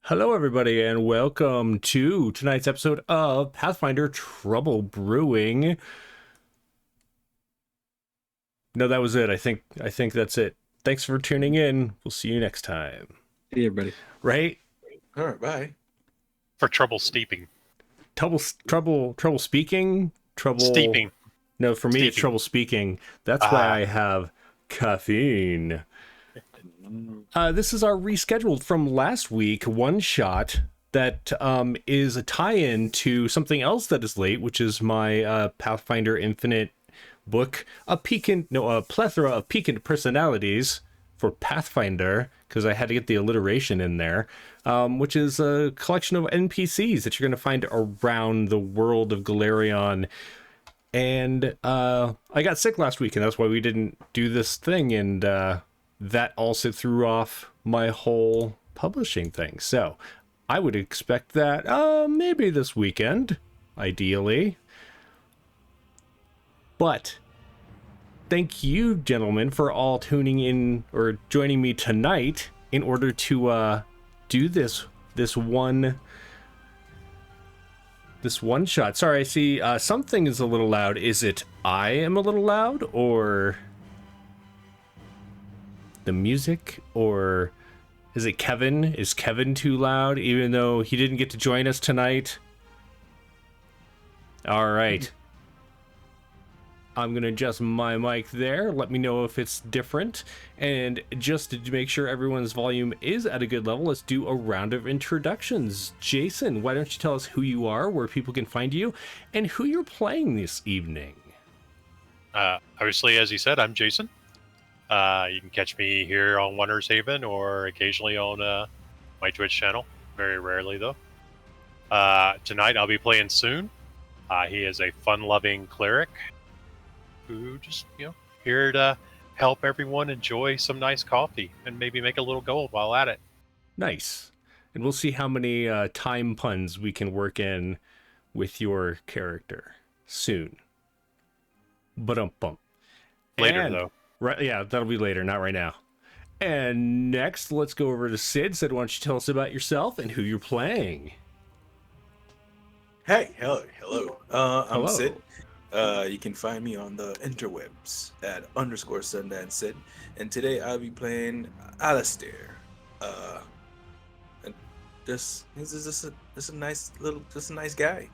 Hello, everybody, and welcome to tonight's episode of Pathfinder Trouble Brewing. No, that was it. I think that's it. Thanks for tuning in. We'll see you next time. Hey, everybody. Right? All right, bye. For trouble steeping. Trouble speaking. Steeping. No, for me it's Steeping. trouble speaking. That's why I have caffeine. This is our rescheduled from last week one shot that is a tie-in to something else that is late, which is my Pathfinder Infinite book, a plethora of piquant personalities for Pathfinder, because I had to get the alliteration in there, which is a collection of NPCs that you're going to find around the world of Galarion. And I got sick last week, and that's why we didn't do this thing, and that also threw off my whole publishing thing. So I would expect that maybe this weekend, ideally. But thank you, gentlemen, for all tuning in or joining me tonight in order to do this one shot. Sorry, I see something is a little loud. Is it I am a little loud, or the music, or is it Kevin? Is Kevin too loud, even though he didn't get to join us tonight? All right. I'm going to adjust my mic there. Let me know if it's different. And just to make sure everyone's volume is at a good level, let's do a round of introductions. Jason, why don't you tell us who you are, where people can find you, and who you're playing this evening? Obviously, as you said, I'm Jason. You can catch me here on Wonders Haven or occasionally on my Twitch channel. Very rarely, though. Tonight, I'll be playing Soon. He is a fun-loving cleric who just, here to help everyone enjoy some nice coffee and maybe make a little gold while at it. Nice. And we'll see how many time puns we can work in with your character soon. Ba-dum-bum. Later, though. Right, yeah, that'll be later, not right now. And next, let's go over to Sid. Sid, why don't you tell us about yourself and who you're playing? Hey, hello. I'm Hello. Sid. You can find me on the interwebs at _Sundance Sid. And today I'll be playing Alistair. And this is a nice guy.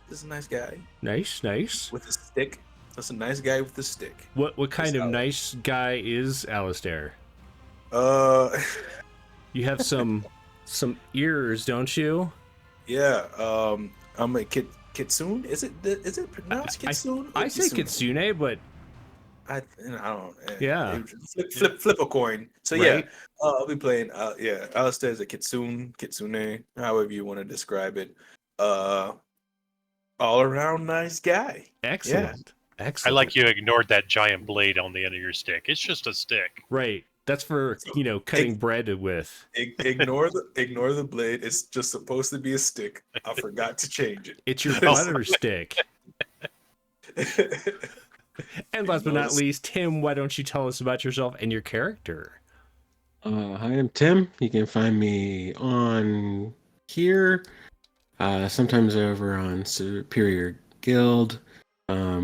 This is a nice guy. Nice. With a stick. That's a nice guy with a stick. What kind of Alistair. nice guy is Alistair? Uh, You have some ears, don't you? yeah. I'm a Kitsune. Is it pronounced Kitsune? I say Kitsune, but I don't. Yeah. Flip a coin. So Right. yeah, I'll be playing. Alistair's a Kitsune, however you want to describe it. All around nice guy. Excellent. I like you ignored that giant blade on the end of your stick. It's just a stick. Right. That's for, cutting bread with. Ignore the blade. It's just supposed to be a stick. I forgot to change it. It's your butter stick. And last but not least, Tim, why don't you tell us about yourself and your character? Hi, I'm Tim. You can find me on here, sometimes over on Superior Guild,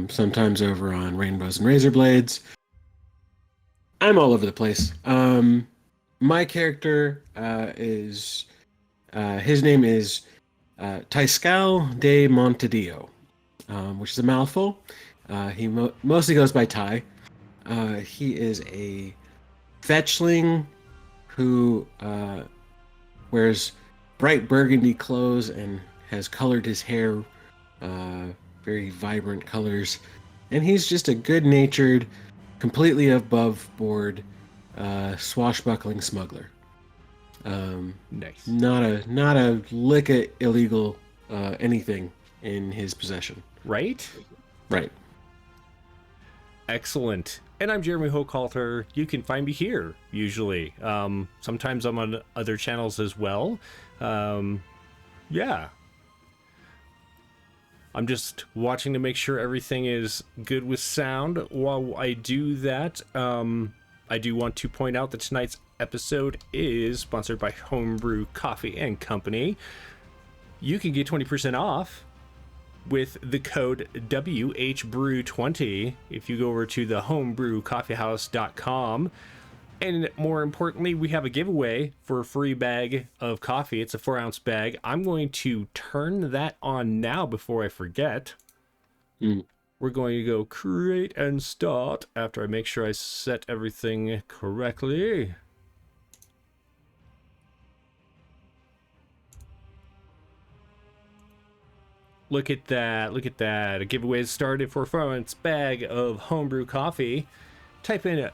sometimes over on Rainbows and Razor Blades. I'm all over the place. My character is his name is Taiscal de Montedillo, which is a mouthful. He mostly goes by Ty. He is a fetchling who wears bright burgundy clothes and has colored his hair very vibrant colors. And he's just a good-natured, completely above board swashbuckling smuggler. Nice. Not a lick of illegal anything in his possession. Right? Right. Excellent. And I'm Jeremy Hochhalter. You can find me here, usually. Sometimes I'm on other channels as well. Yeah. I'm just watching to make sure everything is good with sound. While I do that, I do want to point out that tonight's episode is sponsored by Homebrew Coffee and Company. You can get 20% off with the code WHBrew20 if you go over to the homebrewcoffeehouse.com. And more importantly, we have a giveaway for a free bag of coffee. It's a 4-ounce bag. I'm going to turn that on now before I forget. We're going to go create and start after I make sure I set everything correctly. Look at that. Look at that. A giveaway is started for a 4-ounce bag of homebrew coffee. Type in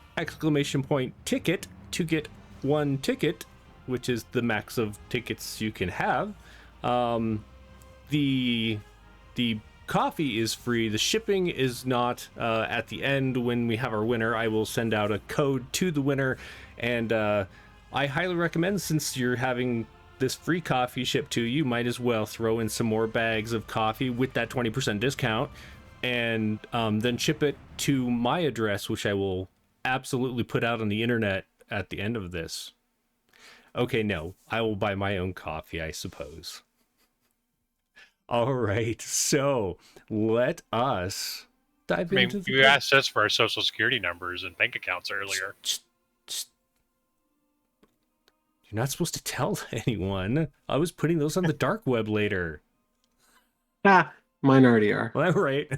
!ticket to get 1 ticket, which is the max of tickets you can have. The coffee is free. The shipping is not. At the end, when we have our winner, I will send out a code to the winner. And I highly recommend, since you're having this free coffee shipped to you, might as well throw in some more bags of coffee with that 20% discount. And then ship it to my address, which I will absolutely put out on the internet at the end of this. Okay, no, I will buy my own coffee, I suppose. All right, so let us dive into the... You asked us for our social security numbers and bank accounts earlier. You're not supposed to tell anyone. I was putting those on the dark web later. Mine already are. Well, right.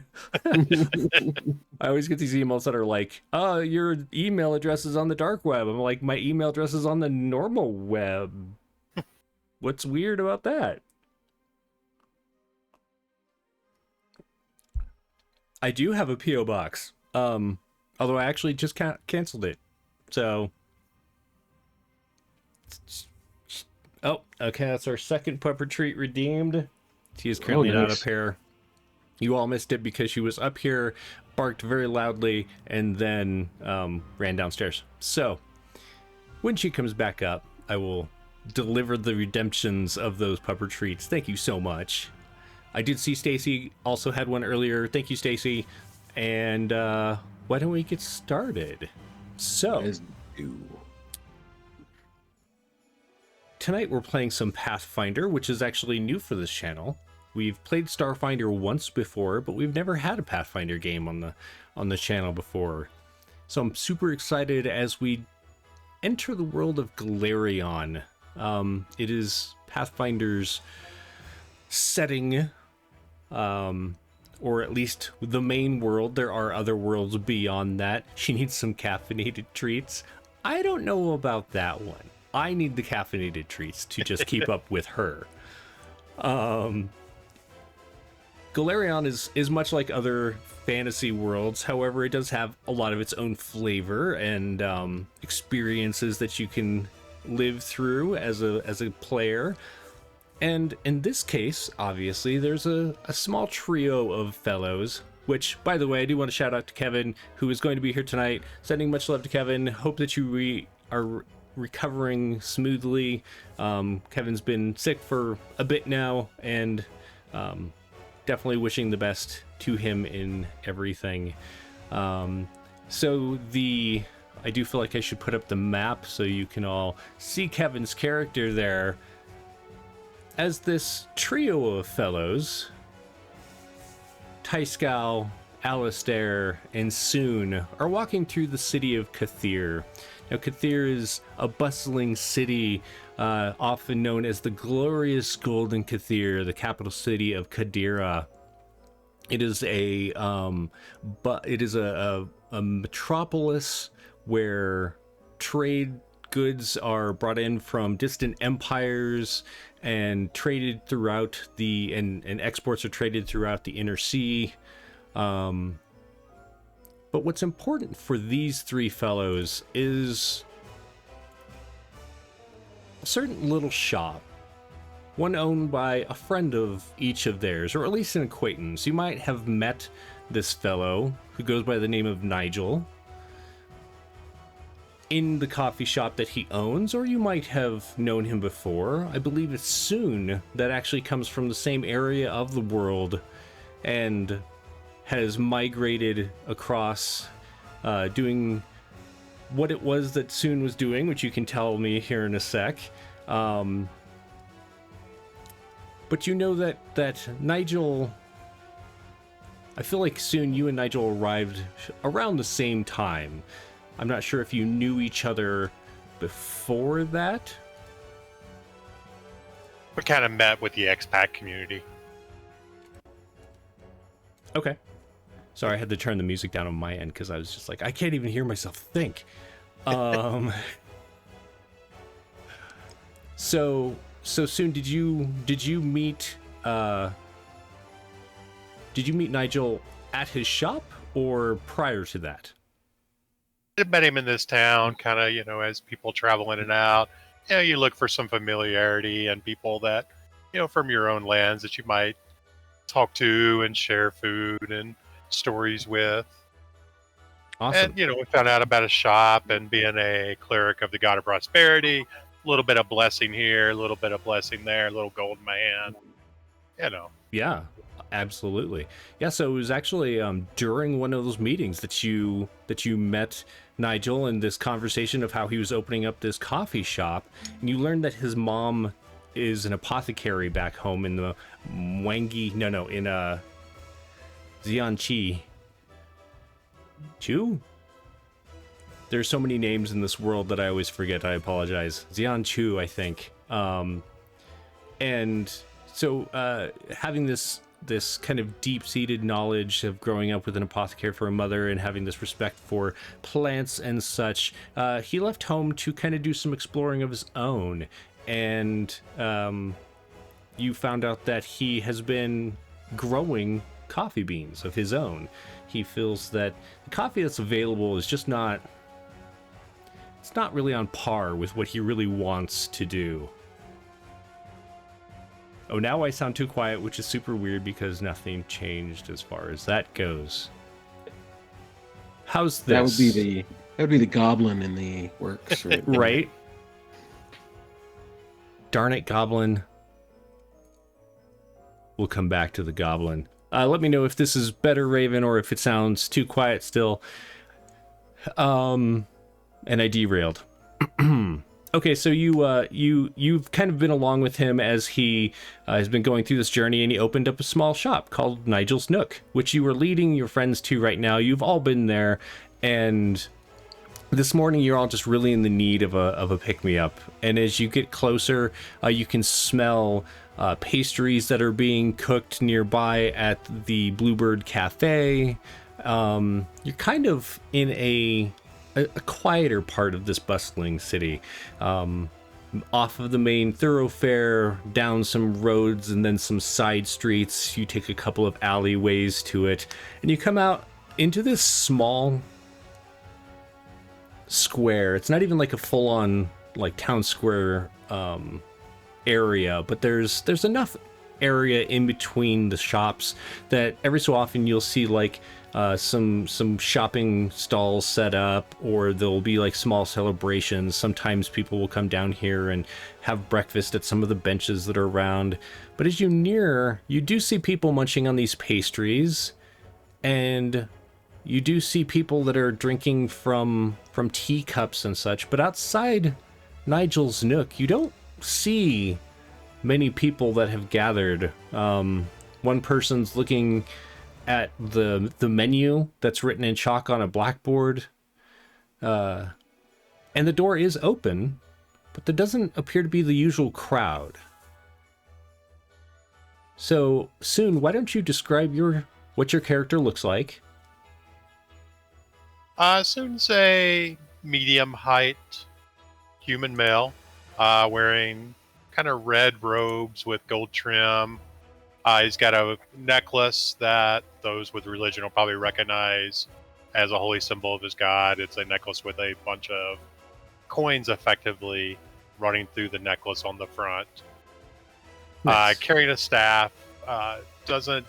I always get these emails that are like, "Oh, your email address is on the dark web." I'm like, my email address is on the normal web. What's weird about that? I do have a P.O. box. Although I actually just canceled it. So. Oh, okay. That's our second pupper treat redeemed. She is currently not up here. You all missed it because she was up here, barked very loudly, and then ran downstairs. So, when she comes back up, I will deliver the redemptions of those pupper treats. Thank you so much. I did see Stacy also had one earlier. Thank you, Stacy. And why don't we get started? So, tonight we're playing some Pathfinder, which is actually new for this channel. We've played Starfinder once before, but we've never had a Pathfinder game on the channel before. So I'm super excited as we enter the world of Galarion. It is Pathfinder's setting, or at least the main world. There are other worlds beyond that. She needs some caffeinated treats. I don't know about that one. I need the caffeinated treats to just keep up with her. Galarion is much like other fantasy worlds. However, it does have a lot of its own flavor and experiences that you can live through as a player. And in this case, obviously, there's a small trio of fellows, which, by the way, I do want to shout out to Kevin, who is going to be here tonight. Sending much love to Kevin. Hope that you are recovering smoothly. Kevin's been sick for a bit now, and definitely wishing the best to him in everything. So I do feel like I should put up the map so you can all see Kevin's character there. As this trio of fellows, Tyskal, Alistair, and Soon are walking through the city of Kathir. Now, Kathir is a bustling city, often known as the glorious Golden Kathir, the capital city of Kadira. It is a metropolis where trade goods are brought in from distant empires and traded throughout and exports are traded throughout the inner sea. But what's important for these three fellows is a certain little shop, one owned by a friend of each of theirs, or at least an acquaintance. You might have met this fellow, who goes by the name of Nigel, in the coffee shop that he owns, or you might have known him before. I believe it's Soon that actually comes from the same area of the world and has migrated across, doing what it was that Soon was doing, which you can tell me here in a sec. But you know that Nigel... I feel like Soon you and Nigel arrived around the same time. I'm not sure if you knew each other before that. We kind of met with the expat community. Okay. Sorry, I had to turn the music down on my end because I was just like, I can't even hear myself think. So Soon, did you meet Nigel at his shop or prior to that? I met him in this town, kind of, as people travel in and out. You look for some familiarity and people that, from your own lands that you might talk to and share food and stories with. Awesome. And, we found out about a shop, and being a cleric of the God of Prosperity, a little bit of blessing here, a little bit of blessing there, a little gold in my hand, Yeah, absolutely. Yeah, so it was actually during one of those meetings that you met Nigel in this conversation of how he was opening up this coffee shop, and you learned that his mom is an apothecary back home in the Xianqi. Chu? There's so many names in this world that I always forget. I apologize. Xianchu, I think. And so having this kind of deep-seated knowledge of growing up with an apothecary for a mother and having this respect for plants and such, he left home to kind of do some exploring of his own. And you found out that he has been growing coffee beans of his own. He feels that the coffee that's available is just not... It's not really on par with what he really wants to do. Oh, now I sound too quiet, which is super weird because nothing changed as far as that goes. How's this? That would be the goblin in the works, right? Right? Darn it, goblin. We'll come back to the goblin. Let me know if this is better, Raven, or if it sounds too quiet still. And I derailed. Okay, so you've kind of been along with him as he has been going through this journey, and he opened up a small shop called Nigel's Nook, which you are leading your friends to right now. You've all been there, and this morning you're all just really in the need of a pick-me-up. And as you get closer, you can smell pastries that are being cooked nearby at the Bluebird Cafe. You're kind of in a quieter part of this bustling city, off of the main thoroughfare, down some roads and then some side streets. You take a couple of alleyways to it, and you come out into this small square. It's not even like a full-on like town square area, but there's enough area in between the shops that every so often you'll see like some shopping stalls set up, or there'll be like small celebrations. Sometimes people will come down here and have breakfast at some of the benches that are around. But as you near, you do see people munching on these pastries, and you do see people that are drinking from teacups and such. But outside Nigel's Nook, you don't see many people that have gathered. One person's looking at the menu that's written in chalk on a blackboard, and the door is open, but there doesn't appear to be the usual crowd. So, Soon, why don't you describe what your character looks like? Soon's a medium height human male, wearing kind of red robes with gold trim. He's got a necklace that those with religion will probably recognize as a holy symbol of his god. It's a necklace with a bunch of coins effectively running through the necklace on the front. Nice. Carrying a staff, doesn't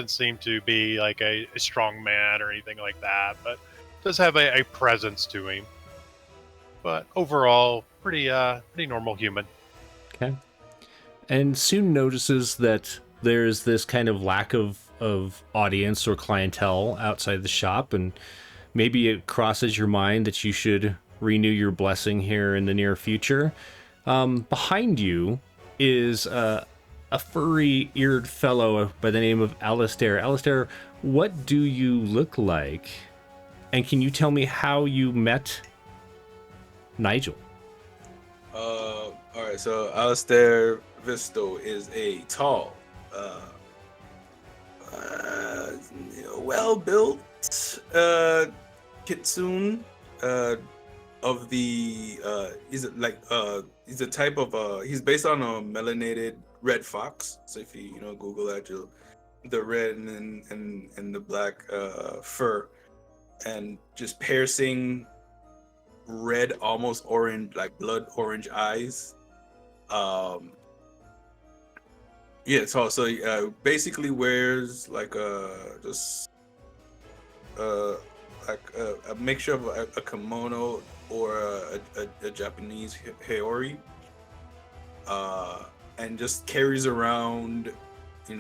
seem to be like a strong man or anything like that, but does have a presence to him. But overall, pretty normal human. Okay. And Soon notices that there's this kind of lack of audience or clientele outside the shop, and maybe it crosses your mind that you should renew your blessing here in the near future. Behind you is a furry-eared fellow by the name of Alistair. Alistair, what do you look like? And can you tell me how you met Nigel? All right. So Alistair Visto is a tall, well-built kitsune of the he's a type of he's based on a melanated red fox. So if you Google that, you'll the red and the black fur and just piercing red, almost orange, like blood orange eyes. So basically wears like a mixture of a kimono or a Japanese haori, and just carries around a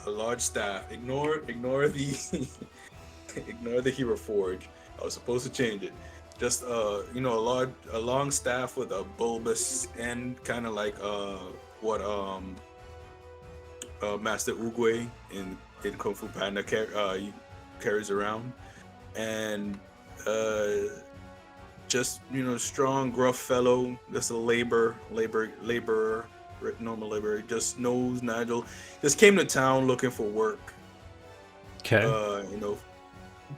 large staff. Ignore the ignore the hero forge. I was supposed to change it. Just a long staff with a bulbous end, kind of like what Master Oogway in Kung Fu Panda carries around, and just strong, gruff fellow. Just a laborer, normal laborer. Just knows Nigel. Just came to town looking for work. Okay.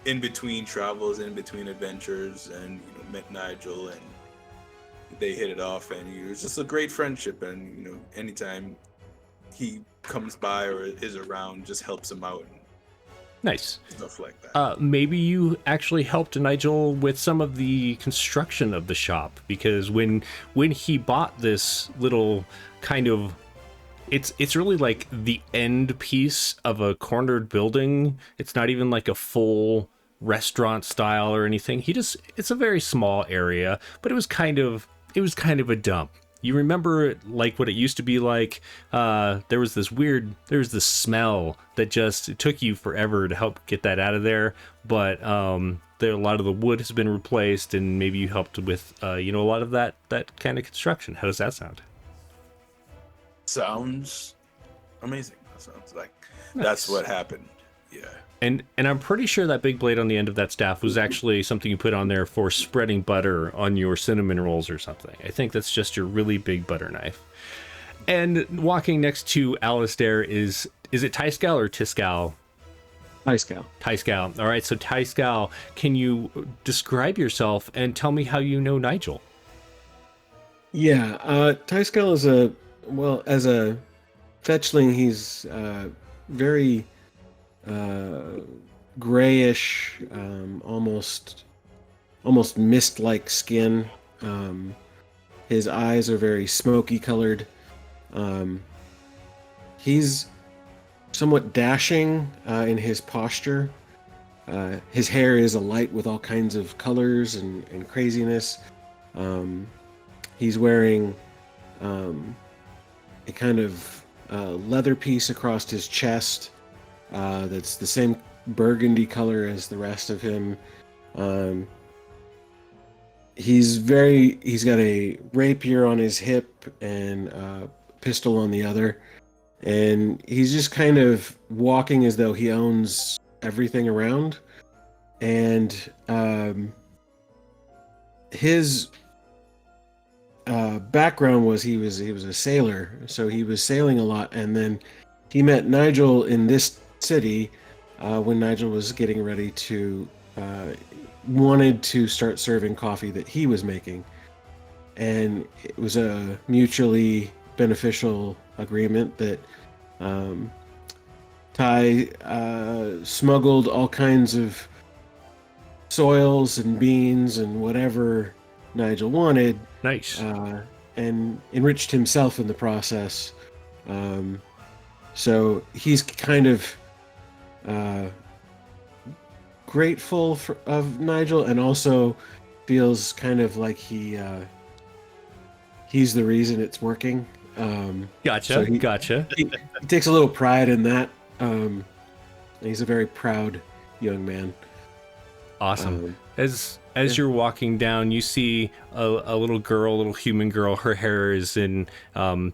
In between travels, in between adventures, and met Nigel, and they hit it off, and it was just a great friendship. And anytime he comes by or is around, just helps him out. And nice. Stuff like that. Maybe you actually helped Nigel with some of the construction of the shop, because when he bought this little kind of, it's really like the end piece of a cornered building. It's not even like a full restaurant style or anything. It's a very small area, but it was kind of a dump. You remember like what it used to be like? There was this smell that it took you forever to help get that out of there. But a lot of the wood has been replaced, and maybe you helped with a lot of that kind of construction. How does that sound? Sounds amazing. That sounds like nice. That's what happened. Yeah. And I'm pretty sure that big blade on the end of that staff was actually something you put on there for spreading butter on your cinnamon rolls or something. I think that's just your really big butter knife. And walking next to Alistair is it Tyscal or Tiscal? Tyscal. Tyscal. All right, so Tyscal, can you describe yourself and tell me how you know Nigel? Yeah, Tyscal is as a fetchling, he's very grayish, almost mist-like skin. His eyes are very smoky colored. He's somewhat dashing in his posture. His hair is alight with all kinds of colors and craziness. He's wearing a kind of leather piece across his chest that's the same burgundy color as the rest of him. He's got a rapier on his hip and a pistol on the other, and he's just kind of walking as though he owns everything around. And his background was he was a sailor, so he was sailing a lot, and then he met Nigel in this city when Nigel was getting ready to wanted to start serving coffee that he was making, and it was a mutually beneficial agreement that Ty smuggled all kinds of soils and beans and whatever Nigel wanted. Nice. And enriched himself in the process. So he's kind of grateful of Nigel, and also feels kind of like he's the reason it's working. Gotcha. So Gotcha. He takes a little pride in that. He's a very proud young man. Awesome. As you're walking down, you see a little girl, a little human girl. Her hair is in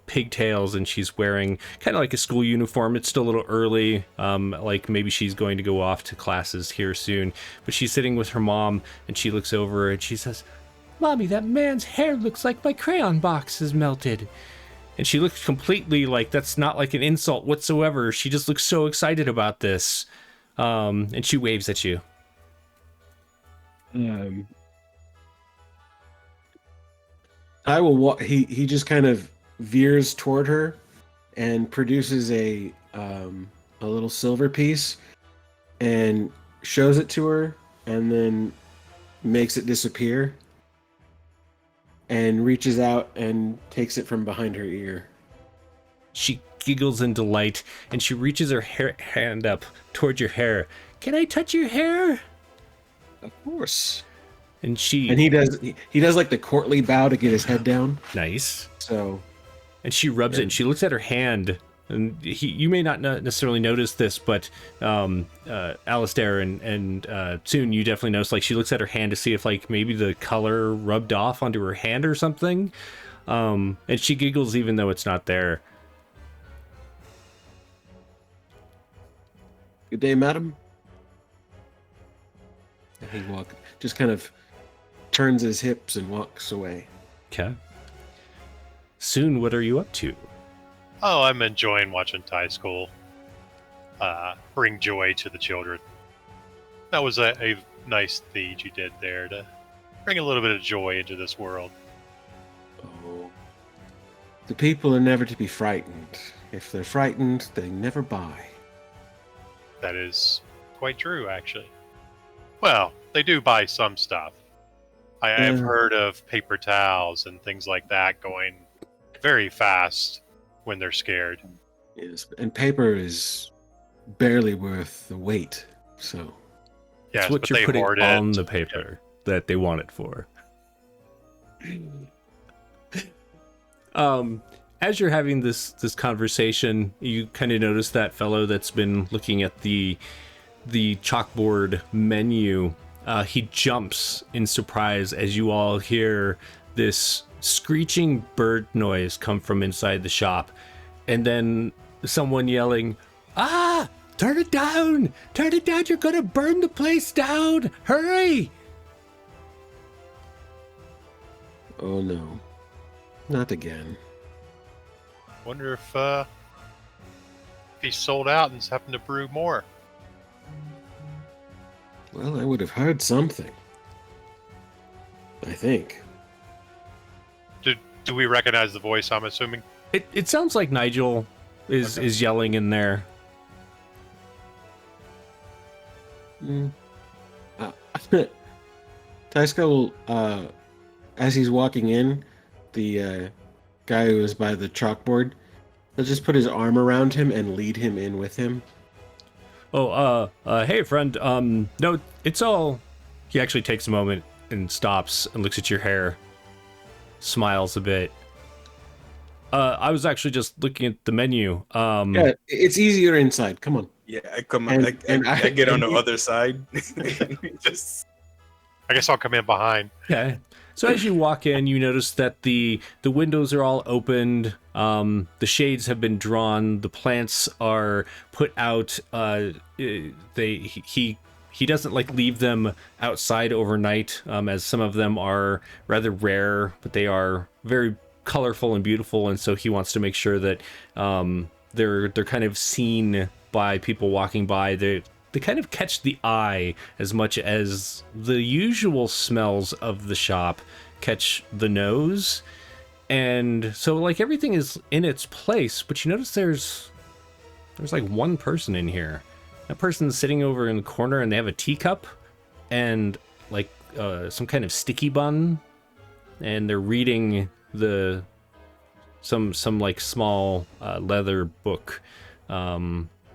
pigtails, and she's wearing kind of like a school uniform. It's still a little early, like maybe she's going to go off to classes here soon. But she's sitting with her mom, and she looks over and she says, "Mommy, that man's hair looks like my crayon box is melted." And she looks completely like that's not like an insult whatsoever. She just looks so excited about this, and she waves at you. I will walk. He just kind of veers toward her and produces a little silver piece and shows it to her, and then makes it disappear and reaches out and takes it from behind her ear. She giggles in delight, and she reaches her hand up towards your hair. "Can I touch your hair?" Of course. And he does like the courtly bow to get his head down. Nice. So, and she rubs it, and she looks at her hand, and you may not necessarily notice this, but Alistair and soon you definitely notice, like, she looks at her hand to see if like maybe the color rubbed off onto her hand or something, and she giggles even though it's not there. "Good day, madam." And he just kind of turns his hips and walks away. Okay. Soon, what are you up to? Oh, I'm enjoying watching Thai School bring joy to the children. That was a nice deed you did there to bring a little bit of joy into this world. Oh. The people are never to be frightened. If they're frightened, they never buy. That is quite true, actually. Well, they do buy some stuff. I've heard of paper towels and things like that going very fast when they're scared. Yes, and paper is barely worth the weight, so... Yes, it's what you're putting on the paper that they want it for. As you're having this conversation, you kind of notice that fellow that's been looking at the chalkboard menu. He jumps in surprise as you all hear this screeching bird noise come from inside the shop, and then someone yelling, "Ah! Turn it down! Turn it down! You're gonna burn the place down! Hurry!" Oh no. Not again. Wonder if he's sold out and's having to brew more. Well, I would have heard something. I think. Do we recognize the voice, I'm assuming? It sounds like Nigel is yelling in there. Tyska will, as he's walking in, the guy who is by the chalkboard, he'll just put his arm around him and lead him in with him. "Oh, hey, friend. No, it's all..." He actually takes a moment and stops and looks at your hair, smiles a bit. I was actually just looking at the menu. Yeah, it's easier inside. Come on." Yeah, I come. I get on the other side. Just. I guess I'll come in behind. Okay. So as you walk in, you notice that the windows are all opened. The shades have been drawn. The plants are put out. He doesn't like leave them outside overnight, as some of them are rather rare, but they are very colorful and beautiful, and so he wants to make sure that they're kind of seen by people walking by. They kind of catch the eye as much as the usual smells of the shop catch the nose. And so like everything is in its place, but you notice there's like one person in here. That person's sitting over in the corner, and they have a teacup and like some kind of sticky bun, and they're reading some like small leather book.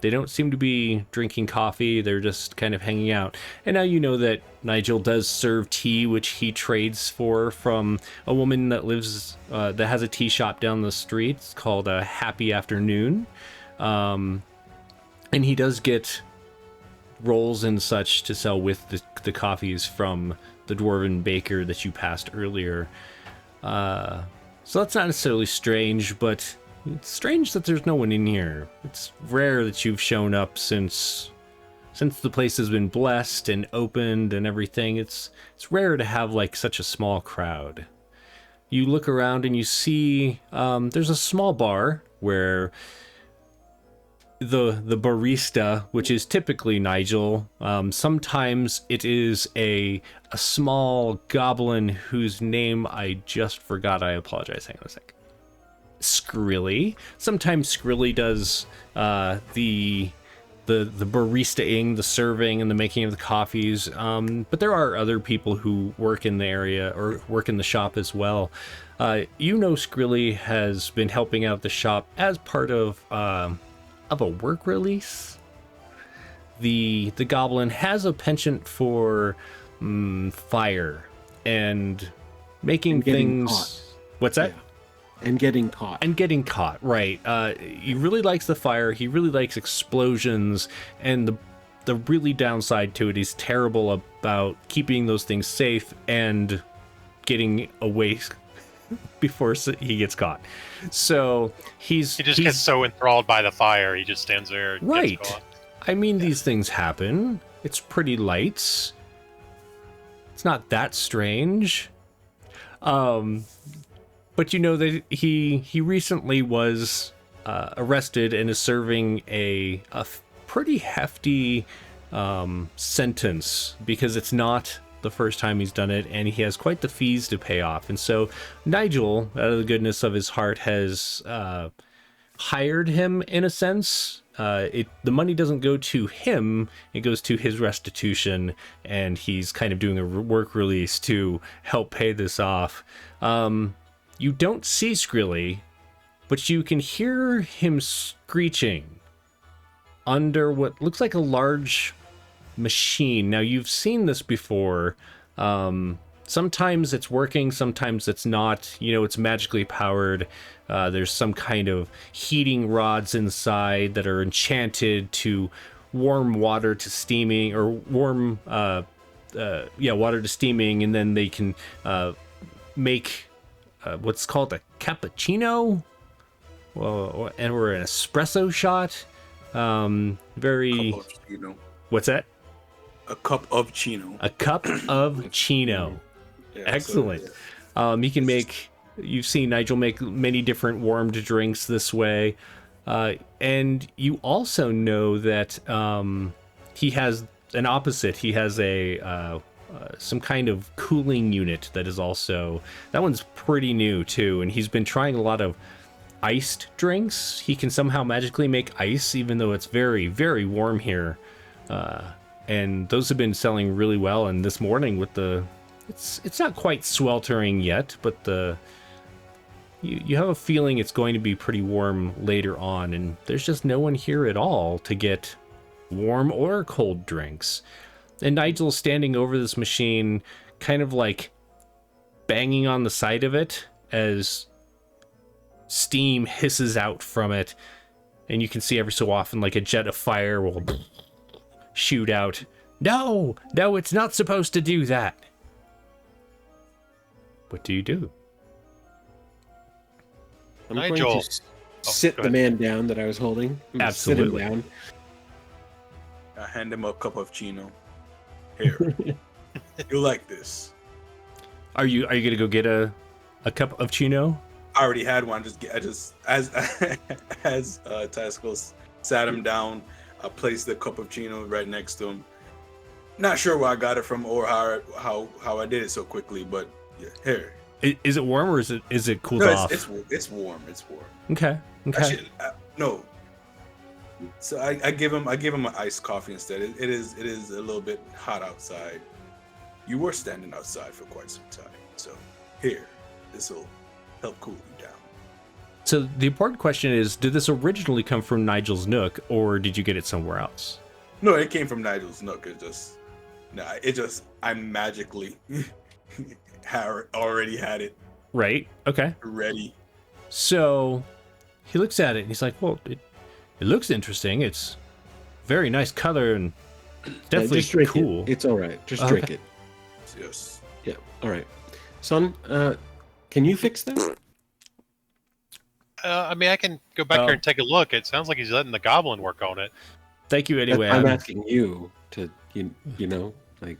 They don't seem to be drinking coffee. They're just kind of hanging out. And now you know that Nigel does serve tea, which he trades for from a woman that lives, that has a tea shop down the street. It's called a Happy Afternoon. And he does get rolls and such to sell with the coffees from the dwarven baker that you passed earlier. So that's not necessarily strange, but it's strange that there's no one in here. It's rare that you've shown up since the place has been blessed and opened and everything. It's rare to have like such a small crowd. You look around and you see there's a small bar where the barista, which is typically Nigel, sometimes it is a small goblin whose name I just forgot. I apologize. Hang on a sec. Skrilly. Sometimes Skrilly does the baristaing, the serving, and the making of the coffees. But there are other people who work in the area or work in the shop as well. Skrilly has been helping out the shop as part of a work release. The goblin has a penchant for fire and making things. Caught. What's that? Yeah. And getting caught. Right. He really likes the fire. He really likes explosions. And the really downside to it, he's terrible about keeping those things safe and getting away before he gets caught. So he gets so enthralled by the fire, he just stands there and right. gets caught. I mean, these things happen. It's pretty lights. It's not that strange. But you know that he recently was arrested and is serving a pretty hefty sentence because it's not the first time he's done it, and he has quite the fees to pay off. And so Nigel, out of the goodness of his heart, has hired him in a sense. The money doesn't go to him, it goes to his restitution, and he's kind of doing a work release to help pay this off. You don't see Skrilly, but you can hear him screeching under what looks like a large machine. Now, you've seen this before. Sometimes it's working, sometimes it's not. You know, it's magically powered. There's some kind of heating rods inside that are enchanted to warm water to steaming, or warm water to steaming, and then they can make what's called a cappuccino, or an espresso shot. What's that? A cup of chino. A cup of chino. Yeah, excellent. So, you can make. You've seen Nigel make many different warmed drinks this way, and you also know that he has an opposite. He has some kind of cooling unit that is also, that one's pretty new too, and he's been trying a lot of iced drinks. He can somehow magically make ice even though it's very, very warm here, and those have been selling really well. And this morning with it's not quite sweltering yet, but you have a feeling it's going to be pretty warm later on, and there's just no one here at all to get warm or cold drinks. And Nigel's standing over this machine, kind of like banging on the side of it as steam hisses out from it. And you can see every so often like a jet of fire will shoot out. No, it's not supposed to do that. What do you do? I'm Nigel. going to sit the man down that I was holding. Absolutely. Sit him down. I hand him a cup of chino. Here, you like this? Are you gonna go get a cup of chino? I already had one. I just as Tasco sat him down, I placed the cup of chino right next to him. Not sure where I got it from or how I did it so quickly, but yeah, here. Is it warm or is it cooled off? It's warm. It's warm. Okay. Actually, no. So I give him an iced coffee instead. It is a little bit hot outside. You were standing outside for quite some time, so here, this will help cool you down. So the important question is, did this originally come from Nigel's Nook, or did you get it somewhere else? No, it came from Nigel's Nook. I magically already had it. Right. Okay. Ready. So he looks at it and he's like, well, it looks interesting. It's very nice color and Definitely just drink cool. it. It's all right. Just Okay. drink it. Yes. Yeah. All right. Son, can you fix that? I mean, I can go back here and take a look. It sounds like he's letting the goblin work on it. Thank you anyway. I'm asking you to, like.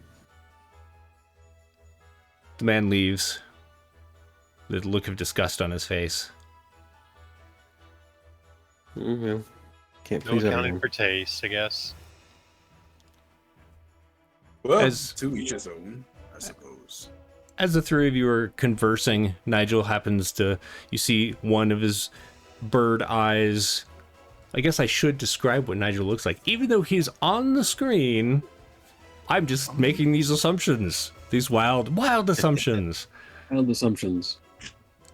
The man leaves. The look of disgust on his face. Well, can't No please accounting everyone. for taste, I guess. Well, As- to each his own, I suppose. As the three of you are conversing, Nigel happens to, you see one of his bird eyes. I guess I should describe what Nigel looks like. Even though he's on the screen, I'm just making these assumptions. These wild assumptions. Wild assumptions.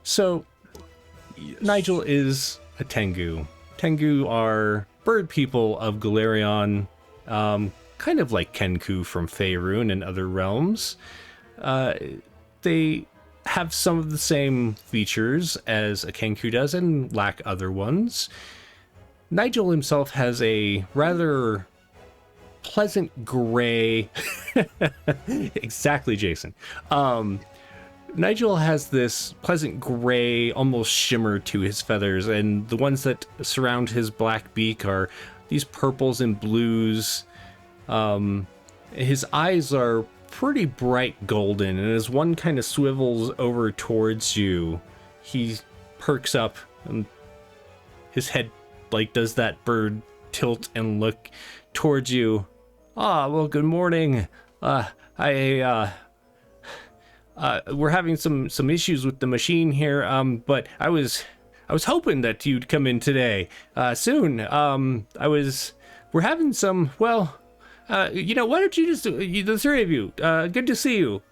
So, Yes. Nigel is a Tengu. Tengu are bird people of Galarion, kind of like Kenku from Faerun and other realms. They have some of the same features as a Kenku does and lack other ones. Nigel himself has a rather pleasant gray... Exactly, Jason. Nigel has this pleasant gray, almost shimmer to his feathers, and the ones that surround his black beak are these purples and blues. His eyes are pretty bright golden, and as one kind of swivels over towards you, he perks up, and his head like does that bird tilt and look towards you. Well, good morning. We're having some issues with the machine here, but I was hoping that you'd come in today, soon. We're having some, well, why don't you just, the three of you, good to see you.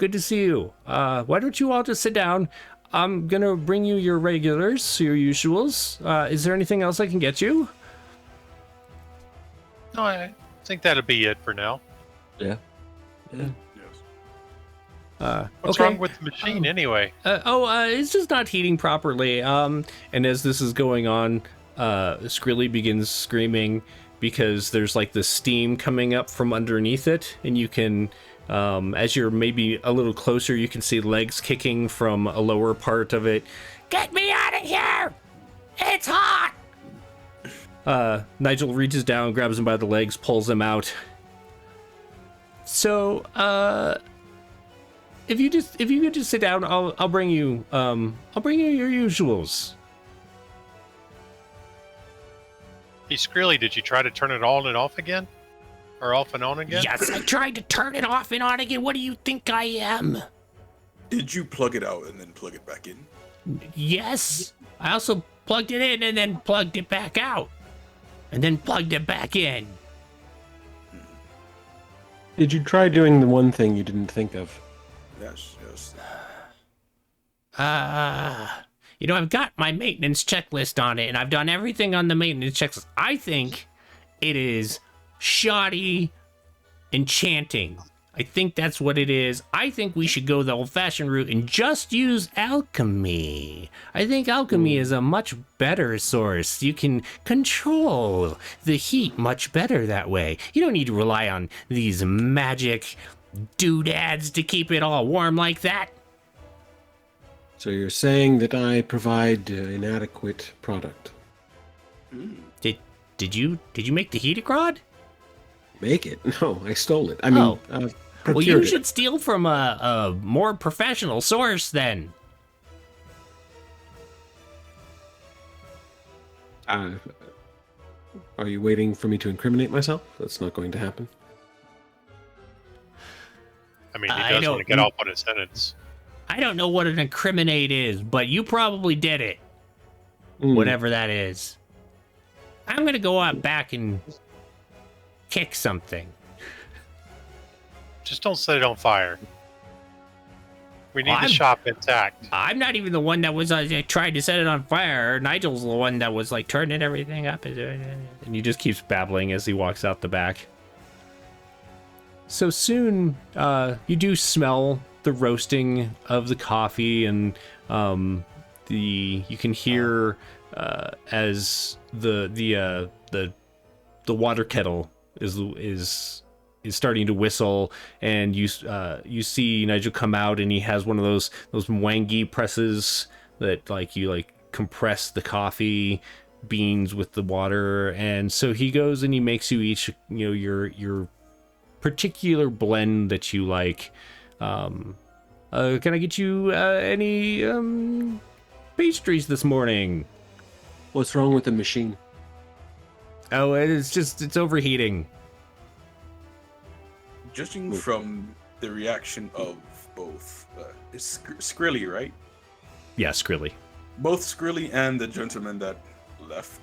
Why don't you all just sit down? I'm gonna bring you your regulars, your usuals. Is there anything else I can get you? No, I think that'll be it for now. Yeah. Yes. What's Okay. wrong with the machine anyway? It's just not heating properly. And as this is going on, Skrilly begins screaming because there's like the steam coming up from underneath it, and you can, as you're maybe a little closer, you can see legs kicking from a lower part of it. Get me out of here! It's hot! Nigel reaches down, grabs him by the legs, pulls him out. So, if you could just sit down, I'll bring you your usuals. Hey, Skrilly, did you try to turn it on and off again? Or off and on again? Yes, I tried to turn it off and on again. What do you think I am? Did you plug it out and then plug it back in? Yes. I also plugged it in and then plugged it back out. And then plugged it back in. Did you try doing the one thing you didn't think of? Yes. I've got my maintenance checklist on it, and I've done everything on the maintenance checklist. I think it is shoddy enchanting. I think that's what it is. I think we should go the old-fashioned route and just use alchemy. I think alchemy is a much better source. You can control the heat much better that way. You don't need to rely on these magic doodads to keep it all warm like that. So you're saying that I provide inadequate product? Did you make the heating rod? Make it? No, I stole it. I mean, Well, procured you it. should steal from a more professional source then. Are you waiting for me to incriminate myself? That's not going to happen. I mean, he I does don't- want to get off on his sentence. I don't know what an incriminate is, but you probably did it. Whatever that is. I'm gonna go out back and kick something. Just don't set it on fire. We need Well, the I'm- shop intact. I'm not even the one that was tried to set it on fire. Nigel's the one that was like turning everything up. And he just keeps babbling as he walks out the back. So soon, you do smell the roasting of the coffee, and you can hear as the water kettle is is starting to whistle, and you see Nigel come out, and he has one of those wangi presses that like you like compress the coffee beans with the water, and so he goes and he makes you each your particular blend that you like. Can I get you any pastries this morning? What's wrong with the machine? Oh, it's overheating. Judging from the reaction of both, it's Skrilly, right? Yeah, Skrilly. Both Skrilly and the gentleman that left,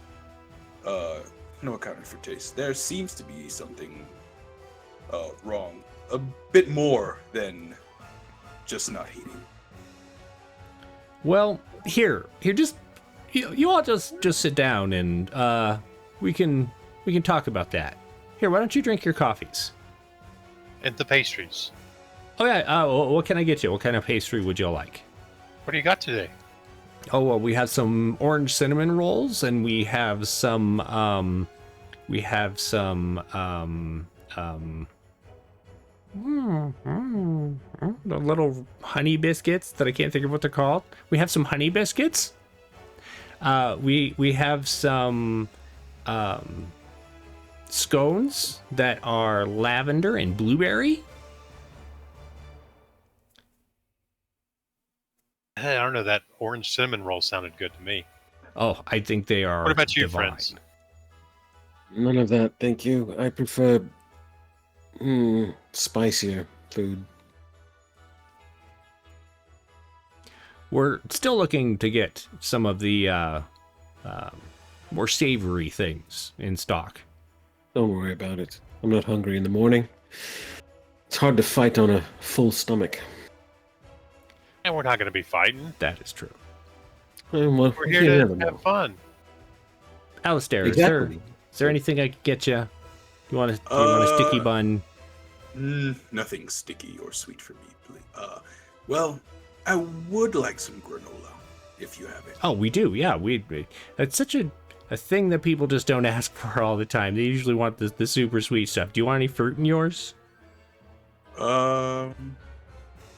no accounting for taste. There seems to be something wrong. A bit more than just not heating. Well, here, just you all just sit down, and we can talk about that. Here, why don't you drink your coffees? And the pastries. Oh yeah. What can I get you? What kind of pastry would you like? What do you got today? Oh well, we have some orange cinnamon rolls, and we have some the little honey biscuits that I can't think of what they're called. We have some honey biscuits. We have some scones that are lavender and blueberry. I don't know, that orange cinnamon roll sounded good to me. Oh, I think they are. What about you, divine. friends? None of that, thank you. I prefer spicier food. We're still looking to get some of the more savory things in stock. Don't worry about it. I'm not hungry in the morning. It's hard to fight on a full stomach. And we're not going to be fighting. That is true. Well, We're you here never to know. have fun. Alistair, Exactly. is there anything I could get you? You want a sticky bun? Nothing sticky or sweet for me, please. Well, I would like some granola, if you have it. Oh, we do. Yeah, it's such a thing that people just don't ask for all the time. They usually want the super sweet stuff. Do you want any fruit in yours?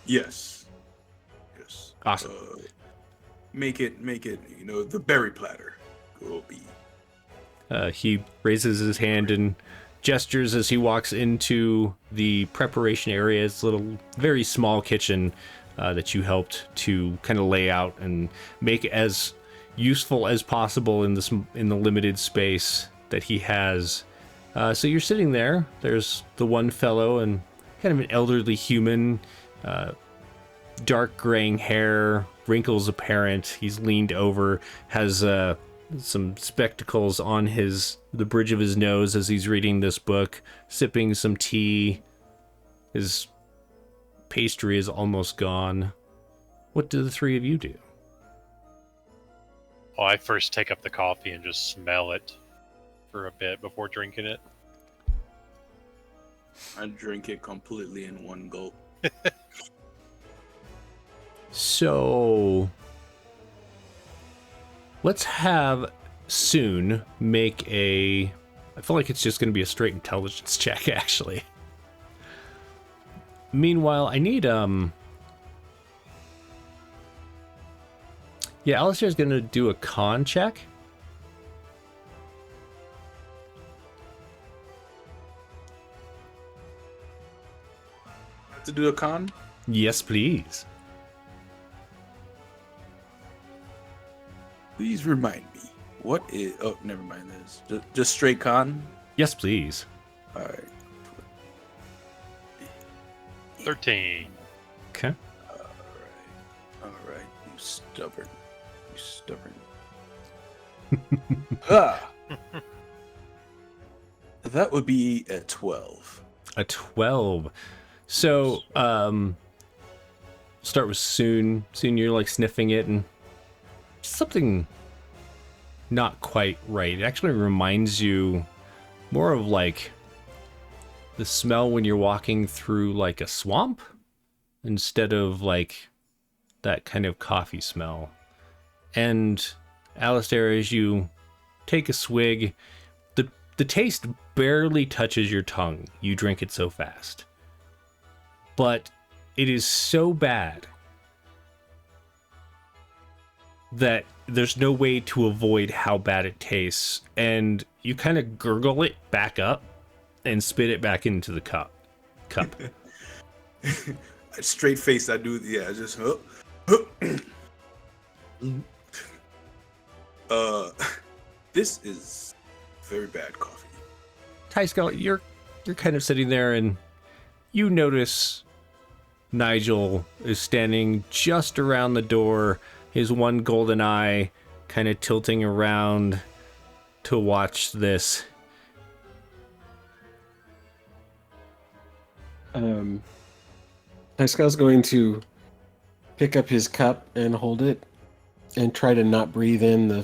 Yes. Awesome. Make it, the berry platter will be. He raises his hand and gestures as he walks into the preparation area. It's a little, very small kitchen that you helped to kind of lay out and make as useful as possible in the limited space that he has. So you're sitting there. There's the one fellow and kind of an elderly human, dark graying hair, wrinkles apparent. He's leaned over, has some spectacles on the bridge of his nose as he's reading this book, sipping some tea. His pastry is almost gone. What do the three of you do? Well, I first take up the coffee and just smell it for a bit before drinking it. I drink it completely in one gulp. So let's have Soon make I feel like it's just going to be a straight intelligence check, actually. Meanwhile, I need yeah, Alistair's going to do a con check. To do a con? Yes, please. Please remind me. What is... Oh, never mind this. Just straight con? Yes, please. Alright. 13. Okay. Alright. You stubborn. Ah! That would be a 12. A 12. So, start with Soon. Soon, you're like sniffing it and something not quite right. It actually reminds you more of like the smell when you're walking through like a swamp instead of like that kind of coffee smell. And Alistair, as you take a swig, the taste barely touches your tongue. You drink it so fast. But it is so bad that there's no way to avoid how bad it tastes, and you kind of gurgle it back up and spit it back into the cup. Straight face, I do. Yeah, just this is very bad coffee. Ty-Skull, you're kind of sitting there, and you notice Nigel is standing just around the door, his one golden eye kind of tilting around to watch this. Pascal's going to pick up his cup and hold it and try to not breathe in the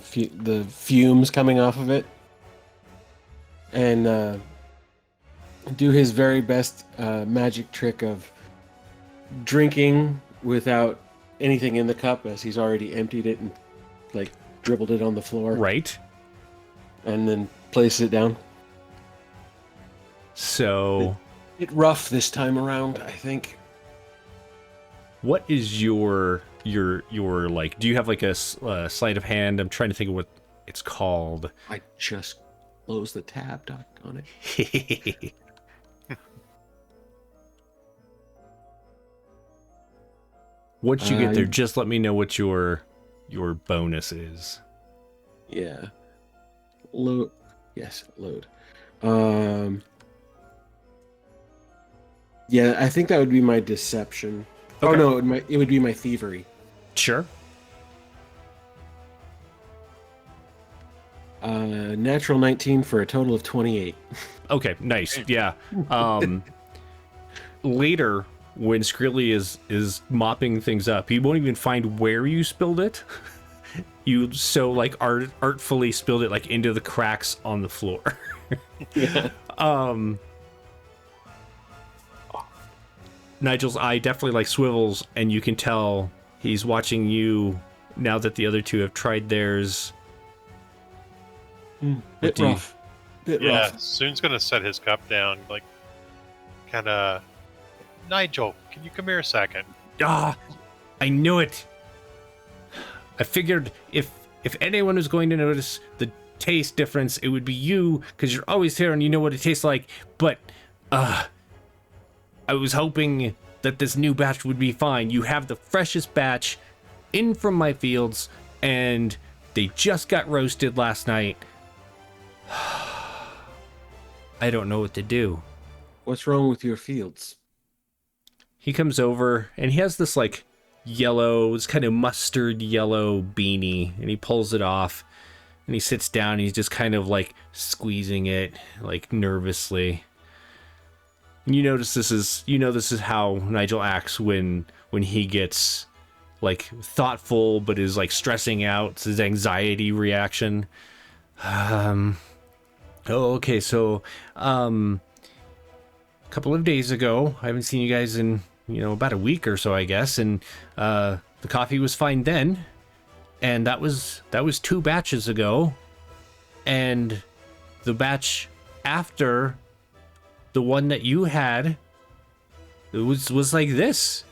fumes coming off of it, and do his very best magic trick of drinking without anything in the cup, as he's already emptied it and like dribbled it on the floor. Right. And then place it down. So It rough this time around, I think. what is your like, do you have like a sleight of hand? I'm trying to think of what it's called. I just closed the tab on it. Once you get there, just let me know what your bonus is. Yeah. Load. Yes, load. Yeah, I think that would be my deception. Okay. Oh no, it would be my thievery. Sure. Natural 19 for a total of 28. Okay, nice. Yeah. Later, when Skrilly is mopping things up, he won't even find where you spilled it. You so like artfully spilled it like into the cracks on the floor. Yeah. Nigel's eye definitely like swivels, and you can tell he's watching you now that the other two have tried theirs. Bit do you- rough. Bit Yeah, rough. Soon's gonna set his cup down, like, kind of. Nigel, can you come here a second? Ah, I knew it. I figured if anyone was going to notice the taste difference, it would be you, because you're always here and you know what it tastes like. But I was hoping that this new batch would be fine. You have the freshest batch in from my fields, and they just got roasted last night. I don't know what to do. What's wrong with your fields? He comes over and he has this like yellow, this kind of mustard yellow beanie, and he pulls it off and he sits down and he's just kind of like squeezing it like nervously. And you notice this is how Nigel acts when he gets like thoughtful but is like stressing out. It's his anxiety reaction. Okay, so a couple of days ago, I haven't seen you guys in about a week or so, I guess, and the coffee was fine then, and that was 2 batches ago, and the batch after the one that you had, it was like this.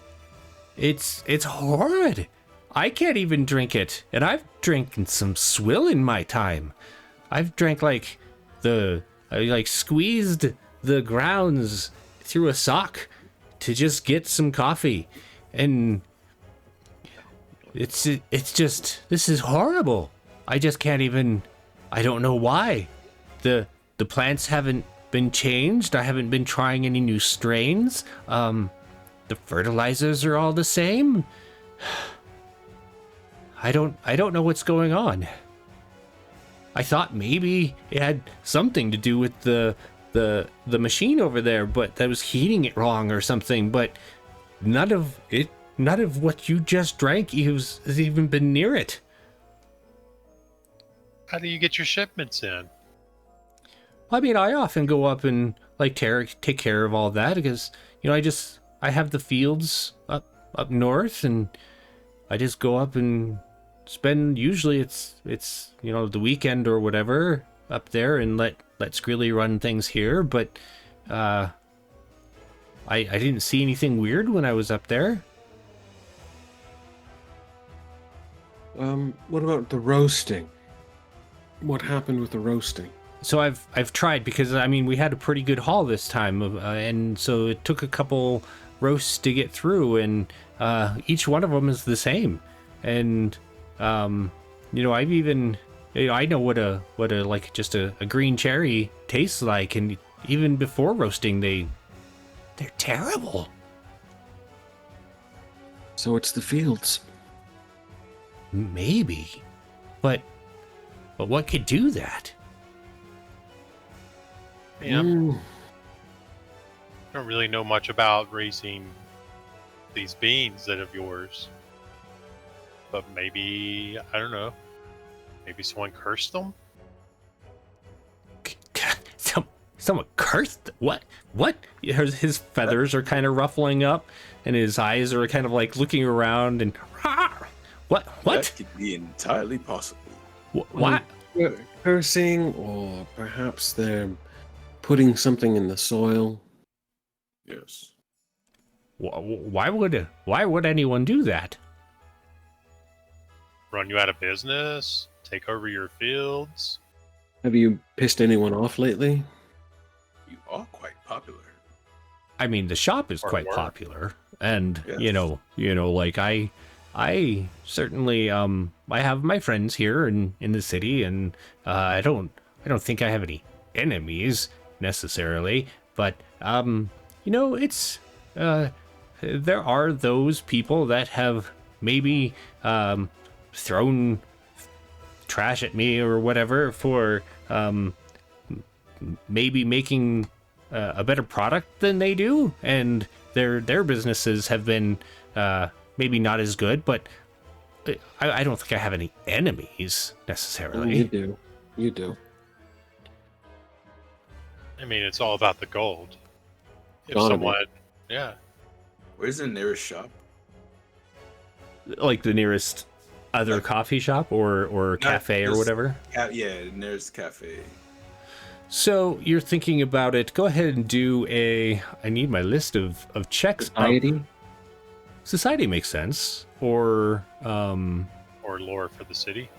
It's horrid. I can't even drink it, and I've drinking some swill in my time. I've drank I squeezed the grounds through a sock to just get some coffee, and it's just, this is horrible. I just can't even. I don't know why. The plants haven't been changed. I haven't been trying any new strains. The fertilizers are all the same. I don't know what's going on. I thought maybe it had something to do with the machine over there, but that was heating it wrong or something. But none of what you just drank has even been near it. How do you get your shipments in? I mean, I often go up and like take care of all that because I have the fields up north, and I just go up and spend, usually it's the weekend or whatever up there, and let Skrilly run things here, but I didn't see anything weird when I was up there. What about the roasting? What happened with the roasting? So I've tried, because I mean we had a pretty good haul this time, and so it took a couple roasts to get through, and each one of them is the same. And I've even I know what a like just a green cherry tastes like, and even before roasting they're terrible. So it's the fields. Maybe, but what could do that? Yeah. Mm. I don't really know much about raising these beans that of yours. But maybe, I don't know, maybe someone cursed them? Someone cursed? What? His feathers are kind of ruffling up, and his eyes are kind of like looking around, and what? That could be entirely possible. What? Cursing, or perhaps they're putting something in the soil. Yes. Why would anyone do that? Run you out of business? Take over your fields? Have you pissed anyone off lately? You are quite popular. I mean, the shop is Or quite were. popular, and Yes. like I certainly I have my friends here in the city, and I don't think I have any enemies necessarily, but it's there are those people that have maybe thrown trash at me or whatever for maybe making a better product than they do, and their businesses have been maybe not as good, but I don't think I have any enemies necessarily. You do. I mean, it's all about the gold. If Gotta be. someone, yeah, Where's the nearest shop? Like the nearest other coffee shop or cafe or just- whatever. Yeah, the nearest cafe. So you're thinking about it. Go ahead and do I need my list of checks. Society? Society makes sense. Or or lore for the city.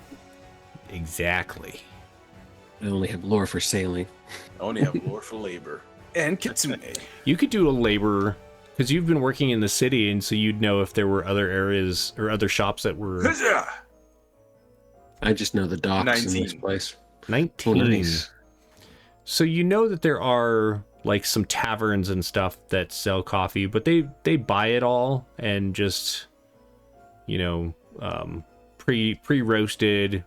exactly. I only have lore for sailing. I only have lore for labor. And kitsune. You could do a labor, because you've been working in the city, and so you'd know if there were other areas or other shops that were Huzzah! I just know the docks in this 19. place. 19. Oh, nice. So you know that there are like some taverns and stuff that sell coffee, but they buy it all and just pre-roasted,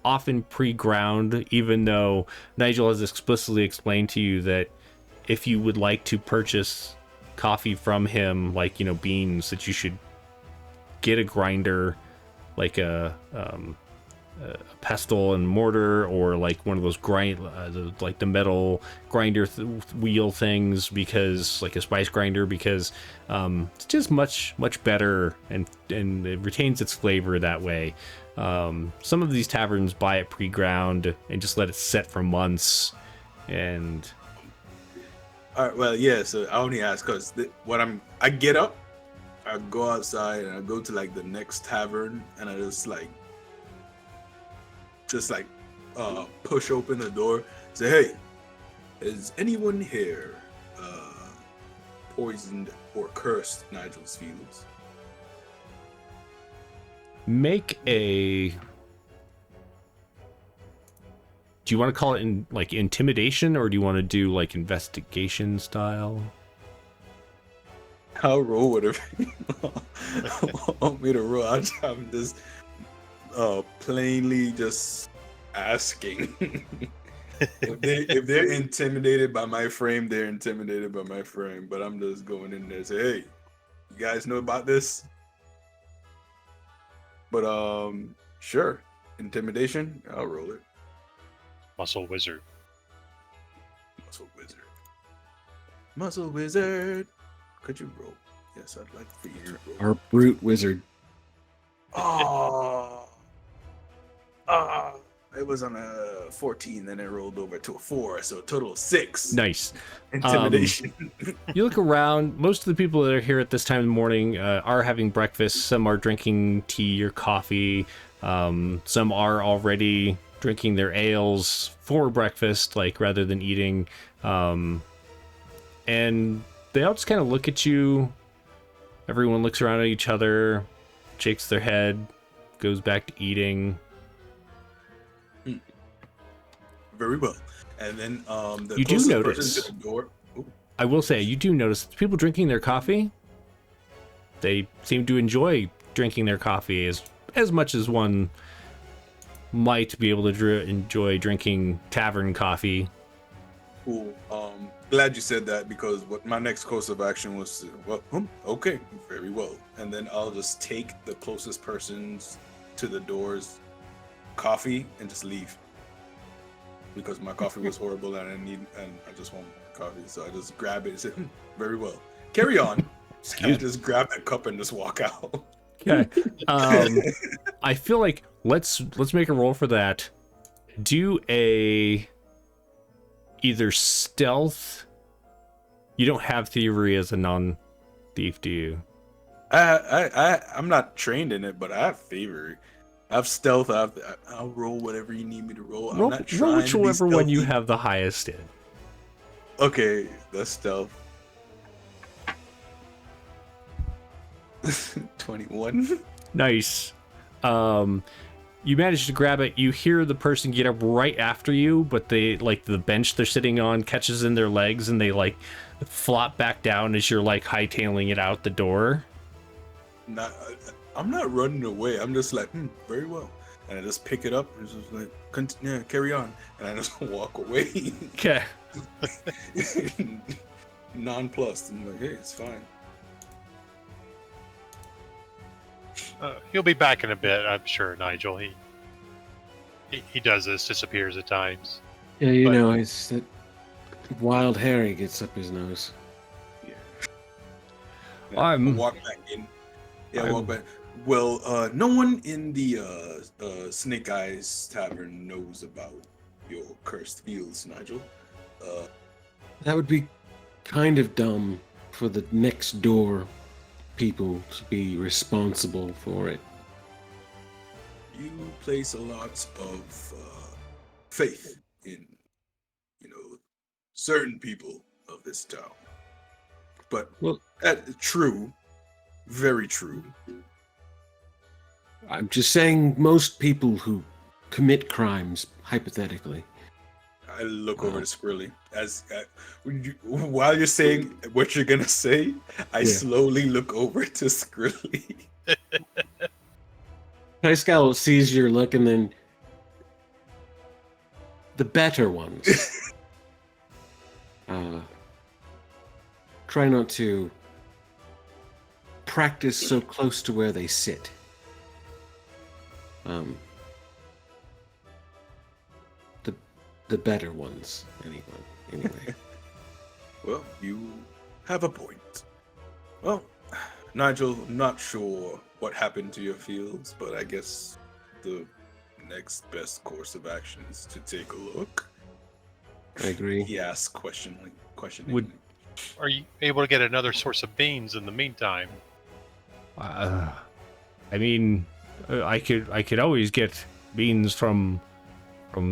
often pre-ground, even though Nigel has explicitly explained to you that if you would like to purchase coffee from him, like beans, that you should get a grinder, like a pestle and mortar, or like one of those like the metal grinder wheel things, because like a spice grinder, because it's just much better, and it retains its flavor that way. Some of these taverns buy it pre-ground and just let it set for months, and All right, well, yeah, so I only ask because I get up, I go outside, and I go to like the next tavern, and I just push open the door, say, hey, is anyone here poisoned or cursed Nigel's fields? make a... Do you want to call it like intimidation, or do you want to do like investigation style? I'll roll whatever you want me to roll. I'm just plainly just asking. if they're intimidated by my frame, they're intimidated by my frame. But I'm just going in there and say, hey, you guys know about this? But sure, intimidation. I'll roll it. Muscle wizard. Muscle wizard. Could you roll? Yes, I'd like for you to roll. Our brute wizard. Oh. It was on a 14, then it rolled over to a 4, so a total of 6. Nice. Intimidation. You look around. Most of the people that are here at this time in the morning are having breakfast. Some are drinking tea or coffee. Some are already drinking their ales for breakfast, like rather than eating. And they all just kind of look at you. Everyone looks around at each other, shakes their head, goes back to eating. Very well. And then the You do closest notice. person to the door. Ooh, I will say, you do notice people drinking their coffee. They seem to enjoy drinking their coffee as much as one might be able to enjoy drinking tavern coffee. cool. Glad you said that, because what my next course of action was okay, very well. And then I'll just take the closest person's to the door's coffee and just leave. Because my coffee was horrible and I just want coffee. So I just grab it and say, very well. Carry on. And I just grab that cup and just walk out. Okay. I feel like let's make a roll for that. Do either stealth. You don't have thievery as a non-thief, do you? I'm not trained in it, but I have thievery. I have stealth. I'll roll whatever you need me to roll. I'm not trying roll to be whichever one you stealthy. have the highest in. Okay, that's stealth. 21. Nice. You manage to grab it. You hear the person get up right after you, but they like the bench they're sitting on catches in their legs and they like flop back down as you're like hightailing it out the door. I'm not running away. I'm just like, very well. And I just pick it up and just like, carry on. And I just walk away. Okay. Nonplussed. I'm like, hey, it's fine. He'll be back in a bit, I'm sure, Nigel. He does this, disappears at times. Yeah, you But- know, it's that wild Harry gets up his nose. Yeah, I'm- walk back in. Yeah, I'm- walk back. Well, no one in the Snake Eyes Tavern knows about your cursed fields, Nigel. That would be kind of dumb for the next door people to be responsible for it. You place a lot of faith in, certain people of this town. But Well- true, very true. I'm just saying most people who commit crimes, hypothetically. I look over to Squirrely while you're saying what you're gonna say. I Yeah. slowly look over to Squirrely. Scowl sees your look and then the better ones. Try not to practice so close to where they sit. The better ones, anyway. Well, you have a point. Well, Nigel, I'm not sure what happened to your fields, but I guess the next best course of action is to take a look. I agree. He asks questioningly. Are you able to get another source of beans in the meantime? I mean, I could always get beans from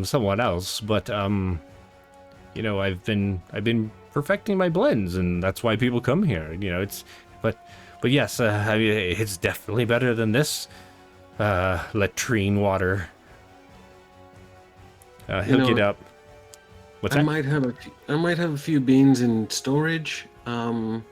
someone else, but I've been perfecting my blends, and that's why people come here. But yes, I mean, it's definitely better than this latrine water. He'll get up. What's I that? might have a few beans in storage. The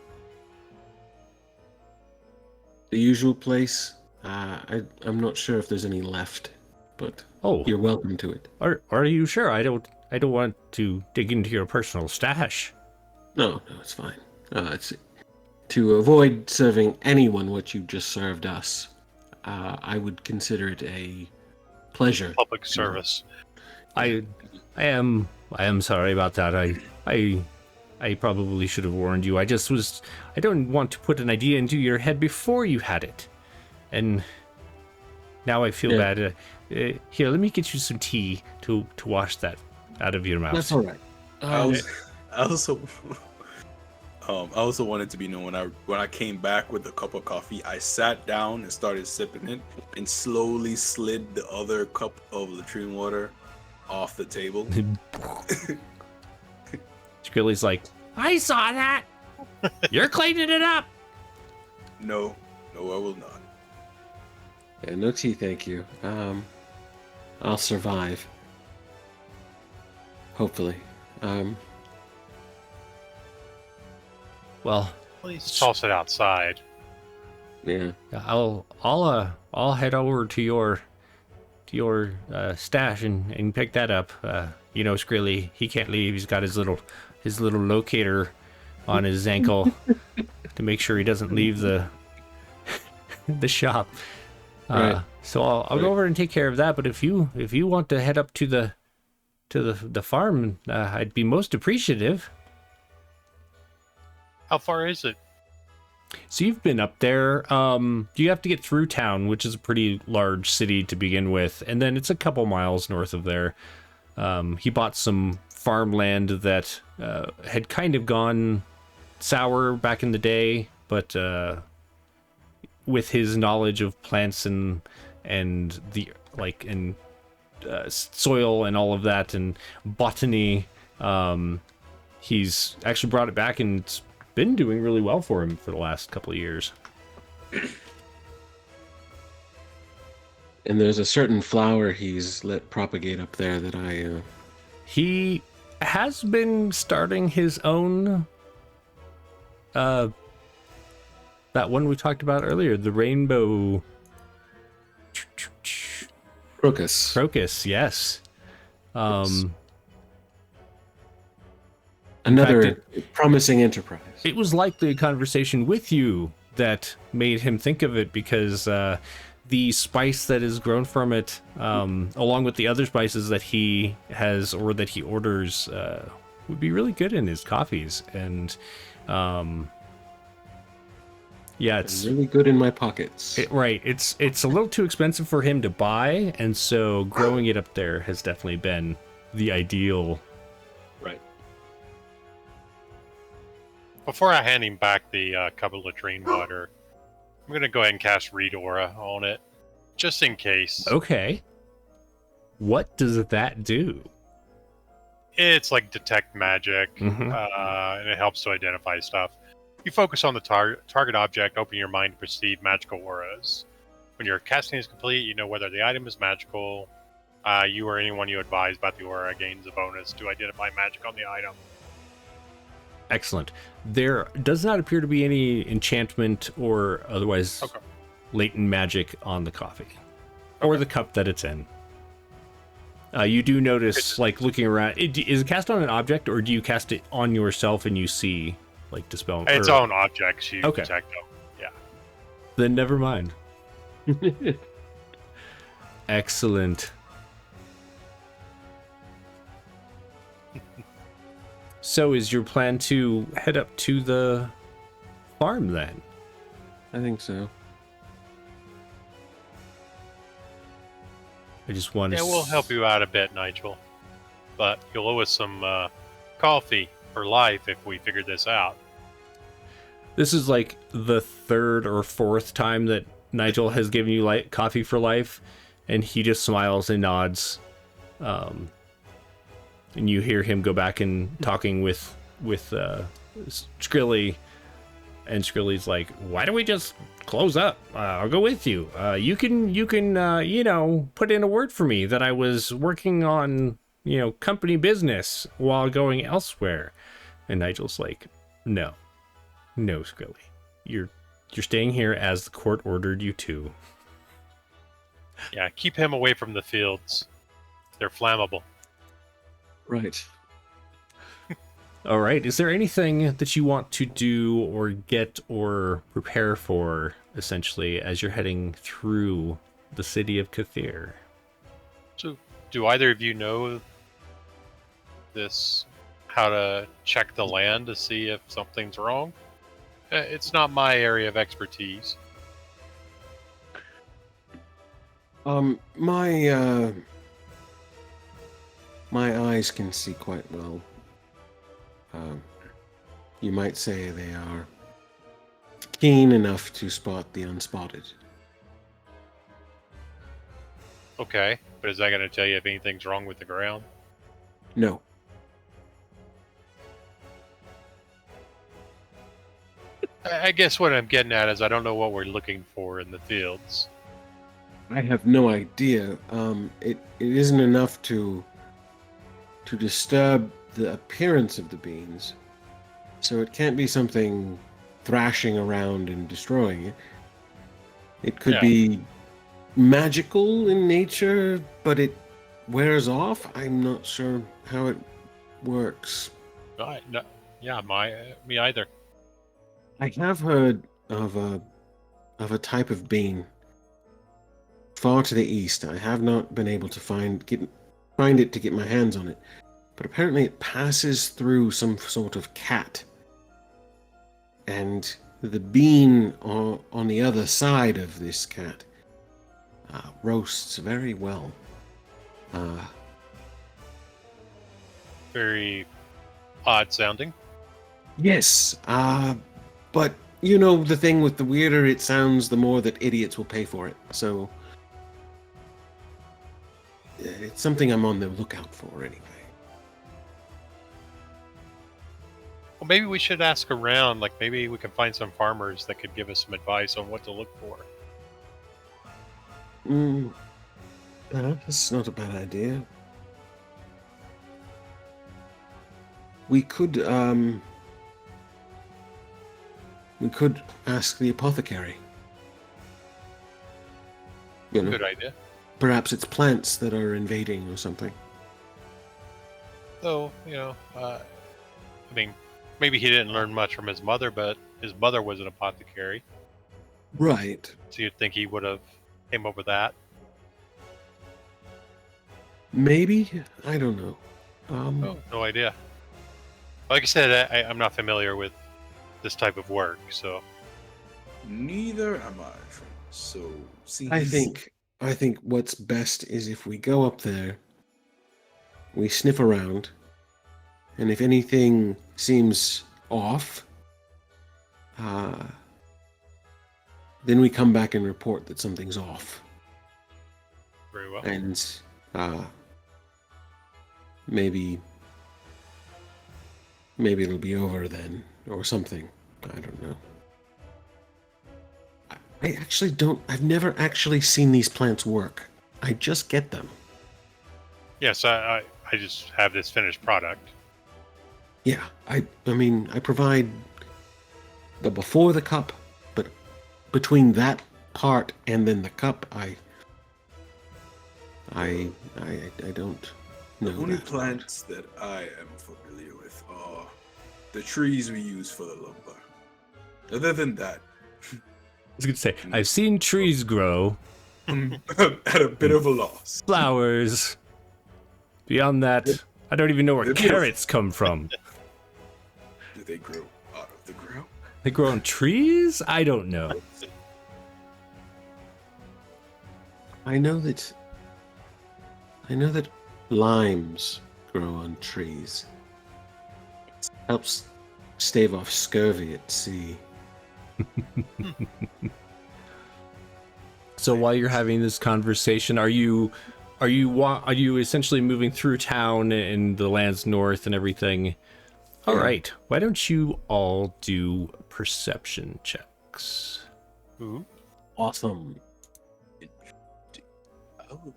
usual place. I'm not sure if there's any left, but Oh, you're welcome to it. are you sure? I don't want to dig into your personal stash. No, it's fine. It's to avoid serving anyone what you just served us. I would consider it a pleasure. Public service. I am sorry about that. I probably should have warned you. I don't want to put an idea into your head before you had it. And now I feel Yeah. bad. Here, let me get you some tea to wash that out of your mouth. That's all right. I also I also wanted to be known when I came back with the cup of coffee, I sat down and started sipping it and slowly slid the other cup of latrine water off the table. Skrilly's like, I saw that. You're cleaning it up. No, I will not. Yeah, no tea, thank you. I'll survive. Hopefully. Well, Please toss it outside. Yeah. I'll head over to your stash and pick that up. You know, Skrilly, he can't leave. He's got his little locator on his ankle to make sure he doesn't leave the shop. Right. So I'll go over and take care of that. But if you want to head up to the farm, I'd be most appreciative. How far is it? So you've been up there. You have to get through town, which is a pretty large city to begin with, and then it's a couple miles north of there. He bought some farmland that had kind of gone sour back in the day, but with his knowledge of plants and the soil and all of that and botany, he's actually brought it back and it's been doing really well for him for the last couple of years. And there's a certain flower he's let propagate up there that I... He has been starting his own, that one we talked about earlier, the rainbow Crocus. Yes. Another promising enterprise. It was likely a conversation with you that made him think of it, because the spice that is grown from it, along with the other spices that he has or that he orders, would be really good in his coffees. And yeah, it's really good in my pockets. Right. It's a little too expensive for him to buy, and so growing it up there has definitely been the ideal. Right. Before I hand him back the cup of latrine water, I'm going to go ahead and cast Read Aura on it, just in case. Okay. What does that do? It's like detect magic, Mhm. and it helps to identify stuff. You focus on the target object, open your mind to perceive magical auras. When your casting is complete, you know whether the item is magical. You or anyone you advise about the aura gains a bonus to identify magic on the item. Excellent. There does not appear to be any enchantment or otherwise latent magic on the coffee or the cup that it's in. You do notice, like, looking around, is it cast on an object, or do you cast it on yourself and you see, like, dispel? Its own objects you detect them. Yeah. Then never mind. Excellent. So is your plan to head up to the farm then? I think so. I just want to... Yeah, we'll help you out a bit, Nigel. But you'll owe us some coffee for life if we figure this out. This is like the third or fourth time that Nigel has given you coffee for life, and he just smiles and nods. And you hear him go back and talking with Skrilly, and Skrilly's like, "Why don't we just close up? I'll go with you. You can put in a word for me that I was working on, company business while going elsewhere." And Nigel's like, "No, Skrilly, you're staying here as the court ordered you to." Yeah, keep him away from the fields. They're flammable. Right. All right. Is there anything that you want to do or get or prepare for, essentially, as you're heading through the city of Kathir? So, do either of you know this, how to check the land to see if something's wrong? It's not my area of expertise. My eyes can see quite well. You might say they are keen enough to spot the unspotted. Okay, but is that going to tell you if anything's wrong with the ground? No. I guess what I'm getting at is I don't know what we're looking for in the fields. I have no idea. It isn't enough to disturb the appearance of the beans, so it can't be something thrashing around and destroying it. It could be magical in nature, but it wears off. I'm not sure how it works. No, yeah, me either. I have heard of a type of bean far to the east. I have not been able to find it to get my hands on it, but apparently it passes through some sort of cat, and the bean on the other side of this cat roasts very well. Very odd sounding. Yes, but you know the thing with the weirder it sounds, the more that idiots will pay for it. So it's something I'm on the lookout for anyway. Well, maybe we should ask around. Like, maybe we can find some farmers that could give us some advice on what to look for. That's not a bad idea. We could ask the apothecary. You know, Good idea. perhaps it's plants that are invading or something. So, I mean, maybe he didn't learn much from his mother, but his mother was an apothecary. Right. So you'd think he would have came up with that. Maybe? I don't know. No idea. Like I said, I'm not familiar with this type of work, so Neither am I. So, see, I think what's best is if we go up there, we sniff around, and if anything seems off, then we come back and report that something's off. very well. And maybe it'll be over then, or something. I don't know. I actually don't. I've never actually seen these plants work. I just get them. Yes, I just have this finished product. Yeah, I mean, I provide the before the cup, but between that part and then the cup, I don't know. the only that. plants that I am familiar with are the trees we use for the lumber. Other than that, I was gonna say, I've seen trees grow, I'm at a bit of a loss. flowers. Beyond that, I don't even know where They're beautiful. carrots come from. Do they grow out of the ground? They grow on trees? I don't know. I know that limes grow on trees. Helps stave off scurvy at sea. So while you're having this conversation, are you essentially moving through town and the lands north and everything? All right. Why don't you all do perception checks? Ooh. Awesome. Oh,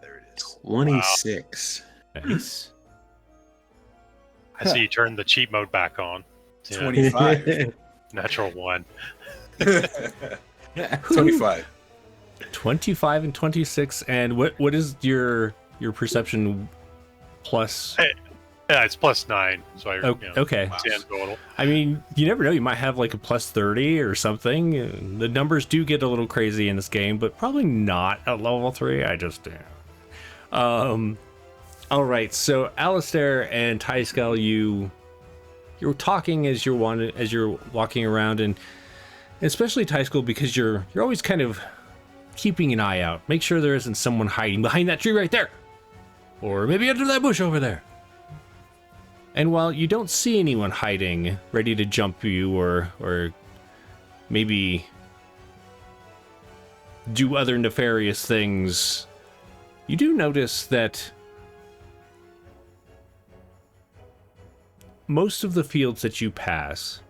there it is. 26. Nice. I see you turned the cheat mode back on. Yeah, 25. natural one. 25. 25 and 26. And what is your perception plus? Yeah, it's +9. So Okay. 10 total. I mean, you never know. You might have like a plus 30 or something. The numbers do get a little crazy in this game, but probably not at level 3. All right. So Alistair and Tyskel, you're talking as you're walking around, and Especially High School, because you're always kind of keeping an eye out. Make sure there isn't someone hiding behind that tree right there. Or maybe under that bush over there. And while you don't see anyone hiding, ready to jump you or maybe do other nefarious things, you do notice that most of the fields that you pass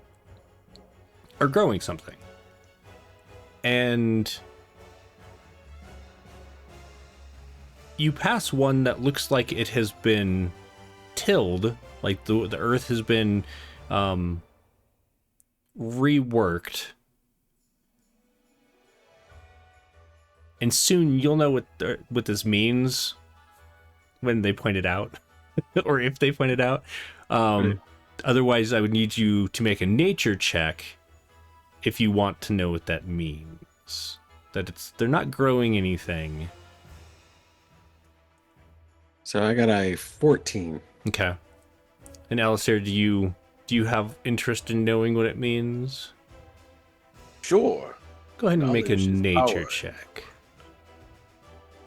are growing something. And you pass one that looks like it has been tilled, like the earth has been reworked. And soon you'll know what this means when they point it out, or if they point it out. Right. Otherwise, I would need you to make a nature check if you want to know what that means. That they're not growing anything. So I got a 14. Okay. And Alistair, do you have interest in knowing what it means? Sure. Go ahead and Knowledge make a is nature power. check.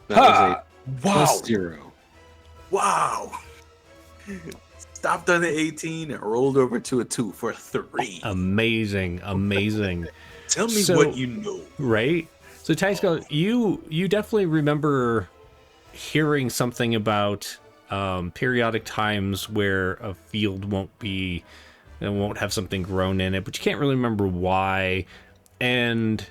That was a Wow. +0. Wow. Stopped on the 18 and rolled over to a 2 for a 3. Amazing. Tell me So- what you know. Right? So Tysko, you definitely remember hearing something about periodic times where a field won't have something grown in it, but you can't really remember why. And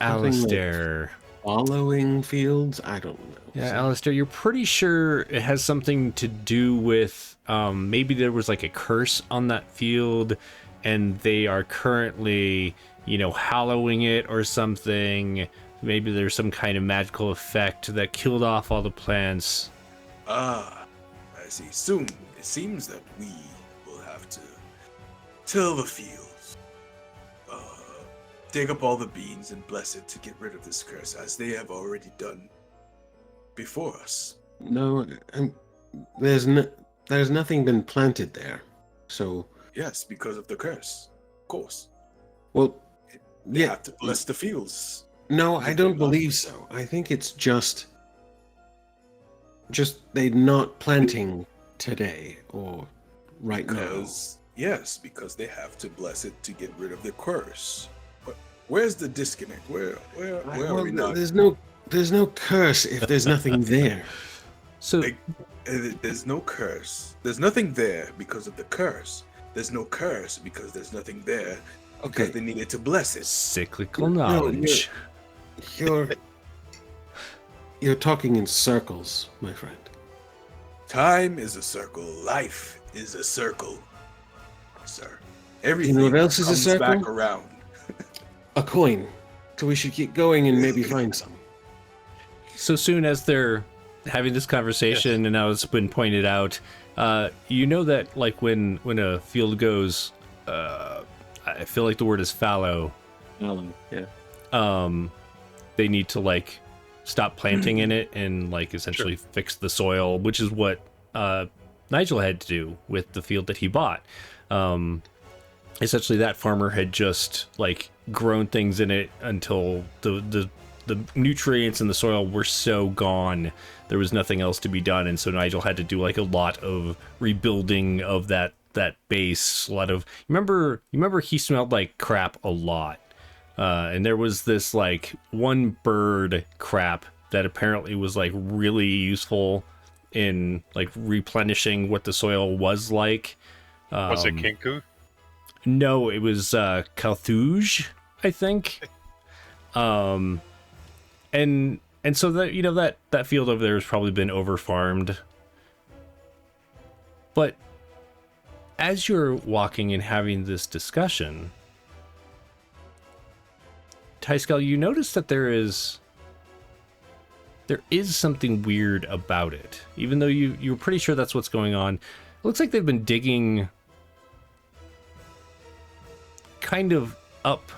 Something like- Alistair, Following fields? I don't know. yeah, Alistair, you're pretty sure it has something to do with maybe there was like a curse on that field, and they are currently, hallowing it or something. Maybe there's some kind of magical effect that killed off all the plants. I see. Soon, it seems that we will have to till the fields, dig up all the beans and bless it to get rid of this curse, as they have already done before us. No, there's nothing been planted there. So, Yes, because of the curse, of course. well, They yeah. have to bless the fields. No, I don't believe so. I think it's just they're not planting today or right Because they have to bless it to get rid of the curse. But where's the disconnect? Where now. are we not? There's no curse if there's nothing there. So Like, there's no curse. There's nothing there because of the curse. There's no curse because there's nothing there because Okay, they needed to bless it. cyclical No, knowledge. you're talking in circles, my friend. Time is a circle. Life is a circle, sir. You Everything know what else is a comes circle? back around. A coin. So we should keep going and maybe find some. So soon as they're having this conversation, and now it's been pointed out, you know that like when a field goes, I feel like the word is fallow. Yeah. They need to like stop planting in it and like essentially fix the soil, which is what Nigel had to do with the field that he bought. Essentially, that farmer had just like grown things in it until the nutrients in the soil were so gone, there was nothing else to be done, and so Nigel had to do like a lot of rebuilding of that base. A lot of remember he smelled like crap a lot, and there was this like one bird crap that apparently was like really useful in like replenishing what the soil was like. Was it Kinku? No, it was Carthouge, I think. And so that that field over there has probably been over farmed. But as you're walking and having this discussion, Tyskel, you notice that there is something weird about it. Even though you're pretty sure that's what's going on. It looks like they've been digging kind of up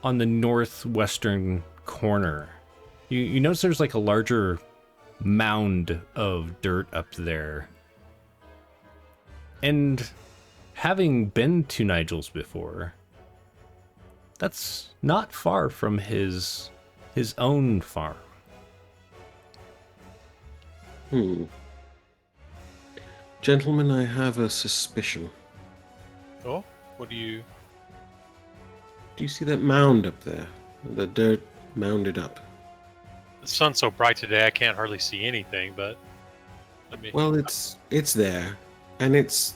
on the northwestern corner. You notice there's like a larger mound of dirt up there. And having been to Nigel's before, That's not far from his own farm. Gentlemen, I have a suspicion. Oh, what do you? Do you see that mound up there? The dirt mounded up. The sun's so bright today, I can't hardly see anything. But let me. Well, it's there, and it's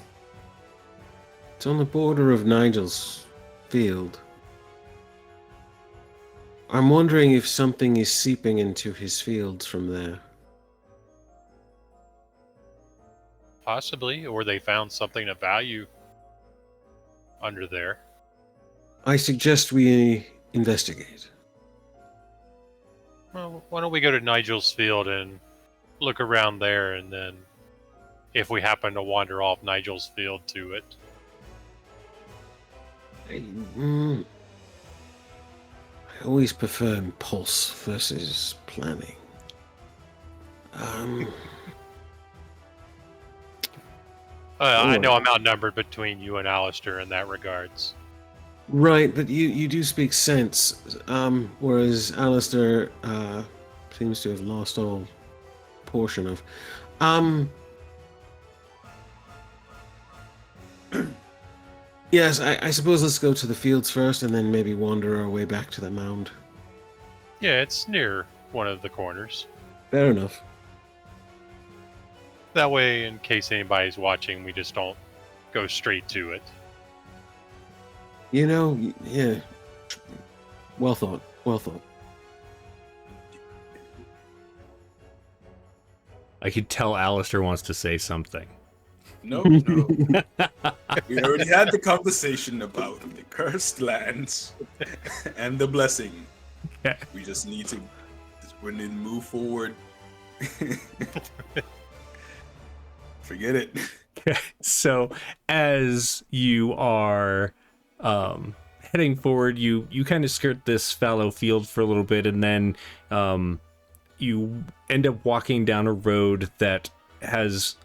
on the border of Nigel's field. I'm wondering if something is seeping into his fields from there. Possibly, or they found something of value under there. I suggest we investigate. Well, why don't we go to Nigel's field and look around there, and then if we happen to wander off Nigel's field to it. I always prefer impulse versus planning. I know I'm outnumbered between you and Alistair in that regards. Right, but you do speak sense, whereas Alistair seems to have lost all portion of. Yes, I suppose let's go to the fields first, and then maybe wander our way back to the mound. Yeah, it's near one of the corners. Fair enough. That way, in case anybody's watching, we just don't go straight to it. You know, yeah. Well thought. Well thought. I could tell Alistair wants to say something. No. We already had the conversation about the cursed lands and the blessing. Yeah. We just need to move forward. Forget it. So as you are heading forward, you kind of skirt this fallow field for a little bit, and then you end up walking down a road that has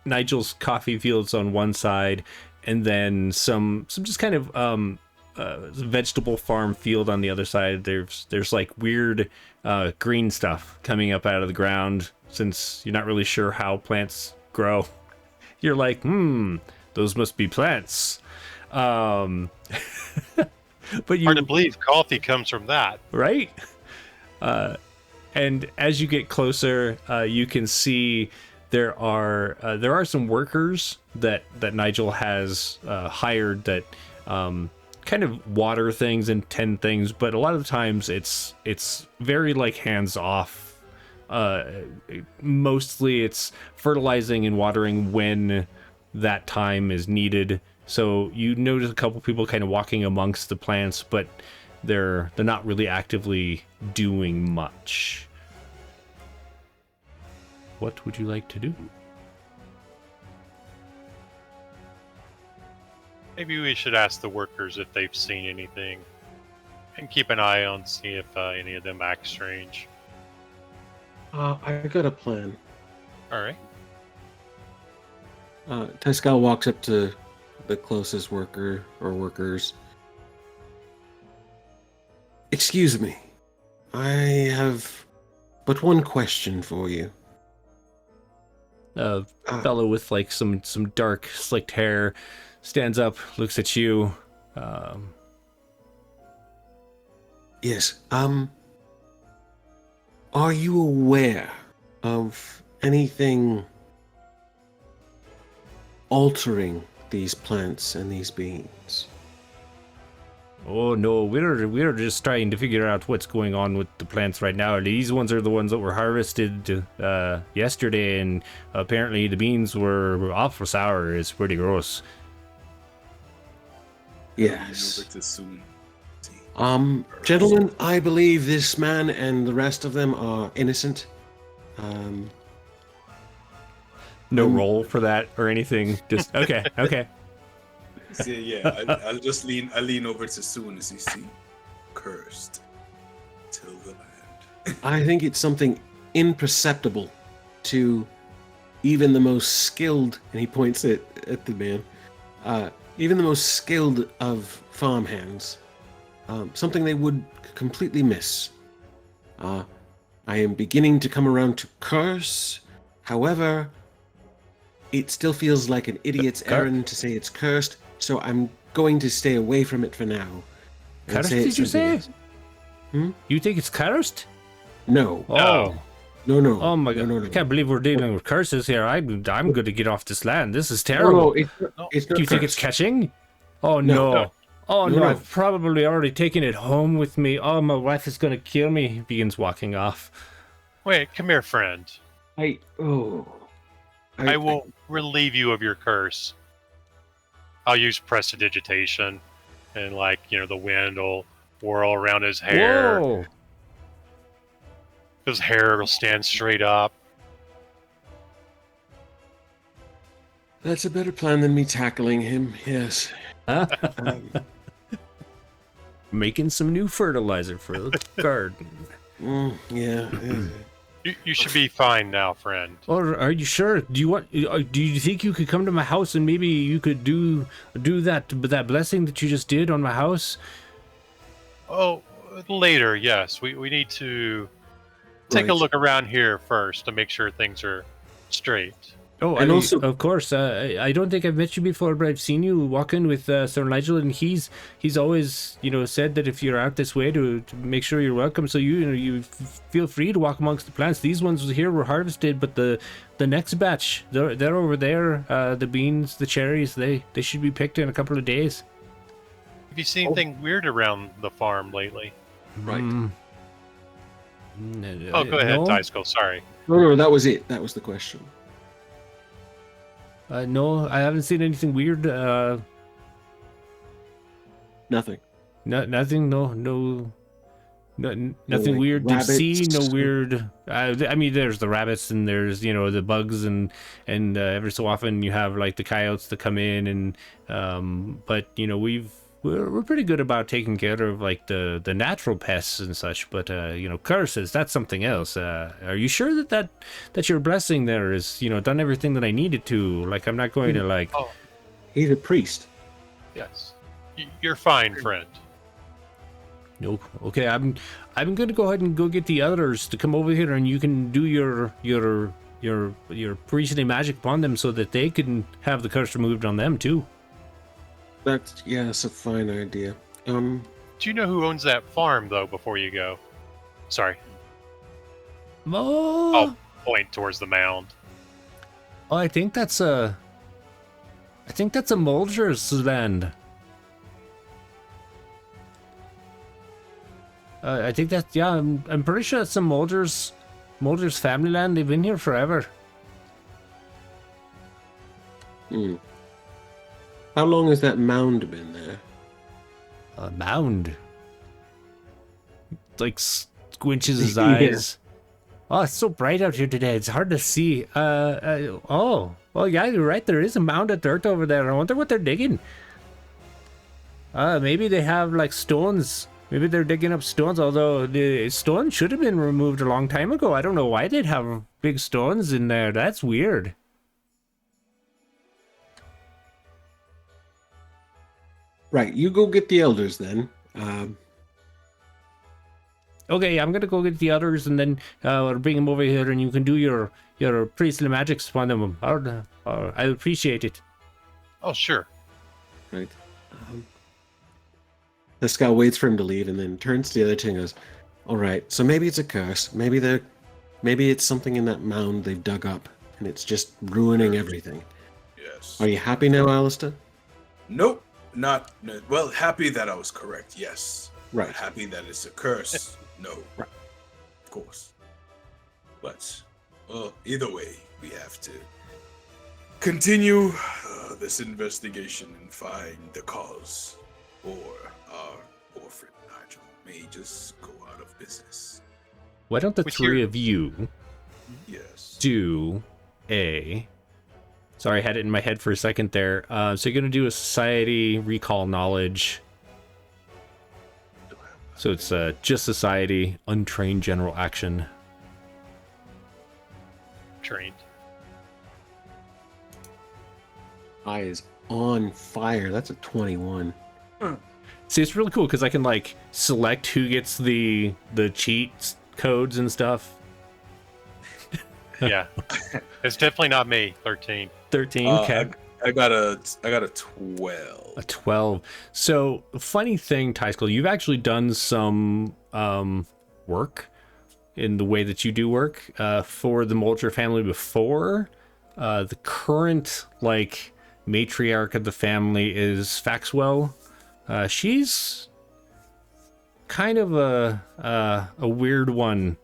Nigel's coffee fields on one side, and then some just kind of vegetable farm field on the other side. There's like weird green stuff coming up out of the ground, since you're not really sure how plants grow. You're like, those must be plants. But you, Hard to believe coffee comes from that. right? And as you get closer, you can see there are some workers that Nigel has hired that kind of water things and tend things, but a lot of the times it's very like hands off. Mostly it's fertilizing and watering when that time is needed. So you notice a couple people kind of walking amongst the plants, but they're not really actively doing much. What would you like to do? Maybe we should ask the workers if they've seen anything, and keep an eye on, see if any of them act strange. I got a plan. All right. Tescal walks up to the closest worker or workers. Excuse me. I have but one question for you. A fellow with like some dark slicked hair stands up, looks at you. Yes. Are you aware of anything altering these plants and these beans? Oh no, we're just trying to figure out what's going on with the plants right now. These ones are the ones that were harvested yesterday, and apparently the beans were awful sour. It's pretty gross. Yes. Soon. Gentlemen, I believe this man and the rest of them are innocent. No roll for that or anything. Just okay. Yeah. I'll just lean over to Soon as you see cursed till the land. I think it's something imperceptible to even the most skilled, and he points at the man, even the most skilled of farmhands something they would completely miss. I am beginning to come around to curse. However, it still feels like an idiot's errand to say it's cursed, so I'm going to stay away from it for now. and Cursed, say it's did you something say? else. You think it's cursed? No. Oh. No. Oh my god! No. I can't believe we're dealing with curses here. I'm going to get off this land. This is No, terrible. it's not Do you think it's cursed. catching? Oh No. no! Oh No, no! no. I've probably already taken it home with me. Oh, my wife is going to kill me. He begins walking off. Wait, come here, friend. I will relieve you of your curse. I'll use prestidigitation, and the wind will whirl around his hair. Whoa! His hair will stand straight up. That's a better plan than me tackling him. Yes. Making some new fertilizer for the garden. Yeah. You should be fine now, friend. Or are you sure? Do you think you could come to my house and maybe you could do that blessing that you just did on my house? Oh, later, yes. We need to take a look around here first to make sure things are straight. Oh, And also- of course. I don't think I've met you before, but I've seen you walking with Sir Nigel, and he's always said that if you're out this way to make sure you're welcome. So you feel free to walk amongst the plants. These ones here were harvested, but the next batch they're over there. The beans, the cherries, they should be picked in a couple of days. Have you seen anything weird around the farm lately? Right. Oh, go ahead, No? Tysko. Sorry. No, that was it. That was the question. No, I haven't seen anything weird. Nothing. Nothing. No, nothing like weird to see. No rabbits. weird. I mean, there's the rabbits and there's the bugs and every so often you have like the coyotes that come in and but we're pretty good about taking care of like the natural pests and such. But curses, that's something else. Are you sure that your blessing there is done everything that I needed to? Like I'm not going to like. Oh, He's a priest. yes. You're fine, friend. No, okay. I'm gonna go ahead and go get the others to come over here, and you can do your priestly magic upon them so that they can have the curse removed on them too. That's a fine idea. Do you know who owns that farm, though, before you go? Sorry. Oh, Point towards the mound. I think that's a Mulder's land. I think that's I'm pretty sure that's a Mulder's family land. They've been here forever. How long has that mound been there? A mound. Like squinches his Yeah. eyes. Oh, it's so bright out here today. It's hard to see. Oh, well, yeah, you're right. There is a mound of dirt over there. I wonder what they're digging. Maybe they have like stones. Maybe they're digging up stones. Although the stones should have been removed a long time ago. I don't know why they'd have big stones in there. That's weird. Right, you go get the elders then. Okay, I'm gonna go get the others and then I'll bring them over here and you can do your priestly magics upon them. I appreciate it. Oh, sure. Right. The scout waits for him to leave and then turns to the other two and goes, "All right, so maybe it's a curse. Maybe it's something in that mound they've dug up and it's just ruining everything. Yes. Are you happy now, Alistair?" Nope. Not well. Happy that I was correct. Yes. Right. Happy that it's a curse. No. Right. Of course. But either way, we have to continue this investigation and find the cause, or our poor friend Nigel may just go out of business. Why don't the With three your- of you Yes. do a... Sorry, I had it in my head for a second there. So you're going to do a society recall knowledge. So it's just society, untrained general action. Trained. Eye is on fire. That's a 21. See, it's really cool because I can like select who gets the cheat codes and stuff. Yeah, it's definitely not me. 13. 13. Okay. I got a 12. A 12. So, funny thing, Tyskill, you've actually done some work in the way that you do work for the Molcher family before. The current like matriarch of the family is Faxwell. She's kind of a weird one.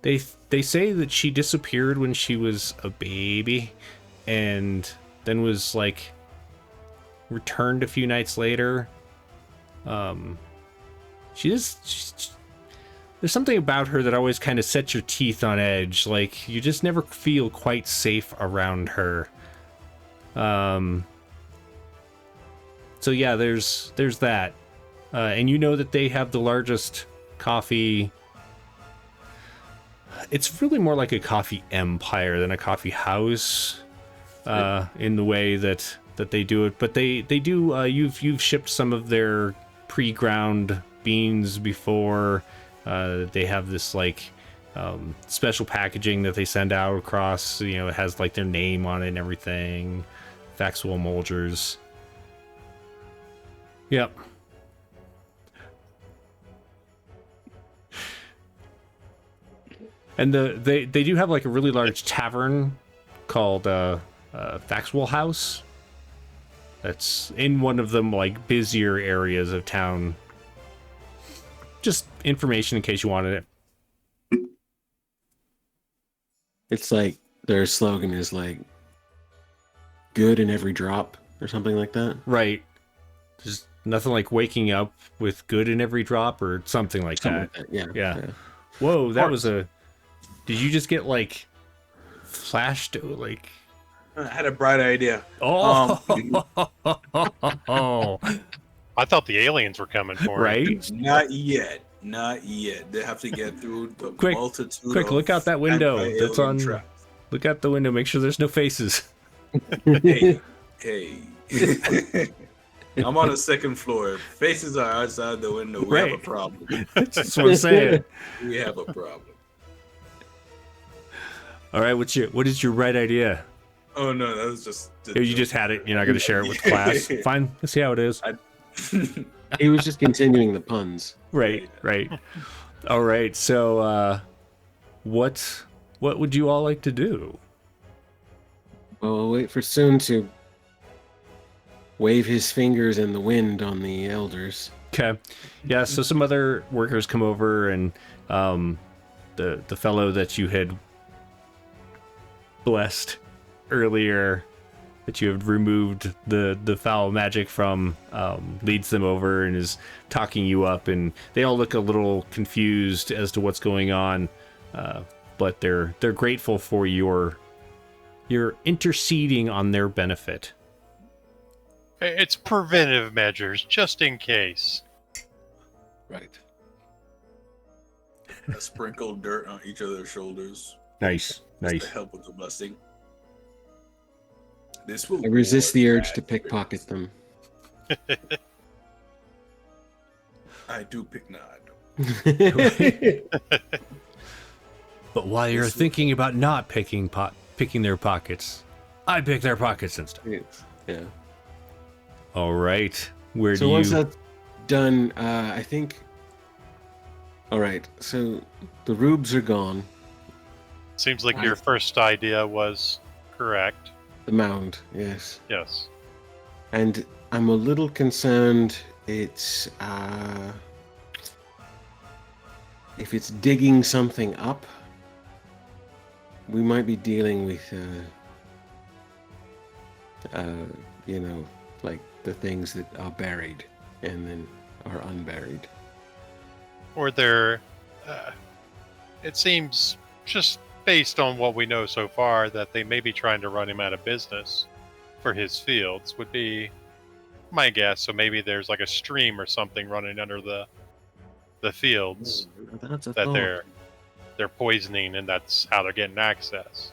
They say that she disappeared when she was a baby, and then was like returned a few nights later. There's something about her that always kind of sets your teeth on edge. Like you just never feel quite safe around her. So yeah, there's that, and you know that they have the largest coffee. It's really more like a coffee empire than a coffee house, in the way that they do it. But they do. You've shipped some of their pre-ground beans before. They have this like special packaging that they send out across. You know, it has like their name on it and everything. Faxwell Molgers. Yep. And they do have like a really large tavern called Faxwell House. That's in one of the like busier areas of town. Just information in case you wanted it. It's like their slogan is like good in every drop or something like that. Right. There's nothing like waking up with good in every drop or something like that. Yeah. Whoa, that was a... Did you just get like flashed like... I had a bright idea. Oh! I thought the aliens were coming for me. Right? Not yet. They have to get through the multitude. Quick, look out that window. That's on. Traps. Look out the window. Make sure there's no faces. Hey. I'm on the second floor. Faces are outside the window. We have a problem. That's what I'm saying. We have a problem. All right, what is your right idea? Oh no, that was just You just had it. You're not going to share it with class. Fine. Let's see how it is. He was just continuing the puns. Right. All right. So, what would you all like to do? Well, we'll wait for Soon to wave his fingers in the wind on the elders. Okay. Yeah. So some other workers come over, and the fellow that you had blessed earlier, that you have removed the foul magic from, leads them over and is talking you up, and they all look a little confused as to what's going on, but they're grateful for your interceding on their benefit. It's preventive measures, just in case. Right. Sprinkle dirt on each other's shoulders. Nice. To help with the blessing. This will. I resist the urge to pickpocket them. I do pick nod. But while you're thinking about not picking their pockets, I pick their pockets instead. Yeah. All right. So once that's done, I think. All right. So the rubes are gone. Seems like your first idea was correct. The mound, yes. Yes. And I'm a little concerned it's if it's digging something up, we might be dealing with like the things that are buried and then are unburied. Or it seems, just based on what we know so far, that they may be trying to run him out of business for his fields, would be my guess. So maybe there's like a stream or something running under the fields that they're poisoning, and that's how they're getting access.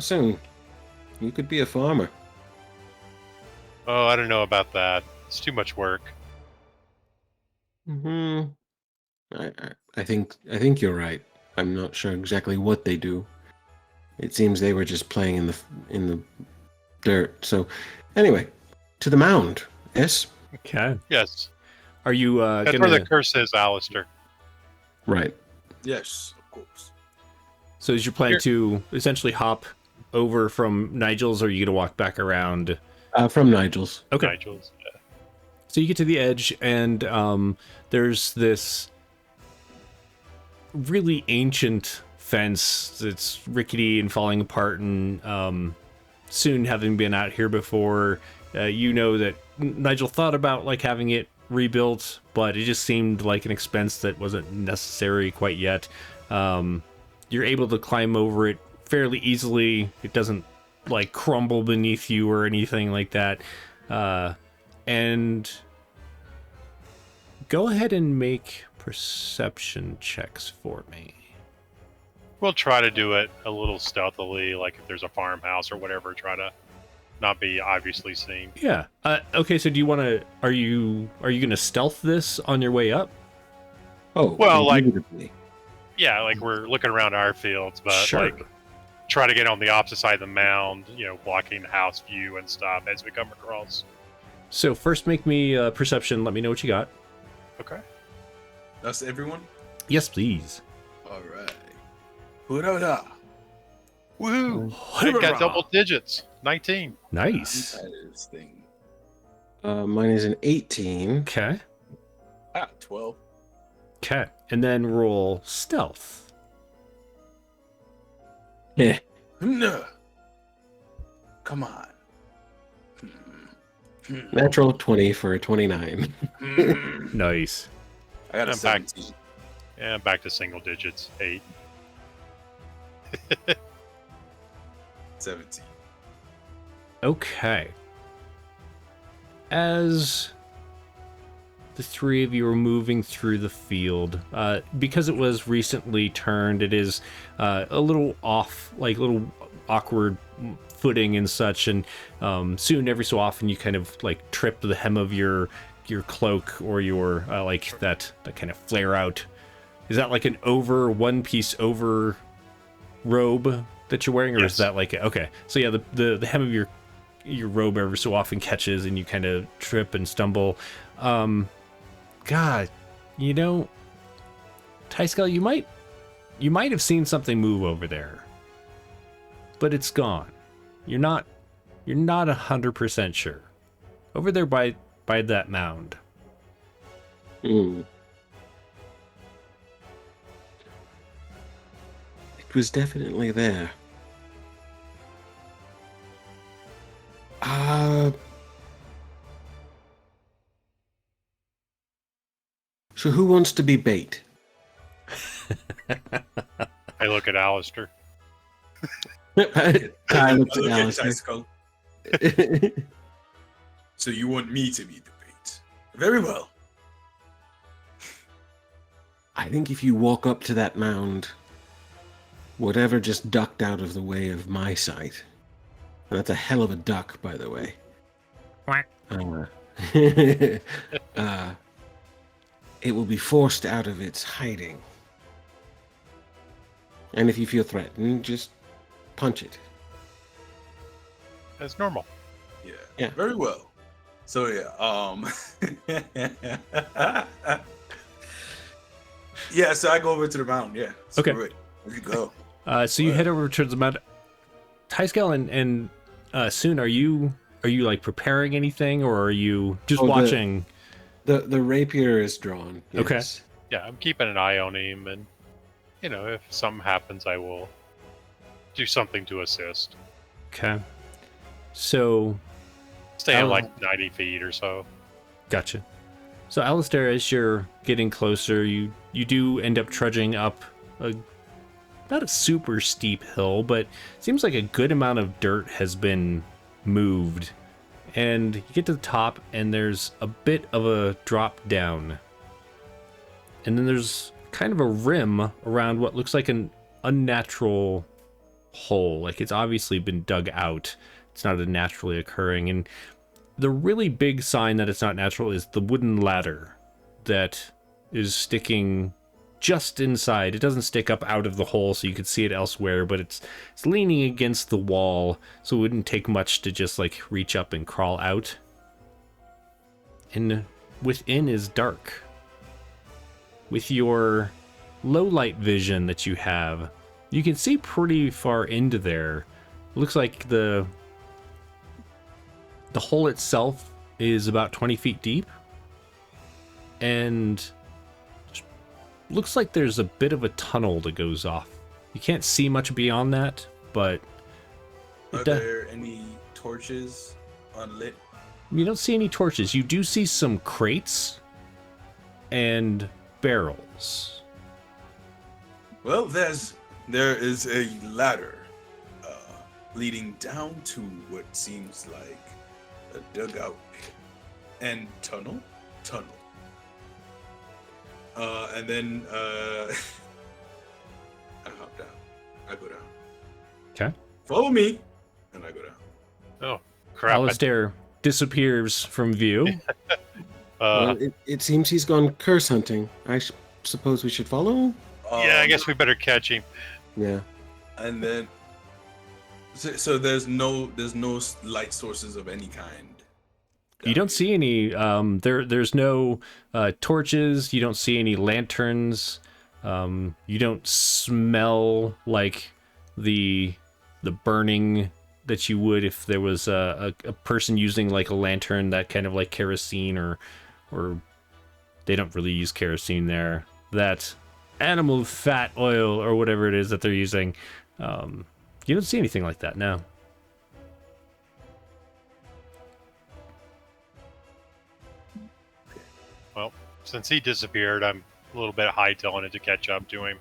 Soon you could be a farmer. Oh, I don't know about that. It's too much work. Hmm. I think you're right. I'm not sure exactly what they do. It seems they were just playing in the dirt. So, anyway, to the mound. Yes. Okay. Yes. Are you That's where the gonna? curse is, Alistair. Right. Yes, of course. So is your plan Here. to essentially hop over from Nigel's, or are you gonna walk back around? From Nigel's. Okay. Nigel's. Yeah. So you get to the edge, and there's this really ancient fence that's rickety and falling apart, and soon having been out here before, you know that Nigel thought about like having it rebuilt, but it just seemed like an expense that wasn't necessary quite yet. You're able to climb over it fairly easily. It doesn't like crumble beneath you or anything like that. And go ahead and make perception checks for me. We'll try to do it a little stealthily, like if there's a farmhouse or whatever, try to not be obviously seen. Yeah. Okay, so do you want to are you going to stealth this on your way up? Oh, Well, like- indubitably. Yeah, like we're looking around our fields, but Sure. like try to get on the opposite side of the mound, blocking the house view and stuff as we come across. So first make me perception, let me know what you got. Okay. That's everyone? Yes, please. All right. Hurrah! Woohoo! I got double digits. 19. Nice. I'm tired of this thing. Mine is an 18. Okay. 12. Okay. And then roll stealth. Yeah. No. Come on. Natural 20 for a 29. Nice. I got a I'm back. 17. Yeah, back to single digits. 8. 17. Okay. As the three of you are moving through the field, because it was recently turned, it is a little off, like little awkward footing and such, and soon every so often you kind of like trip the hem of your cloak or your like that kind of flare out. Is that like an one piece over robe that you're wearing, or Yes. is that like okay? So yeah, the hem of your robe ever so often catches and you kind of trip and stumble. God, Tyskel, you might have seen something move over there, but it's gone. You're not 100% sure. Over there by that mound. Mm. It was definitely there. So who wants to be bait? I look at Alistair. I looked at Okay, Alistair. Dice Skull. So you want me to be the bait? Very well. I think if you walk up to that mound, whatever just ducked out of the way of my sight, and that's a hell of a duck, by the way. Quack. It will be forced out of its hiding. And if you feel threatened, just punch it. As normal. Yeah. Yeah. Very well. So yeah, yeah, so I go over to the mountain, yeah. Okay. Screw it. Let's go. So you head over to the mound. Tyskel and Soon, are you like preparing anything, or are you just watching? The rapier is drawn. Okay. Yes. Yeah, I'm keeping an eye on him, and if something happens, I will do something to assist. Okay. So Stay at Oh. like 90 feet or so. gotcha. So Alistair, as you're getting closer, you do end up trudging up not a super steep hill, but it seems like a good amount of dirt has been moved. And you get to the top, and there's a bit of a drop down. And then there's kind of a rim around what looks like an unnatural hole. Like it's obviously been dug out. It's not a naturally occurring. And the really big sign that it's not natural is the wooden ladder that is sticking just inside. It doesn't stick up out of the hole so you could see it elsewhere, but it's leaning against the wall, so it wouldn't take much to just like reach up and crawl out. And within is dark. With your low light vision that you have, you can see pretty far into there. Looks like the hole itself is about 20 feet deep, and looks like there's a bit of a tunnel that goes off. You can't see much beyond that, but Are there any torches unlit? you don't see any torches. You do see some crates and barrels. Well, there is a ladder leading down to what seems like a dugout pit and tunnel. And then I hop down. I go down. Okay. Follow me, and I go down. Oh, crap. Alistair disappears from view. Well, it seems he's gone curse hunting. I suppose we should follow him? Yeah, I guess we better catch him. Yeah. And then, so there's no light sources of any kind. You don't see any. There's no torches. You don't see any lanterns. You don't smell like the burning that you would if there was a person using like a lantern, that kind of like kerosene or they don't really use kerosene there. That animal fat oil or whatever it is that they're using. You don't see anything like that, no. Well, since he disappeared, I'm a little bit hightailing it to catch up to him.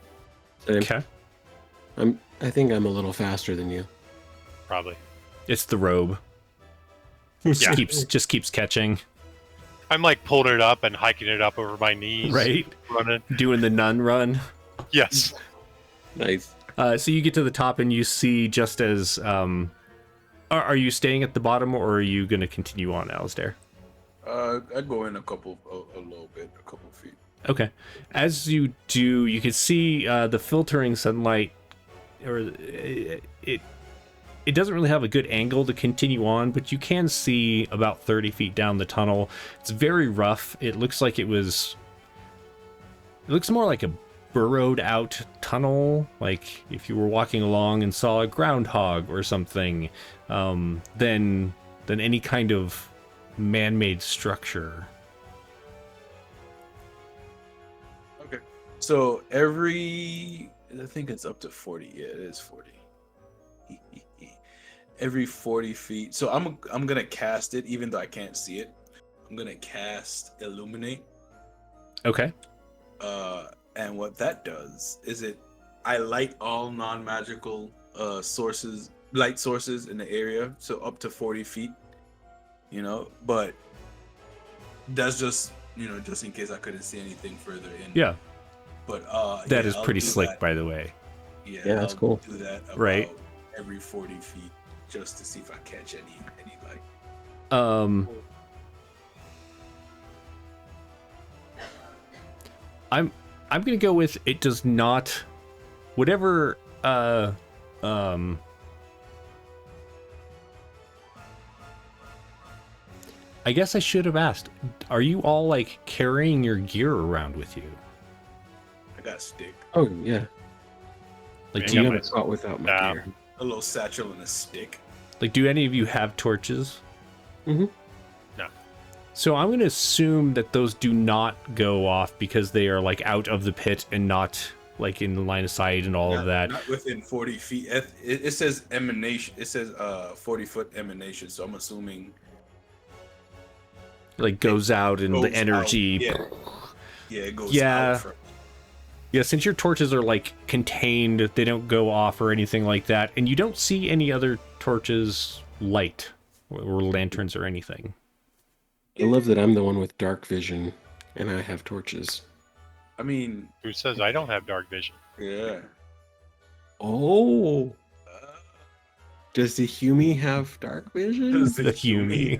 Same. Okay. I think I'm a little faster than you. Probably. It's the robe. Yeah. Just keeps catching. I'm like pulling it up and hiking it up over my knees. Right. Running. Doing the nun run. Yes. Nice. So you get to the top and you see just as... are you staying at the bottom or are you going to continue on, Alistair? I'd go in a little bit, a couple feet. Okay. As you do, you can see the filtering sunlight, or it doesn't really have a good angle to continue on, but you can see about 30 feet down the tunnel. It's very rough. It looks like it looks more like a burrowed out tunnel, like if you were walking along and saw a groundhog or something, than any kind of man-made structure. Okay. So I think it's up to 40. Yeah, it is 40. Every 40 feet. So I'm gonna cast it, even though I can't see it. I'm gonna cast Illuminate. Okay. And what that does is I light all non-magical light sources in the area, so up to 40 feet. But that's just just in case I couldn't see anything further in. Yeah. But That is I'll pretty do slick, that. by the way. Yeah, that's I'll cool. Do that about Right. every 40 feet, just to see if I catch any light. I'm gonna go with it does not, whatever. I guess I should have asked. Are you all like carrying your gear around with you? I got a stick, Oh yeah. Like, Yeah, do you I never got without my gear. a little satchel and a stick. do any of you have torches? Mm-hmm. No. So I'm going to assume that those do not go off because they are like out of the pit and not like in the line of sight and all of that. Not within 40 feet. It says emanation. It says 40-foot emanation. So I'm assuming Like goes out and the goes energy. out. Yeah, it goes Yeah. out from. Yeah, since your torches are like contained, they don't go off or anything like that, and you don't see any other torches light or lanterns or anything. I love that I'm the one with dark vision and I have torches. I mean, Who says I don't have dark vision? yeah. Oh. Does the Humi have dark vision? The Humi.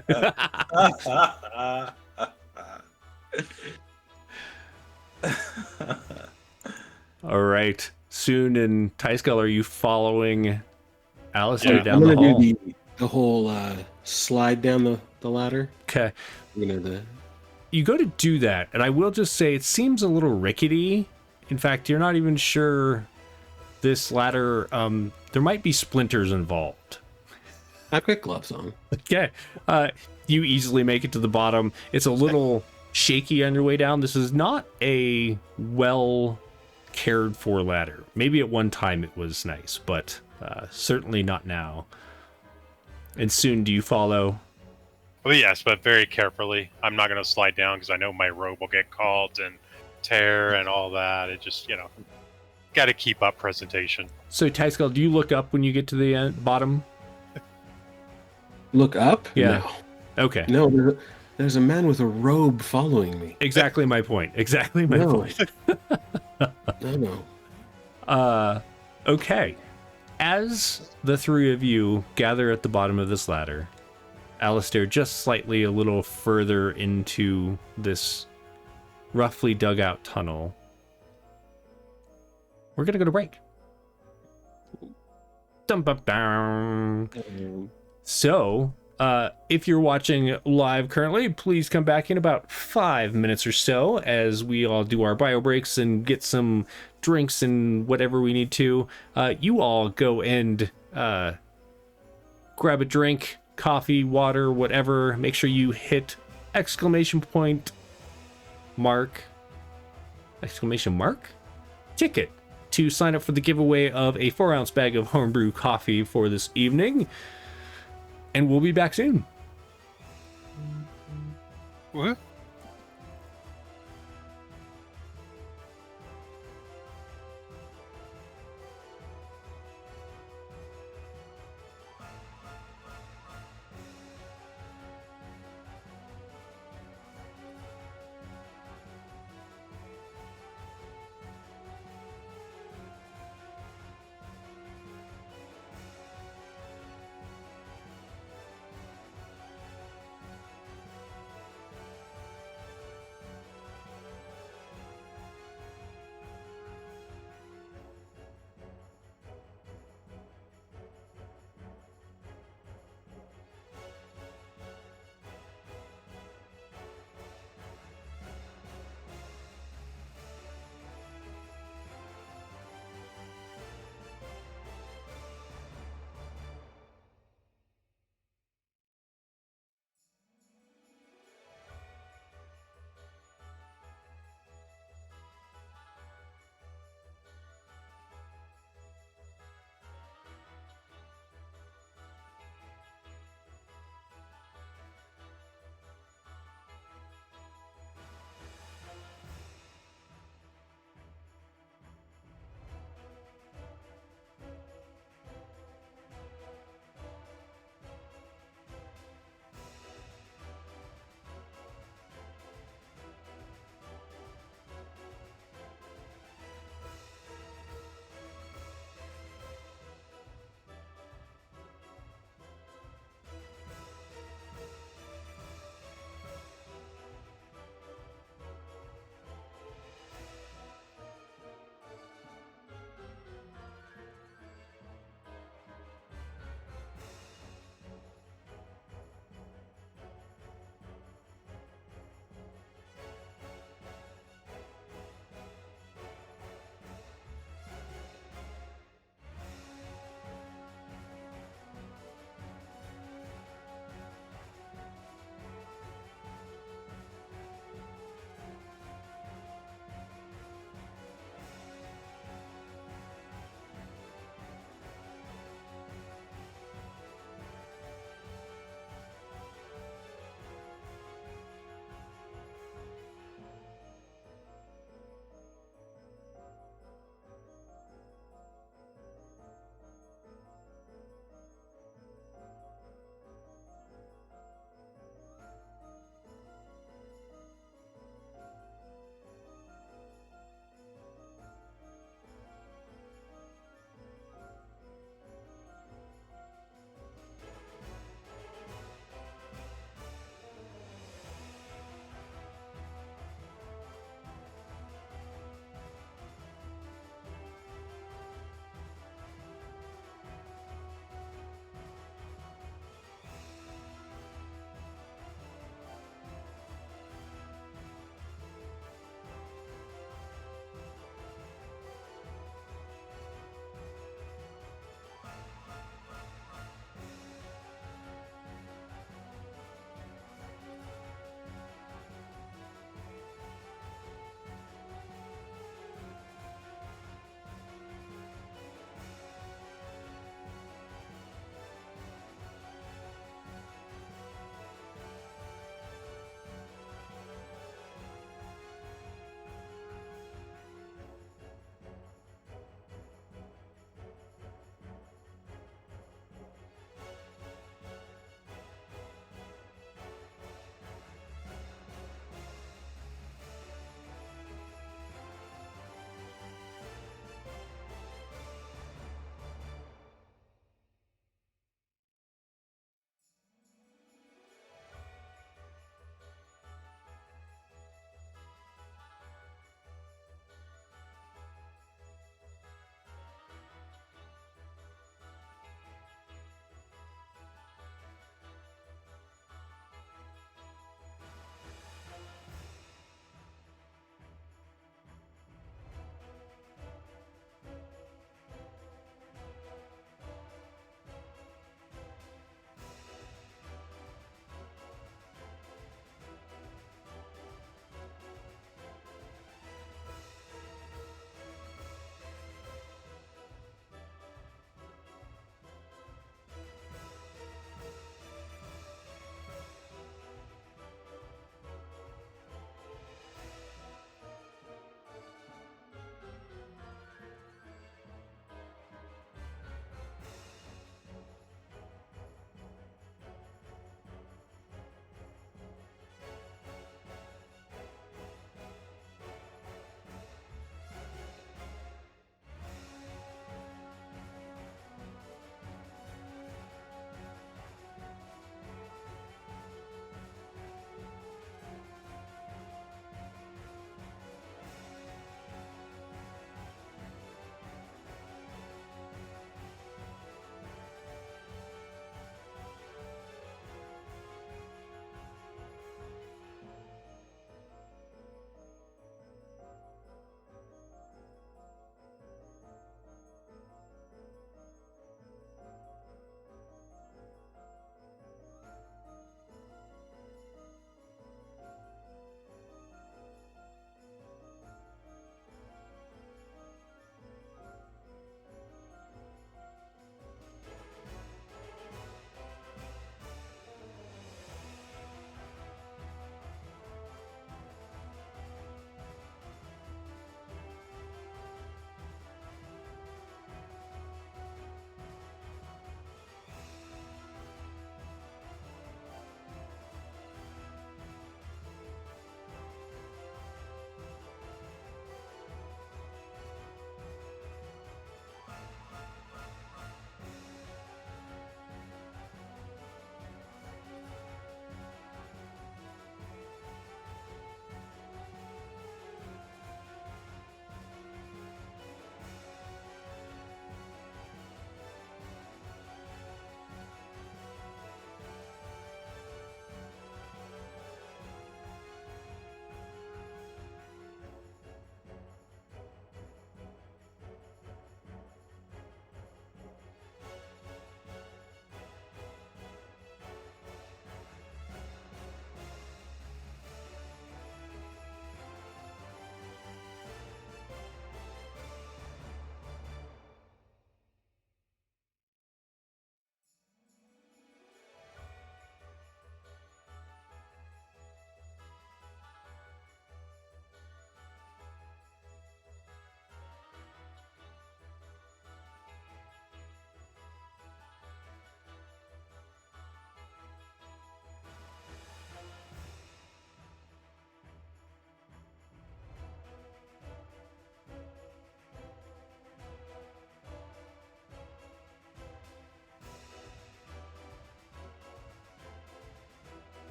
All right. Soon and Tyskull, are you following Alistair Yeah. down I'm the gonna hall? do the whole slide down the ladder. Okay. The You go to do that, and I will just say it seems a little rickety. In fact, you're not even sure this ladder, there might be splinters involved. I've got gloves on. Okay. You easily make it to the bottom. It's a little shaky on your way down. This is not a well cared for ladder. Maybe at one time it was nice, but certainly not now. And soon do you follow? Well, yes, but very carefully. I'm not going to slide down because I know my robe will get caught and tear and all that. It just, got to keep up presentation. So, Tyskull, do you look up when you get to the bottom? Look up? Yeah. Okay. No, there's a man with a robe following me. Exactly my point. Exactly my point. No. Okay. As the three of you gather at the bottom of this ladder, Alistair just slightly a little further into this roughly dug out tunnel, we're going to go to break. So, if you're watching live currently, please come back in about 5 minutes or so as we all do our bio breaks and get some drinks and whatever we need to. You all go and grab a drink, coffee, water, whatever. Make sure you hit exclamation mark ticket to sign up for the giveaway of a 4-ounce bag of homebrew coffee for this evening. And we'll be back soon. What?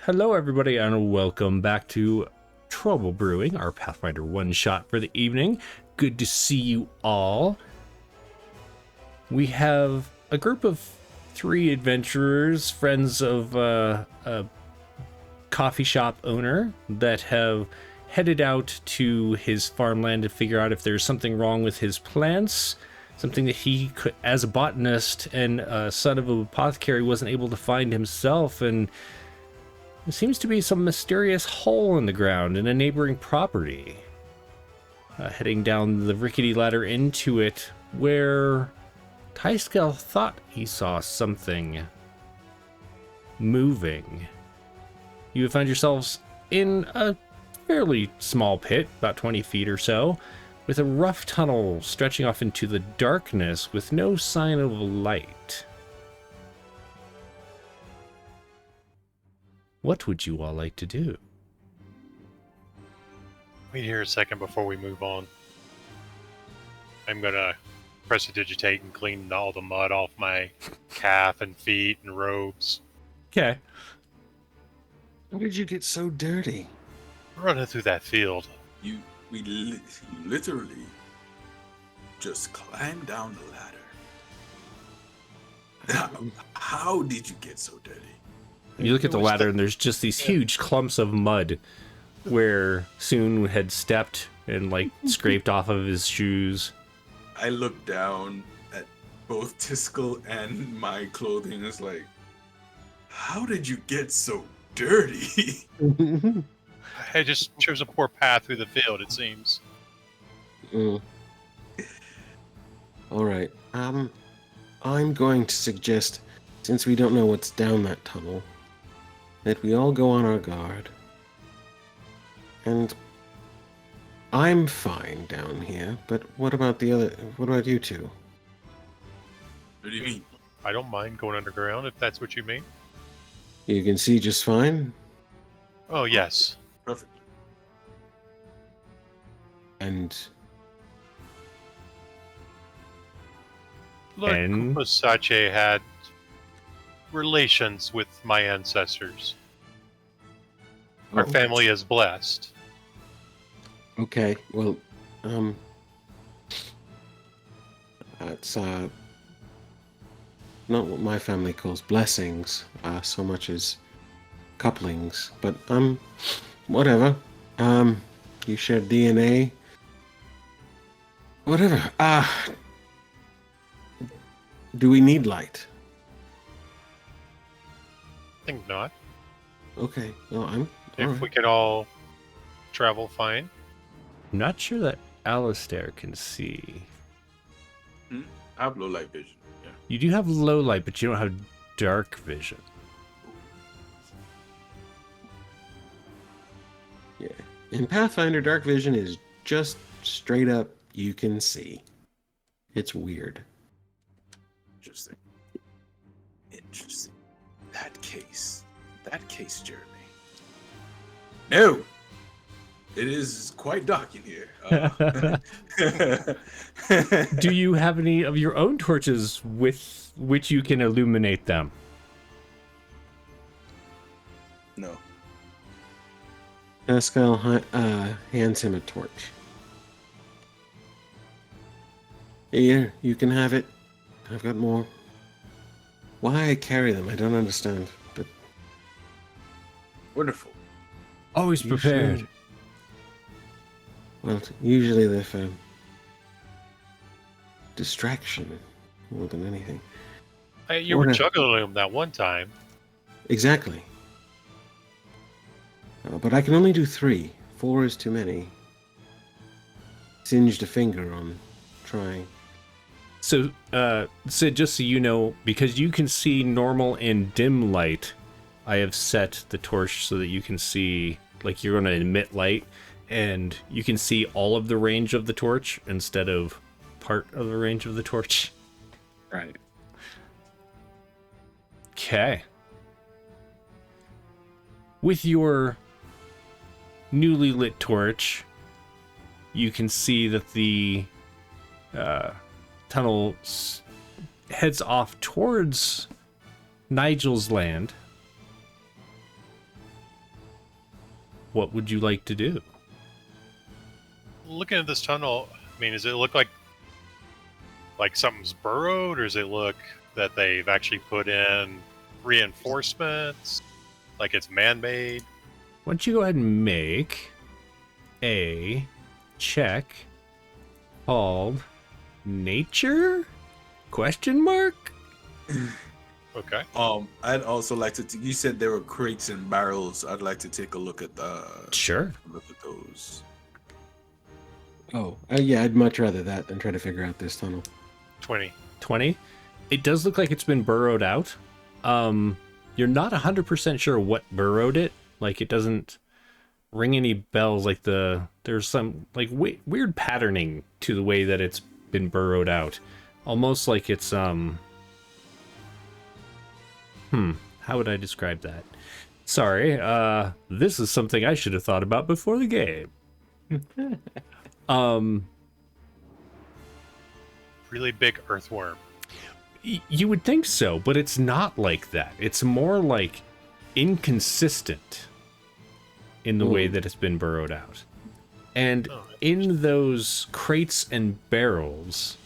Hello, everybody, and welcome back to Trouble Brewing, our Pathfinder one-shot for the evening. Good to see you all. We have a group of 3 adventurers, friends of a coffee shop owner, that have headed out to his farmland to figure out if there's something wrong with his plants, something that he could, as a botanist and son of an apothecary, wasn't able to find himself, and there seems to be some mysterious hole in the ground in a neighboring property. Heading down the rickety ladder into it, where Tyskel thought he saw something moving. You have found yourselves in a fairly small pit, about 20 feet or so, with a rough tunnel stretching off into the darkness with no sign of light. What would you all like to do? Wait here a second before we move on. I'm gonna prestidigitate and clean all the mud off my calf and feet and robes. Okay. How did you get so dirty? Running through that field. You literally just climbed down the ladder. How did you get so dirty? You look at the ladder and there's just these huge clumps of mud where Soon had stepped and like scraped off of his shoes. I looked down at both Tiskel and my clothing and was like, how did you get so dirty? I just chose a poor path through the field, it seems. All right. I'm going to suggest, since we don't know what's down that tunnel, that we all go on our guard. And I'm fine down here, but what about you two? What do you mean? I don't mind going underground if that's what you mean. You can see just fine? Oh, yes. Perfect. And Lord And- Kumasache had relations with my ancestors. Our Oh. family is blessed. Okay, well, that's not what my family calls blessings, so much as couplings, but whatever. You share DNA. Whatever. Do we need light? I think not. Okay, well, If alright. we could all travel fine. I'm not sure that Alistair can see. I have low light vision. Yeah. You do have low light, but you don't have dark vision. Yeah. In Pathfinder, dark vision is just straight up you can see. It's weird. Interesting. Interesting. That case, Jeremy. No! It is quite dark in here. Do you have any of your own torches with which you can illuminate them? No. Pascal hands him a torch. Here, you can have it. I've got more. Why I carry them, I don't understand. But Wonderful. Always You prepared. should. Well, usually they're for distraction more than anything. You were What a- juggling them that one time. Exactly. But I can only do 3. 4 is too many. Singed a finger on trying. So, Sid, just so you know, because you can see normal and dim light, I have set the torch so that you can see, like, you're going to emit light, and you can see all of the range of the torch instead of part of the range of the torch. Right. Okay. With your newly lit torch, you can see that the tunnel heads off towards Nigel's land. what would you like to do? Looking at this tunnel, I mean, does it look like something's burrowed, or does it look that they've actually put in reinforcements, like it's man-made? Why don't you go ahead and make a check called nature? Question mark? Okay. I'd also like to. You said there were crates and barrels. I'd like to take a look at Sure. those. Oh, yeah, I'd much rather that than try to figure out this tunnel. 20. 20. It does look like it's been burrowed out. You're not 100% sure what burrowed it. Like, it doesn't ring any bells. Like, there's some, like, weird patterning to the way that it's been burrowed out. Almost like it's, how would I describe that? Sorry, this is something I should have thought about before the game. Really big earthworm. You would think so, but it's not like that. It's more like inconsistent in the way that it's been burrowed out. And in those crates and barrels,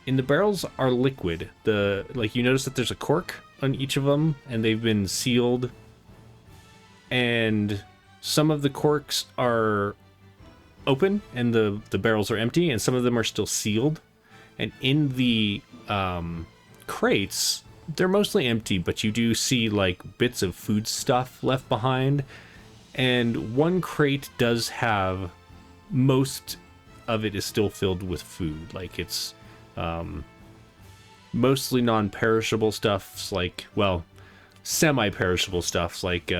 in the barrels are liquid. You notice that there's a cork on each of them, and they've been sealed. And some of the corks are open, and the barrels are empty, and some of them are still sealed. And in the crates, they're mostly empty, but you do see like bits of food stuff left behind. And one crate does have, most of it is still filled with food. Like, it's mostly non-perishable stuffs, like, well, semi-perishable stuffs, like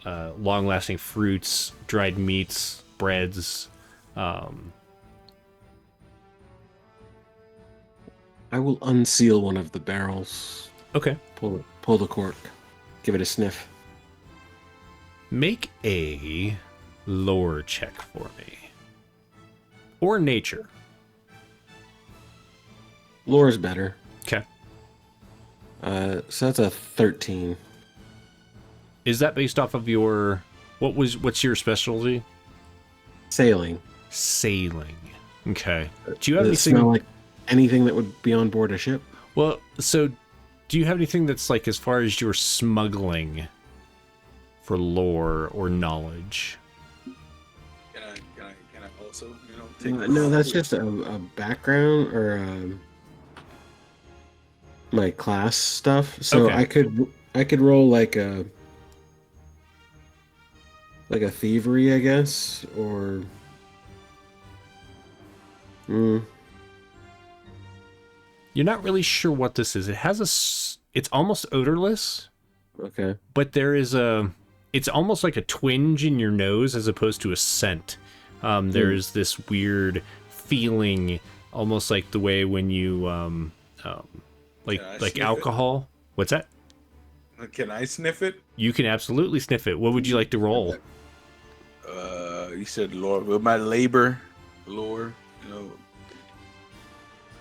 long-lasting fruits, dried meats, breads. I will unseal one of the barrels. Okay. Pull the cork. Give it a sniff. Make a lore check for me. Or nature. Lore's better. Okay. So that's a 13. Is that based off of your... What's your specialty? Sailing. Sailing. Okay. Do you have Does it anything... smell like anything that would be on board a ship? Well, so do you have anything that's like as far as your smuggling for lore or knowledge? Can I also, take No, that's just a background or my class stuff. So Okay. I could roll like a thievery, I guess, or You're not really sure what this is. It has it's almost odorless, okay. but there is it's almost like a twinge in your nose as opposed to a scent. There's this weird feeling, almost like the way when you like alcohol. What's that? Can I sniff it? You can absolutely sniff it. What would you like to roll? You said lore. Will my lore,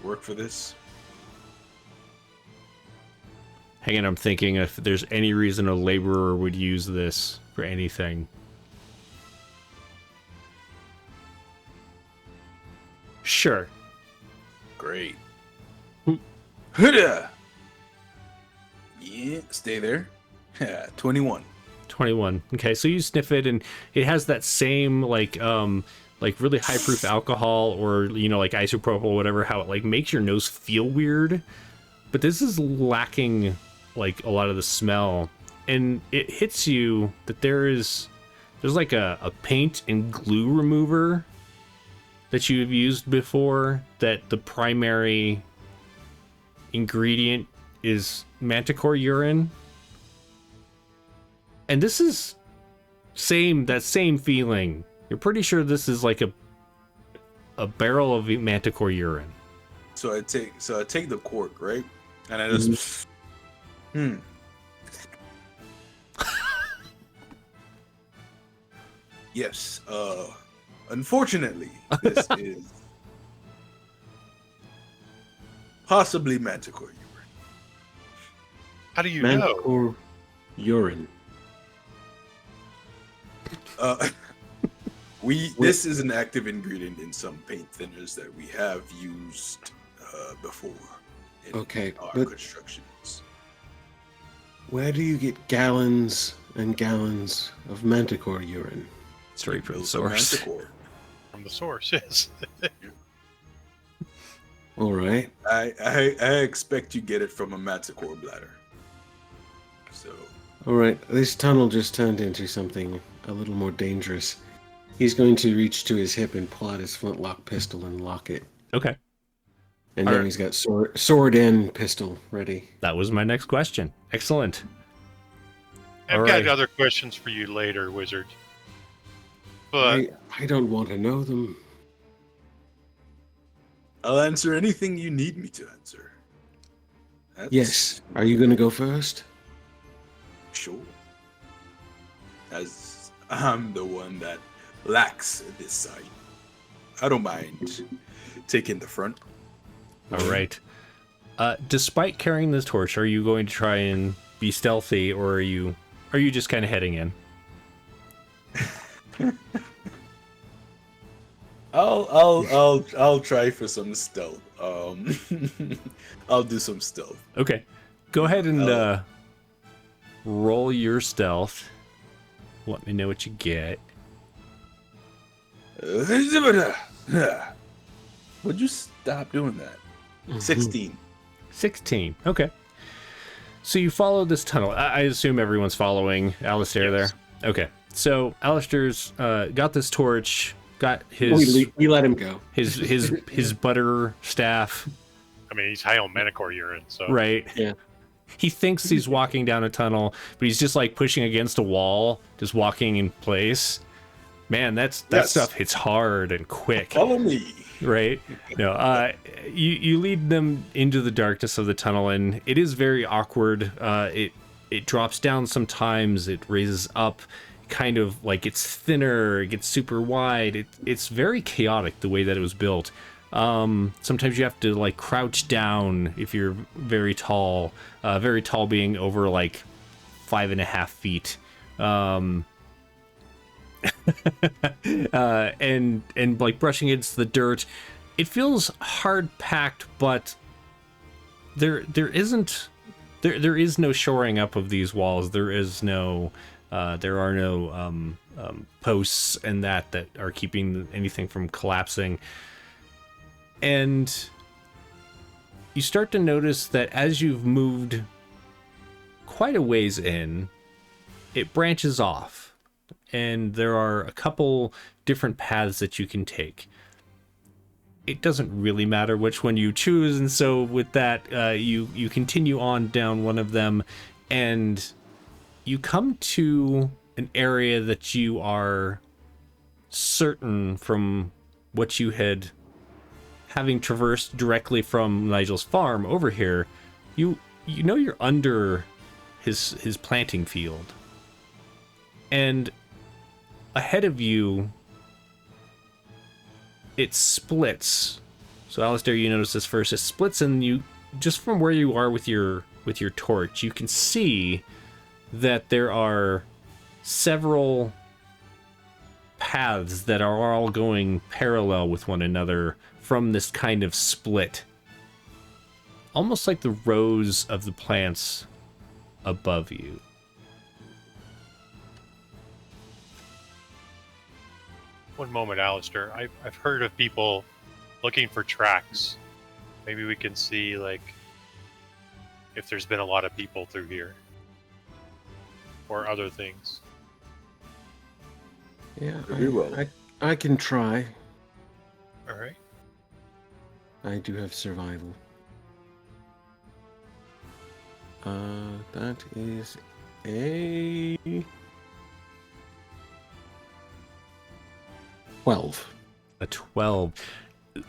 work for this? Hang on, I'm thinking if there's any reason a laborer would use this for anything. Sure. Great. Huda! Yeah, stay there. 21. 21. Okay, so you sniff it, and it has that same like really high proof alcohol, or like isopropyl or whatever, how it like makes your nose feel weird. But this is lacking like a lot of the smell, and it hits you that there's like a paint and glue remover that you've used before, that the primary ingredient is manticore urine. And this is that same feeling. You're pretty sure this is like a barrel of manticore urine. So I take the cork, right? And I just Yes. Unfortunately, this is possibly manticore urine. How do you know? Manticore urine. Uh, this is an active ingredient in some paint thinners that we have used before in our constructions. Where do you get gallons and gallons of manticore urine? Straight from the Built source. Manticore. From the source, yes. All right. I expect you get it from a manticore bladder. So All right. This tunnel just turned into something a little more dangerous. He's going to reach to his hip and pull out his flintlock pistol and lock it. Okay. And All now right. he's got sword and pistol ready. That was my next question. Excellent. I've All got right. other questions for you later, Wizard. But I don't want to know them. I'll answer anything you need me to answer. Yes. Are you going to go first? Sure. As I'm the one that lacks this side, I don't mind taking the front. All right. Despite carrying this torch, are you going to try and be stealthy, or are you just kind of heading in? I'll try for some stealth. I'll do some stealth. Okay. Go ahead and roll your stealth. Let me know what you get. Would you stop doing that? 16. 16. Okay. So you follow this tunnel. I assume everyone's following Alistair Yes. there. Okay. So Alistair's got this torch, got his We let him go. his butter staff, I mean, he's high on manticore urine, so right? Yeah. He thinks he's walking down a tunnel, but he's just like pushing against a wall, just walking in place. Man, that Yes. stuff hits hard and quick. Follow me. Right? No, you lead them into the darkness of the tunnel, and it is very awkward. It drops down sometimes, it raises up, kind of like it's thinner, it gets super wide. It's very chaotic the way that it was built. Sometimes you have to like crouch down if you're very tall being over like 5.5 feet. And like brushing against the dirt, it feels hard packed, but there is no shoring up of these walls. There are no posts and that are keeping anything from collapsing. And you start to notice that as you've moved quite a ways in, it branches off. And there are a couple different paths that you can take. It doesn't really matter which one you choose, and so with that, you continue on down one of them, and you come to an area that you are certain from what you had, having traversed directly from Nigel's farm over here, you know you're under his planting field. And ahead of you, it splits. So Alistair, you notice this first. It splits, and you, just from where you are with your torch, you can see that there are several paths that are all going parallel with one another from this kind of split. Almost like the rows of the plants above you. One moment, Alistair. I've heard of people looking for tracks. Maybe we can see, like, if there's been a lot of people through here. Or other things. Yeah, Very well. I can try. Alright. I do have survival. That is a 12. A 12.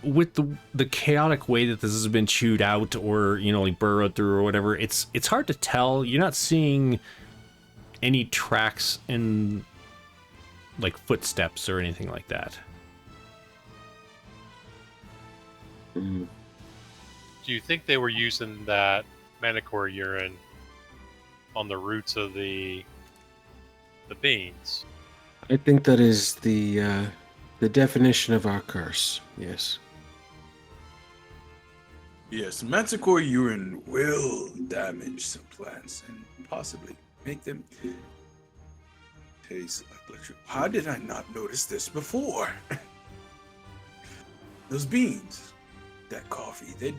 With the chaotic way that this has been chewed out, or like burrowed through or whatever, it's hard to tell. You're not seeing any tracks in like footsteps or anything like that. Mm. Do you think they were using that manticore urine on the roots of the beans? I think that is the definition of our curse. Yes. Yes, manticore urine will damage some plants and possibly make them taste like electric. How did I not notice this before? Those beans, that coffee, they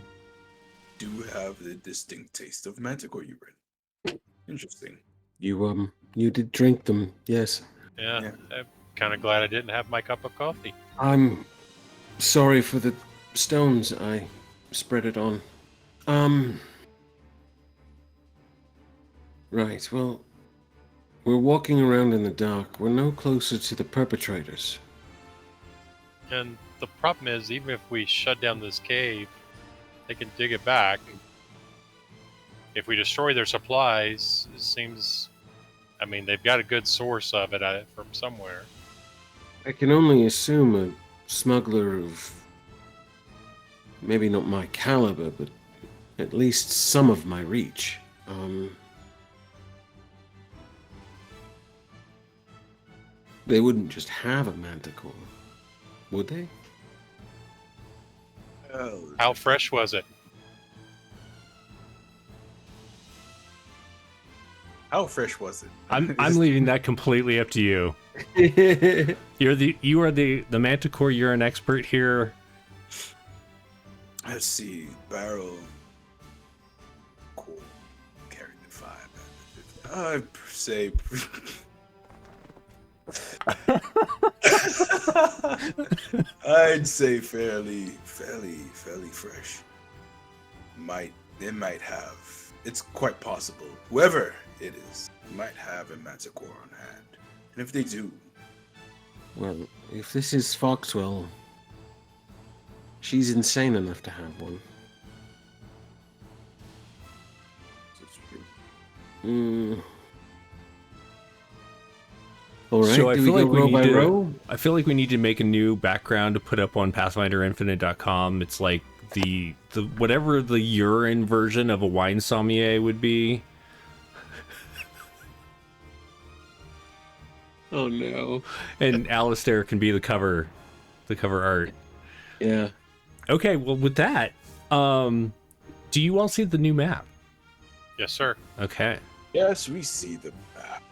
do have the distinct taste of manticore urine. Interesting. You did drink them. Yes. Yeah. I'm kind of glad I didn't have my cup of coffee. I'm sorry for the stones I spread it on. Right, well, we're walking around in the dark. We're no closer to the perpetrators. And the problem is, even if we shut down this cave, they can dig it back. If we destroy their supplies, it seems... I mean, they've got a good source of it from somewhere. I can only assume a smuggler of maybe not my caliber, but at least some of my reach. They wouldn't just have a manticore, would they? How fresh was it? How fresh was it? I'm leaving that completely up to you. You are the manticore. You're an expert here. Let's see. Barrel. Cool. Carrying the 5. I'd say. I'd say fairly fresh. They might have. It's quite possible. Whoever it is might have a manticore on hand, and if they do, Well, if this is Foxwell, she's insane enough to have one. it's true. All right, So I do feel we like go we row need by to. row? I feel like we need to make a new background to put up on PathfinderInfinite.com. It's like the whatever the urine version of a wine sommelier would be. Oh no. And Alistair can be the cover art. Yeah. Okay, well with that, do you all see the new map? Yes, sir. Okay. Yes, we see the map.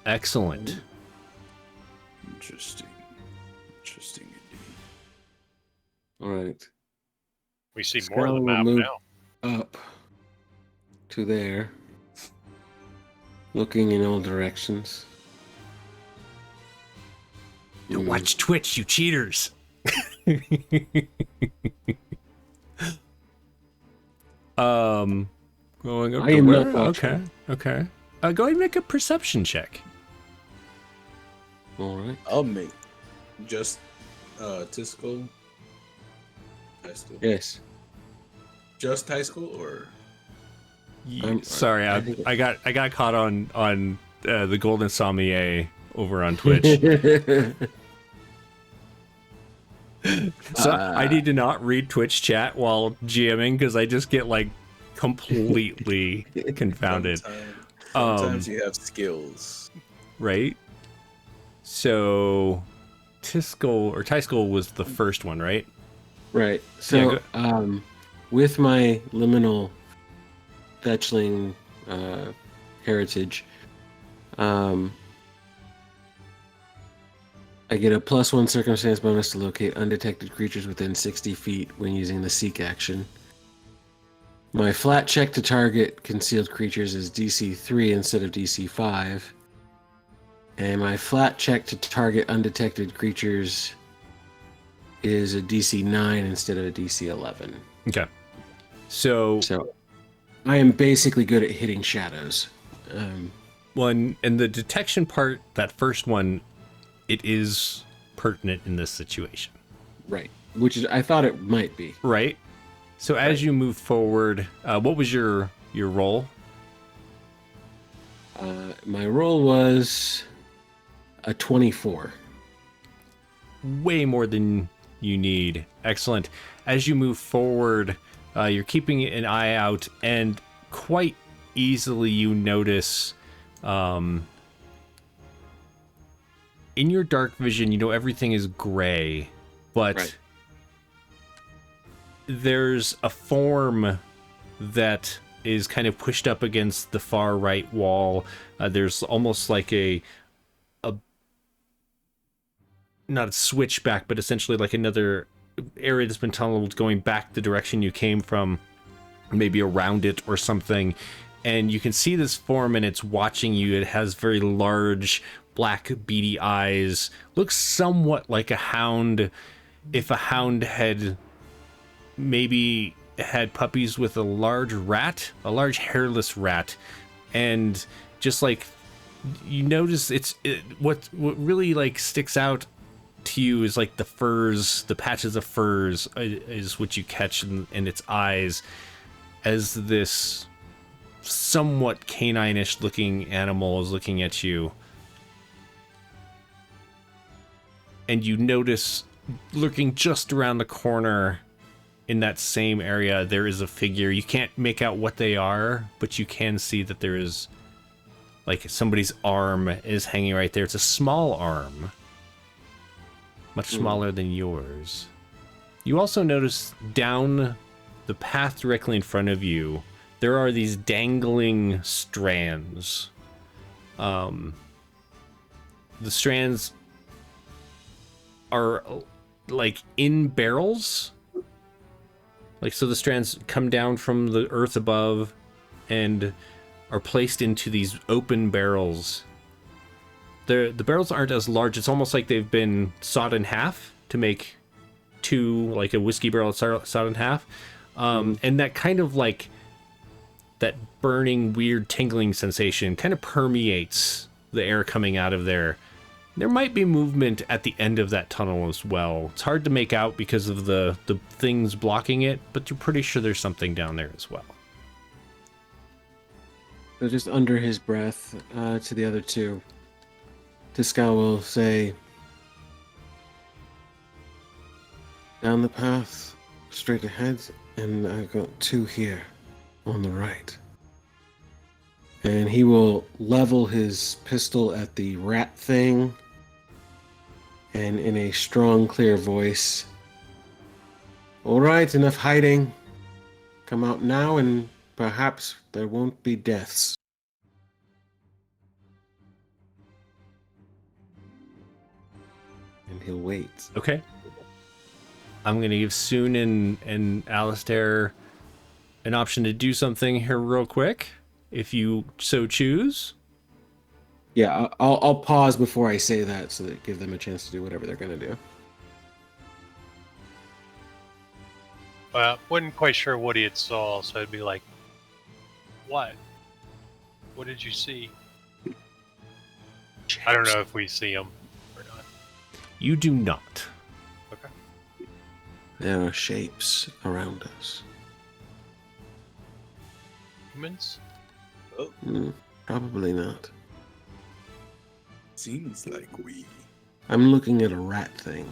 Excellent. Interesting indeed. All right. We see more of the Scowl map will move now. up to there, looking in all directions. You watch Twitch, you cheaters. Going up I to am where? not watching. Okay. Go ahead and make a perception check. All right. I'll make just Tisco high school. Yes. Just high school or Sorry, I I got caught on the Golden Sommelier over on Twitch. So I need to not read Twitch chat while GMing because I just get like completely confounded. Sometimes you have skills. Right? So Tiskel was the first one, right? Right. So, Yeah, with my liminal fetchling heritage, I get a +1 circumstance bonus to locate undetected creatures within 60 feet when using the seek action. My flat check to target concealed creatures is DC 3 instead of DC 5. And my flat check to target undetected creatures is a DC 9 instead of a DC 11. Okay. So I am basically good at hitting shadows. and the detection part, that first one, it is pertinent in this situation. Right. Which is, I thought it might be. Right. So as you move forward, what was your roll? My roll was a 24. Way more than you need. Excellent. As you move forward, you're keeping an eye out, and quite easily you notice in your dark vision, you know everything is gray, but Right. there's a form that is kind of pushed up against the far right wall. There's almost like a not a switchback, but essentially like another area that's been tunneled going back the direction you came from, maybe around it or something. And you can see this form, and it's watching you. It has very large, black, beady eyes. Looks somewhat like a hound, if a hound had maybe had puppies with a large rat, a large hairless rat. And just like, you notice what really like sticks out to you is like the furs, the patches of furs is what you catch in its eyes, as this somewhat canine-ish looking animal is looking at you. And you notice, lurking just around the corner in that same area, there is a figure. You can't make out what they are, but you can see that there is like somebody's arm is hanging right there. It's a small arm, much smaller than yours. You also notice down the path directly in front of you, there are these dangling strands. The strands are like in barrels. Like, so the strands come down from the earth above and are placed into these open barrels. The barrels aren't as large. It's almost like they've been sawed in half to make two, like a whiskey barrel sawed in half. And that kind of like that burning, weird, tingling sensation kind of permeates the air coming out of there. There might be movement at the end of that tunnel as well. It's hard to make out because of the things blocking it, but you're pretty sure there's something down there as well. So just under his breath, to the other two, Tiscal will say, "Down the path, straight ahead, and I got two here on the right." And he will level his pistol at the rat thing, and in a strong, clear voice, "All right, enough hiding. Come out now, and perhaps there won't be deaths." And he'll wait. Okay. I'm going to give Soon and Alistair an option to do something here real quick, if you so choose. Yeah, I'll pause before I say that so that give them a chance to do whatever they're going to do. Wasn't quite sure what he had saw, so I'd be like, "What? What did you see?" I don't know if we see him or not. You do not. Okay. There are shapes around us. Humans? Probably not. Seems like we. I'm looking at a rat thing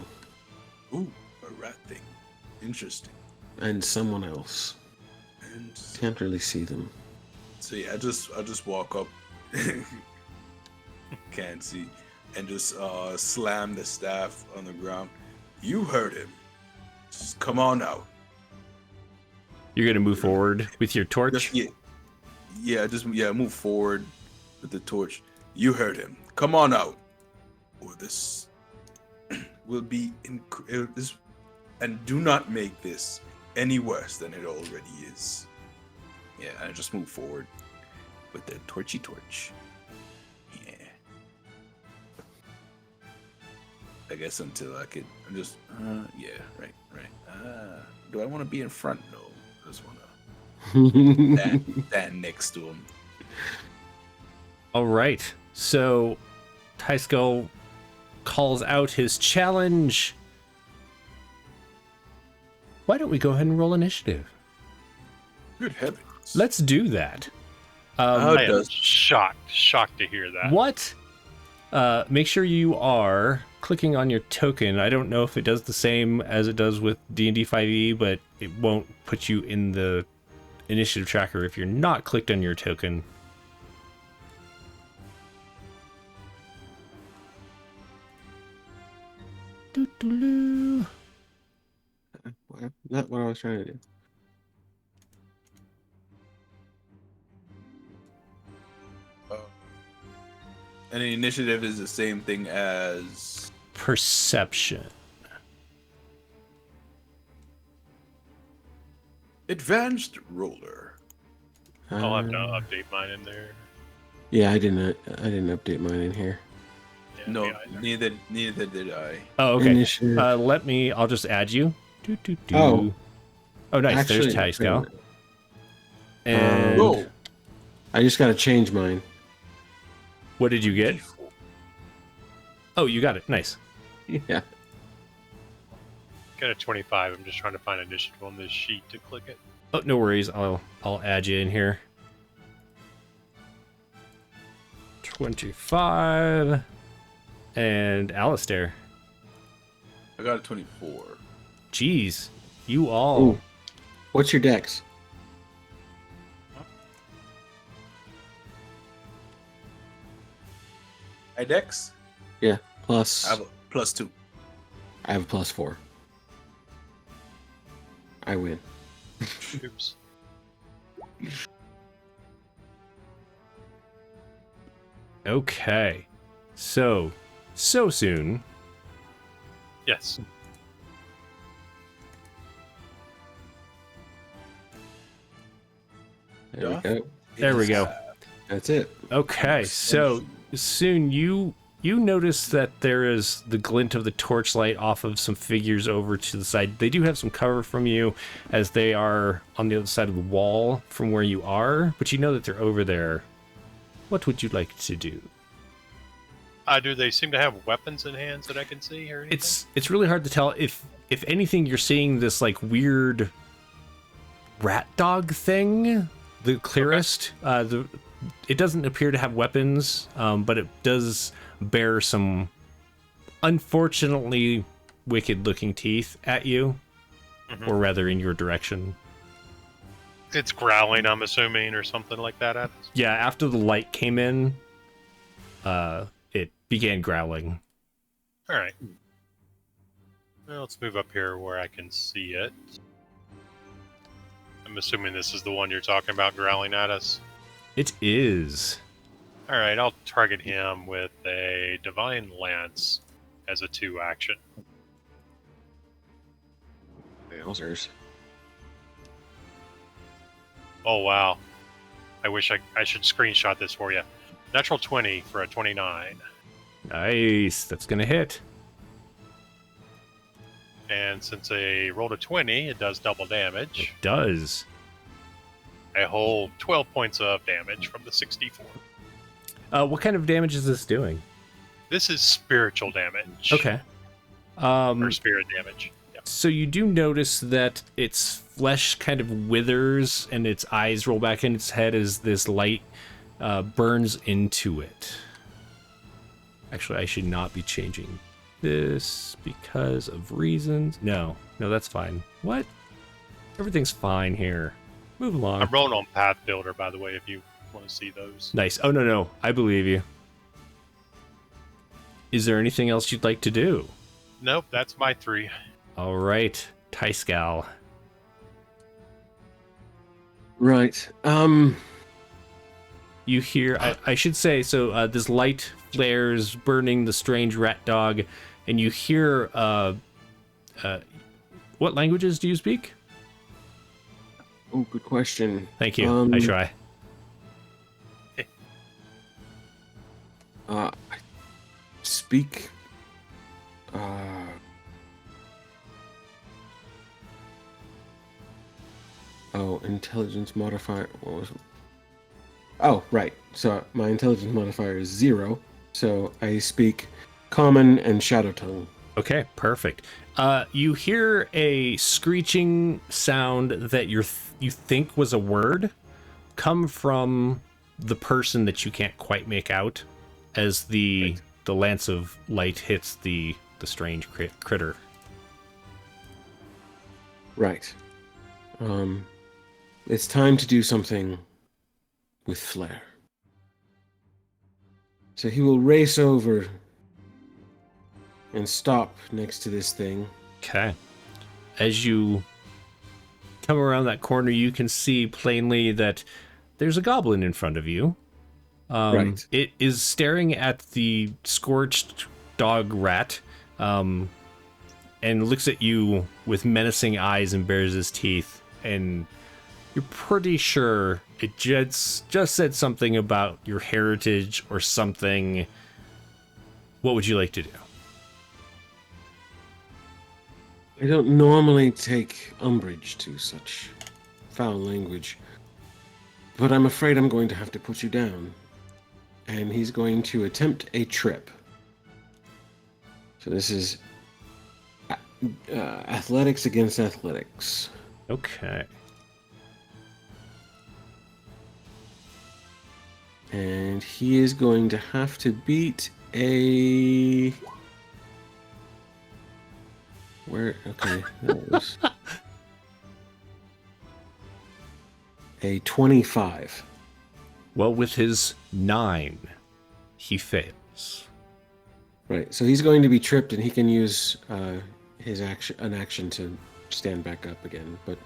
Ooh, a rat thing. Interesting. and someone else. And Can't really see them. so yeah, I just walk up, can't see, and just slam the staff on the ground. You heard him. Just come on out. You're going to move forward with your torch? Just, yeah, move forward with the torch. You heard him. Come on out, or this will be this, and do not make this any worse than it already is. Yeah, I just move forward with the torchy torch. Yeah. I guess until I could. I'm just. Yeah. Right. Do I want to be in front? No. I just want to stand next to him. All right. So, Tyskull calls out his challenge. Why don't we go ahead and roll initiative? Good heavens. Let's do that. I am shocked to hear that. What? Make sure you are clicking on your token. I don't know if it does the same as it does with D&D 5e, but it won't put you in the initiative tracker if you're not clicked on your token. was trying to do. And the initiative is the same thing as Perception. advanced roller. I'll have to update mine in there. Yeah, I didn't update mine in here. Yeah, No, me either. neither did I. Oh, okay. Initiative. I'll just add you. Oh. Oh, nice. Actually, There's wait a Tyscal. minute. And Whoa. I just got to change mine. what did you get? Oh, you got it. Nice. Yeah. Got a 25. I'm just trying to find initiative on this sheet to click it. Oh, no worries. I'll add you in here. 25. And Alistair. I got a 24. Jeez. You all. Ooh. What's your dex? Dex? Yeah. Plus. I have a +2. I have a +4. I win. Oops. Okay. So soon. Yes. There Yeah. we go. There we go. That's it. Okay, so soon you notice that there is the glint of the torchlight off of some figures over to the side. They do have some cover from you as they are on the other side of the wall from where you are, but you know that they're over there. What would you like to do? Do they seem to have weapons in hands that I can see or anything? It's really hard to tell. If anything, you're seeing this like weird rat dog thing, the clearest. It doesn't appear to have weapons, but it does bear some unfortunately wicked looking teeth at you, or rather in your direction. It's growling, I'm assuming, or something like that at us. Yeah, after the light came in, it began growling. All right. Well, let's move up here where I can see it. I'm assuming this is the one you're talking about growling at us. It is. All right, I'll target him with a Divine Lance as a 2 action. Wowzers. Oh, wow. I wish I should screenshot this for you. Natural 20 for a 29. Nice. That's gonna hit. And since I rolled a 20, it does double damage. It does. I hold 12 points of damage from the 64. What kind of damage is this doing? This is spiritual damage. Okay. Or spirit damage. Yeah. So you do notice that its flesh kind of withers and its eyes roll back in its head as this light burns into it. Actually, I should not be changing this because of reasons. No, that's fine. What? Everything's fine here. Move along. I'm rolling on Path Builder, by the way, if you want to see those. Nice. Oh, no. I believe you. Is there anything else you'd like to do? Nope, that's my 3. All right. Tyscal. Right. You hear, I should say, so this light flares, burning the strange rat dog, and you hear, what languages do you speak? Oh, good question. Thank you. I try. I speak. Intelligence modifier. What was it? Oh, right. So my intelligence modifier is 0. So I speak Common and Shadow Tongue. Okay, perfect. You hear a screeching sound that you think was a word come from the person that you can't quite make out as the lance of light hits the strange critter. Right. It's time to do something with flair. So he will race over and stop next to this thing. Okay. As you come around that corner, you can see plainly that there's a goblin in front of you. Right. It is staring at the scorched dog rat, and looks at you with menacing eyes and bares its teeth. And you're pretty sure it just said something about your heritage or something. What would you like to do? I don't normally take umbrage to such foul language, but I'm afraid I'm going to have to put you down. And he's going to attempt a trip. So this is athletics against athletics. Okay. And he is going to have to beat a... Where? Okay. That was... a 25. Well, with his 9, he fails. Right. So he's going to be tripped, and he can use an action to stand back up again. But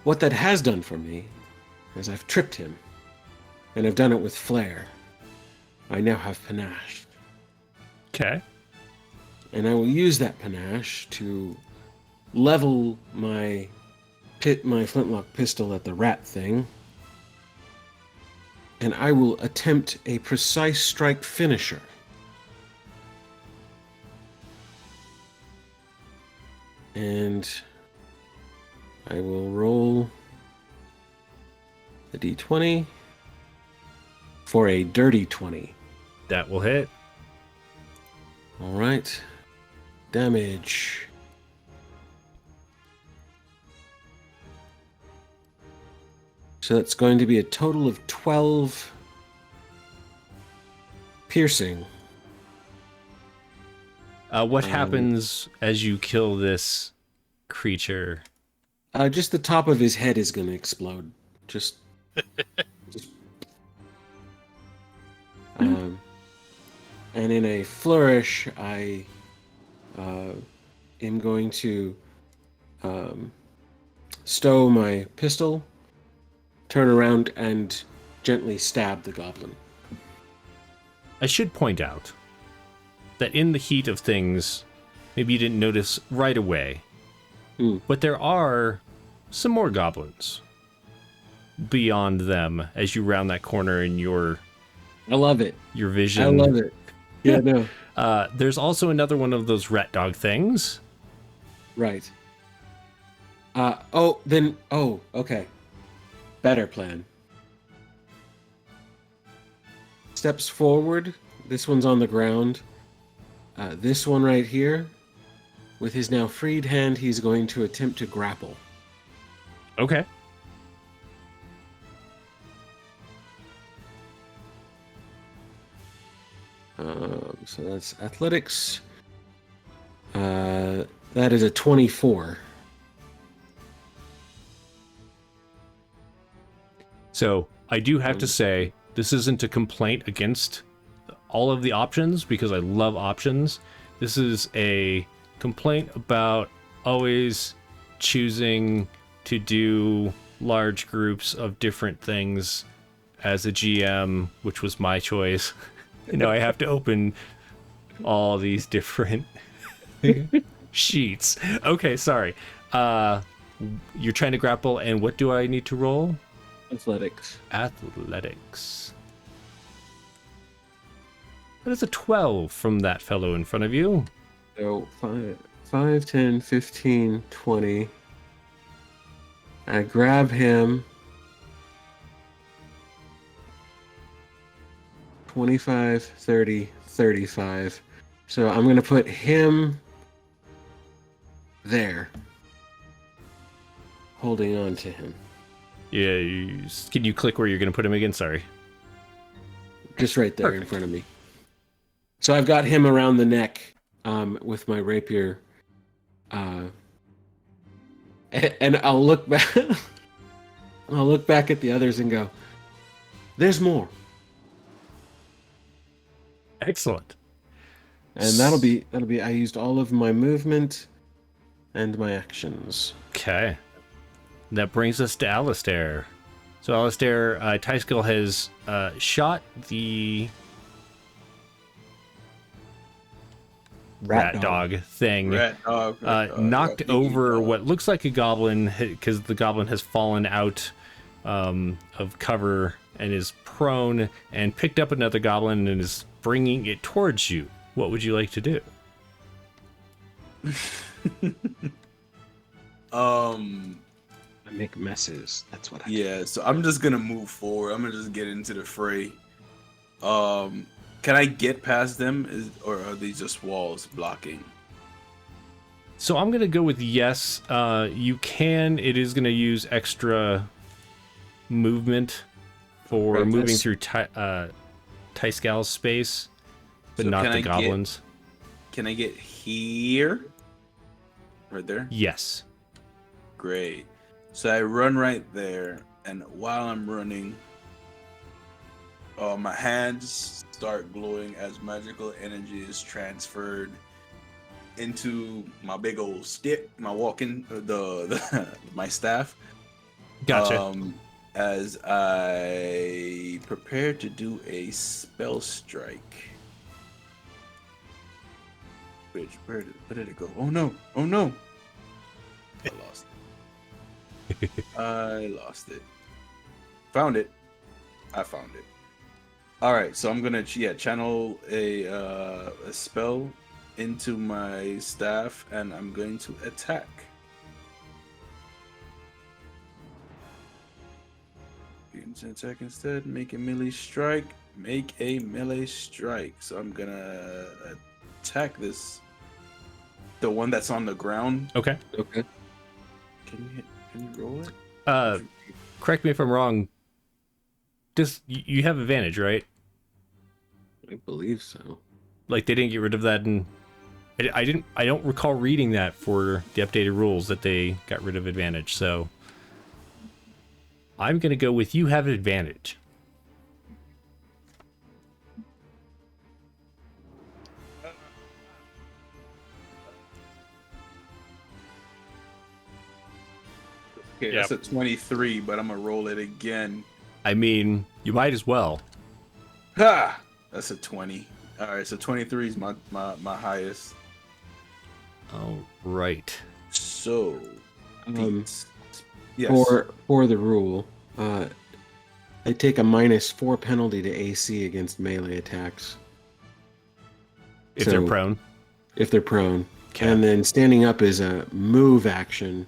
what that has done for me is I've tripped him, and I've done it with flair. I now have panache. Okay. And I will use that panache to level my flintlock pistol at the rat thing. And I will attempt a precise strike finisher. And I will roll the d20 for a dirty 20. That will hit. All right. Damage. So that's going to be a total of 12 piercing. What happens as you kill this creature? Just the top of his head is going to explode. Just and in a flourish, I am going to stow my pistol, turn around, and gently stab the goblin. I should point out that in the heat of things, maybe you didn't notice right away, but there are some more goblins beyond them as you round that corner in your I love it. Your vision. I love it. Yeah, no. There's also another one of those rat dog things. Right. Okay. Better plan. Steps forward. This one's on the ground. This one right here, with his now freed hand, he's going to attempt to grapple. Okay. So that's athletics. That is a 24. So I do have to say, this isn't a complaint against all of the options, because I love options. This is a complaint about always choosing to do large groups of different things as a GM, which was my choice. You know, I have to open all these different sheets. Okay, sorry. You're trying to grapple, and what do I need to roll? Athletics. Athletics. That is a 12 from that fellow in front of you. So 5, 10, 15, 20. I grab him. 25, 30, 35. So I'm going to put him there, holding on to him. Yeah, can you click where you're going to put him again? Sorry. Just right there Perfect. in front of me. So I've got him around the neck with my rapier. And I'll look back. I'll look back at the others and go, "There's more." Excellent. And that'll be. I used all of my movement and my actions. Okay. That brings us to Alistair. So Alistair, Tyskill has shot the rat dog thing. Rat dog. Knocked Rat over dog. what looks like a goblin, because the goblin has fallen out of cover and is prone, and picked up another goblin and is bringing it towards you. What would you like to do? I make messes. That's what I do. Yeah, so I'm just gonna move forward. I'm gonna just get into the fray. Can I get past them, or are these just walls blocking? So I'm gonna go with yes. You can. It is gonna use extra movement for Right, moving that's- through Tyscal's space, but So not can the I get- goblins. Can I get here? Right there? Yes. Great. So I run right there, and while I'm running, my hands start glowing as magical energy is transferred into my big old stick, my walking, my staff. Gotcha. As I prepare to do a spell strike. Where did it go? Oh no! Oh no! I lost it. I lost it. Found it. I found it. All right, so I'm gonna channel a spell into my staff, and I'm going to attack. You can attack instead. Make a melee strike. Make a melee strike. So I'm gonna attack this. The one that's on the ground. Okay. Okay. Can you roll it? Correct me if I'm wrong. You have advantage, right? I believe so. Like they didn't get rid of that, and I don't recall reading that for the updated rules that they got rid of advantage. So I'm gonna go with you have advantage. Okay, Yep. that's a 23, but I'm gonna roll it again. I mean, you might as well. Ha! That's a 20. All right, so 23 is my highest. All right. So, yes. For the rule, I take a -4 penalty to AC against melee attacks If So- they're prone. if they're prone. Okay. And then standing up is a move action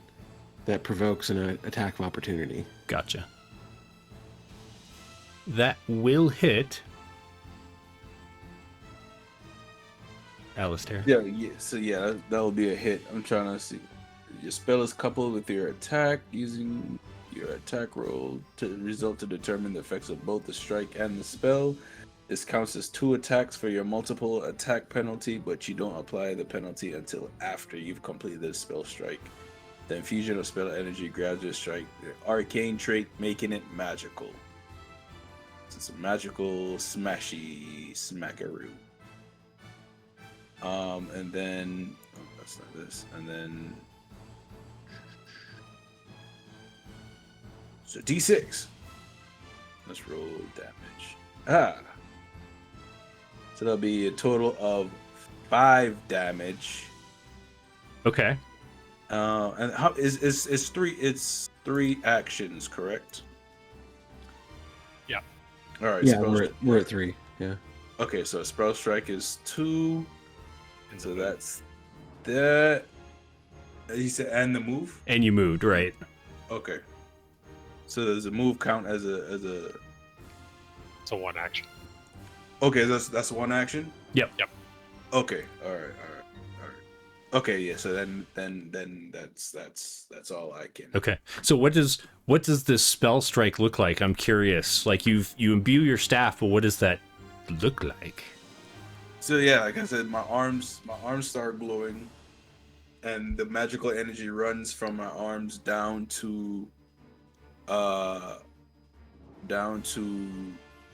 that provokes an attack of opportunity. Gotcha. That will hit. Alistair. Yeah. So that'll be a hit. I'm trying to see. Your spell is coupled with your attack, using your attack roll to result to determine the effects of both the strike and the spell. This counts as 2 attacks for your multiple attack penalty, but you don't apply the penalty until after you've completed the spell strike. The infusion of spell energy grabs your strike, the arcane trait, making it magical. So it's a magical smashy smackaroo. And then that's not this. And then so D6. Let's roll damage. So that'll be a total of 5 damage. Okay. And how is 3? It's 3 actions, correct? Yeah. All right. Yeah, spell we're at 3. Yeah. Okay, so spell strike is 2. And So the move. that's that. He said, and the move. And you moved, right? Okay. So does the move count as a? It's a 1 action. Okay, that's 1 action. Yep. Okay. All right. Okay. Yeah. So then that's all I can. Okay. So what does this spell strike look like? I'm curious. Like you imbue your staff, but what does that look like? So yeah, like I said, my arms start glowing, and the magical energy runs from my arms down to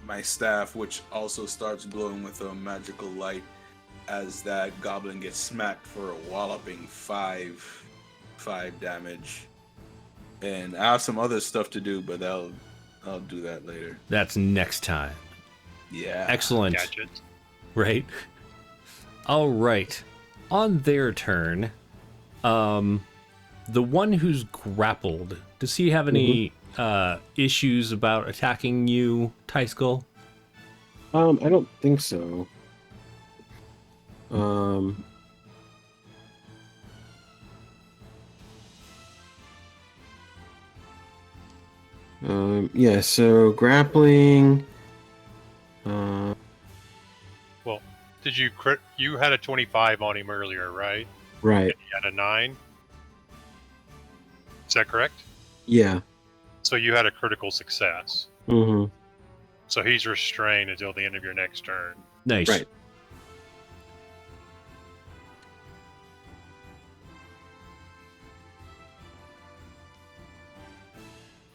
my staff, which also starts glowing with a magical light as that goblin gets smacked for a walloping 5 damage. and I have some other stuff to do, but I'll do that later. That's next time. Yeah. Excellent. Gadgets. Right? All right. On their turn, the one who's grappled, does he have any issues about attacking you, Tyskull? I don't think so. Yeah, so grappling. Well, did you crit? You had a 25 on him earlier, right? Right. And he had a 9. Is that correct? Yeah. So you had a critical success. Mm-hmm. So he's restrained until the end of your next turn. Nice. Right.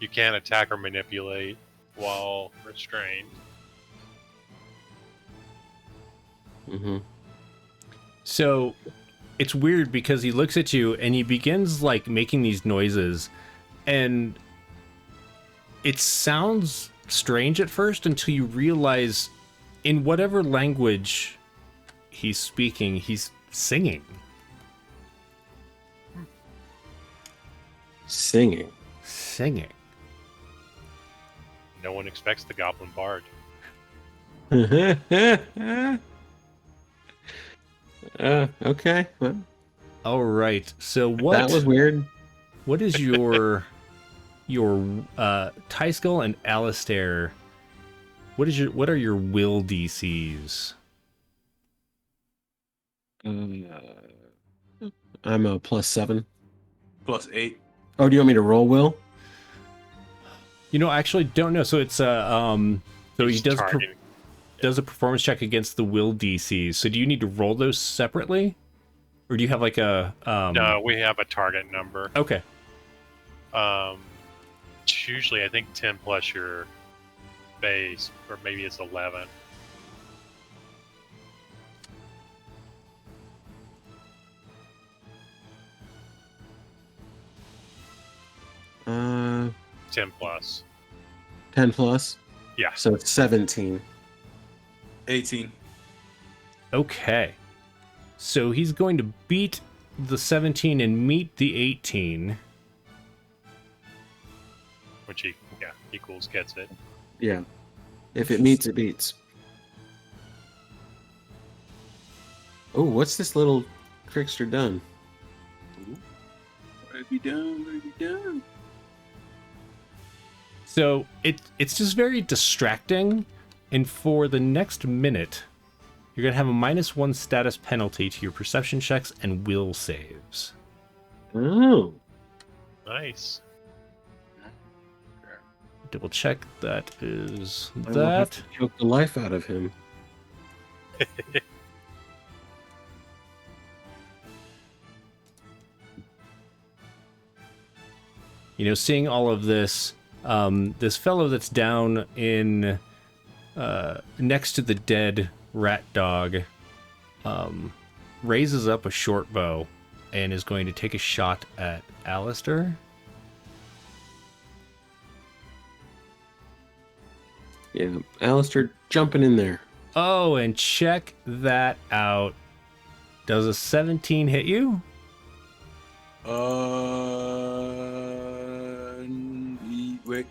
You can't attack or manipulate while restrained. Mm-hmm. So it's weird because he looks at you and he begins like making these noises, and it sounds strange at first until you realize in whatever language he's speaking, he's singing. Singing. No one expects the Goblin Bard. Okay. Well, All right. So what? that was weird. What is your Tyskull and Alistair? What are your will DCs? I'm a +7. +8. Oh, do you want me to roll, Will? You know, I actually don't know. So it's so he He's does targeting. does a performance check against the will DCs. So do you need to roll those separately, or do you have like a No, we have a target number. Okay. It's usually, I think, 10 plus your base, or maybe it's 11. Uh, 10 plus. 10 plus. Yeah. So it's 17. 18. Okay. So he's going to beat the 17 and meet the 18. Which equals gets it. Yeah. If it meets, it beats. Oh, what's this little trickster done? What have you done? What have you done? So it's just very distracting, and for the next minute, you're gonna have a -1 status penalty to your perception checks and will saves. Oh. Nice. Double check that is I will have that. to choke the life out of him. You know, seeing all of this, this fellow that's down in next to the dead rat dog raises up a short bow and is going to take a shot at Alistair. Yeah, Alistair jumping in there. Oh, and check that out. Does a 17 hit you? Wait.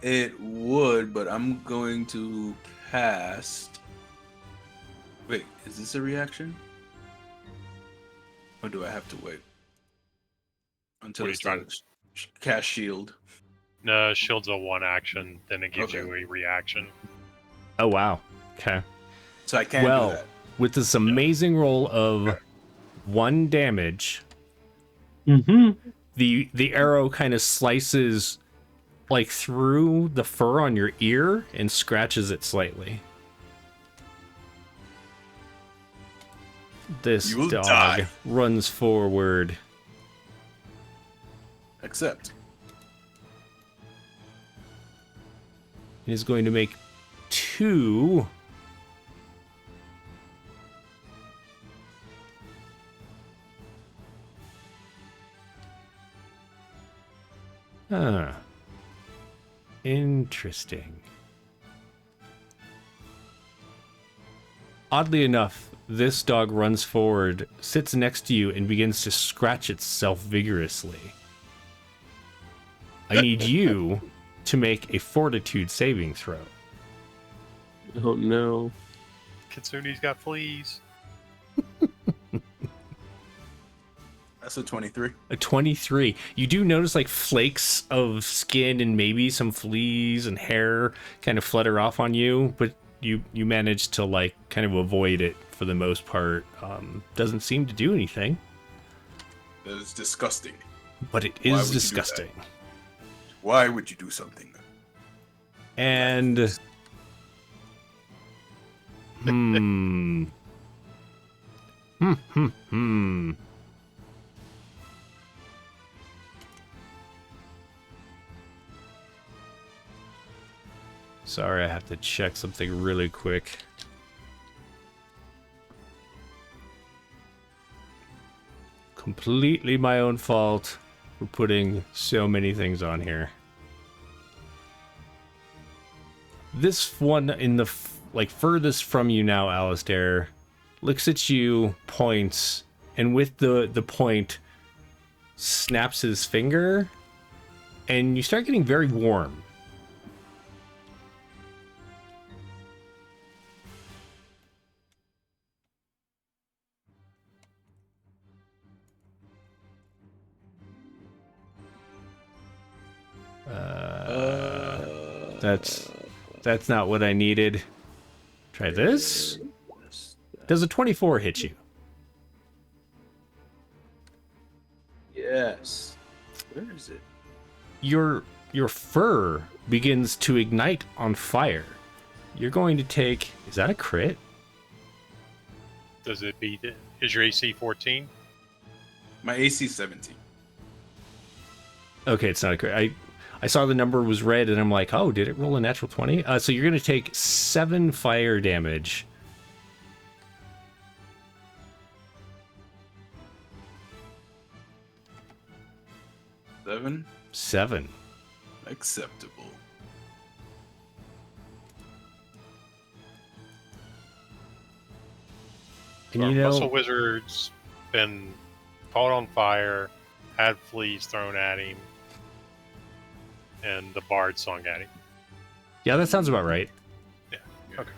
It would, but I'm going to cast. Wait, is this a reaction? Or do I have to wait until What are it's you trying done? Cast shield. No, shield's a 1 action, then it gives Okay. you a reaction. Oh, wow. Okay. So I can't Well, do that. with this amazing roll of 1 damage, Mm-hmm. the arrow kind of slices like through the fur on your ear and scratches it slightly. This You will dog die. runs forward. Accept. He's going to make 2 Huh. Interesting. Oddly enough, this dog runs forward, sits next to you, and begins to scratch itself vigorously. I need you to make a fortitude saving throw. Oh no. Kitsune's got fleas. That's a 23. A 23. You do notice like flakes of skin and maybe some fleas and hair kind of flutter off on you, but you manage to like kind of avoid it for the most part. Doesn't seem to do anything. That is disgusting. But it Why would is you do disgusting. Why would you do something? And hmm. Sorry, I have to check something really quick. Completely my own fault for putting so many things on here. This one in the furthest from you now, Alistair, looks at you, points, and with the point snaps his finger, and you start getting very warm. That's not what I needed. Try this. Does a 24 hit you? Yes. Where is it? Your fur begins to ignite on fire. You're going to take... Is that a crit? Does it beat it? Is your AC 14? My AC 17. Okay, it's not a crit. I saw the number was red, and I'm like, oh, did it roll a natural 20? So you're going to take 7 fire damage. 7? 7. Acceptable. And Our you know, muscle wizard's been caught on fire, had fleas thrown at him, and the bard sung at him. yeah, that sounds about right. Yeah. Okay.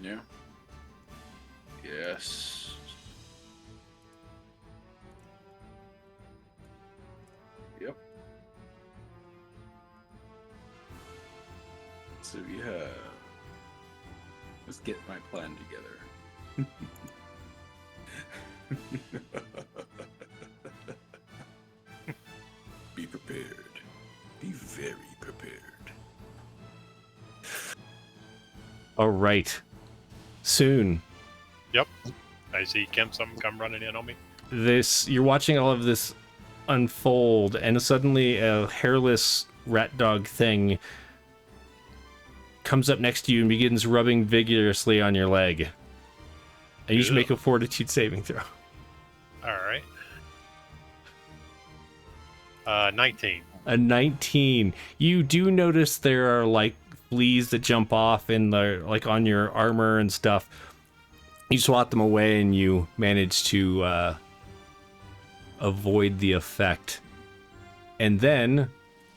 Yeah. Yes. Yep. So yeah. Let's get my plan together. Be prepared. Be very prepared. All right. Soon, Yep. I see something come running in on me. you're watching all of this unfold, and suddenly a hairless rat dog thing comes up next to you and begins rubbing vigorously on your leg. And you should make a fortitude saving throw. All right. 19. A 19. You do notice there are like fleas that jump off in the on your armor and stuff. You swat them away and you manage to avoid the effect. And then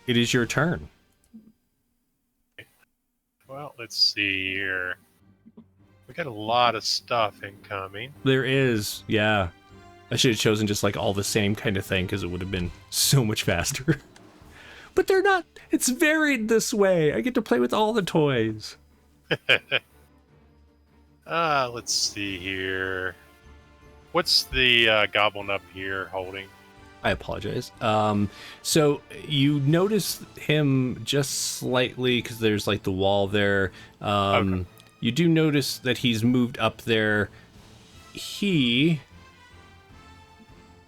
it is your turn. Well, let's see here. We got a lot of stuff incoming. There is, yeah. I should have chosen just like all the same kind of thing because it would have been so much faster. But they're not. It's varied this way. I get to play with all the toys. Let's see here. What's the goblin up here holding? I apologize. So you notice him just slightly because there's like the wall there. Okay. You do notice that he's moved up there. He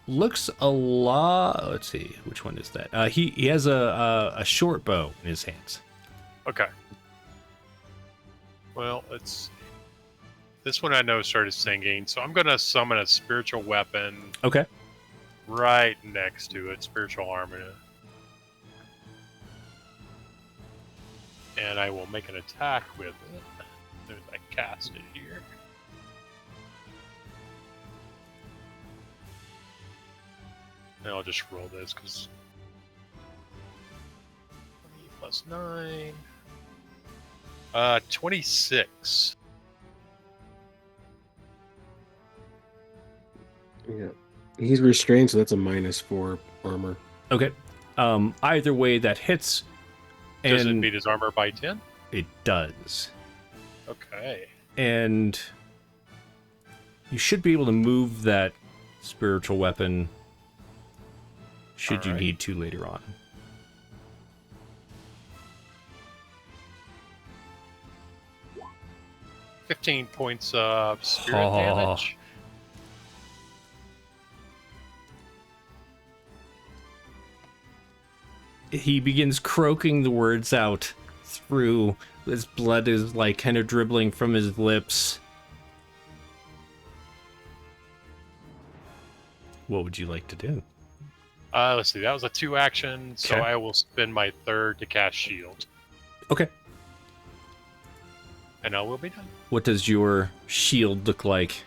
looks a lot. Let's see, which one is that? He has a short bow in his hands. Okay. Well, let's. This one I know started singing, so I'm gonna summon a spiritual weapon Okay. right next to it, spiritual armor. And I will make an attack with it. As soon as I cast it here. And I'll just roll this because 20 plus 9. 26. Yeah. He's restrained, so that's a -4 armor. Okay. Either way, that hits. Does it And beat his armor by 10? it does. Okay. And you should be able to move that spiritual weapon should you Alright. need to later on. $15 points of spirit Oh. damage. He begins croaking the words out through his blood is like kind of dribbling from his lips. What would you like to do? Let's see. That was a 2 action, so Okay. I will spend my third to cast shield, Okay. and I will be done. What does your shield look like?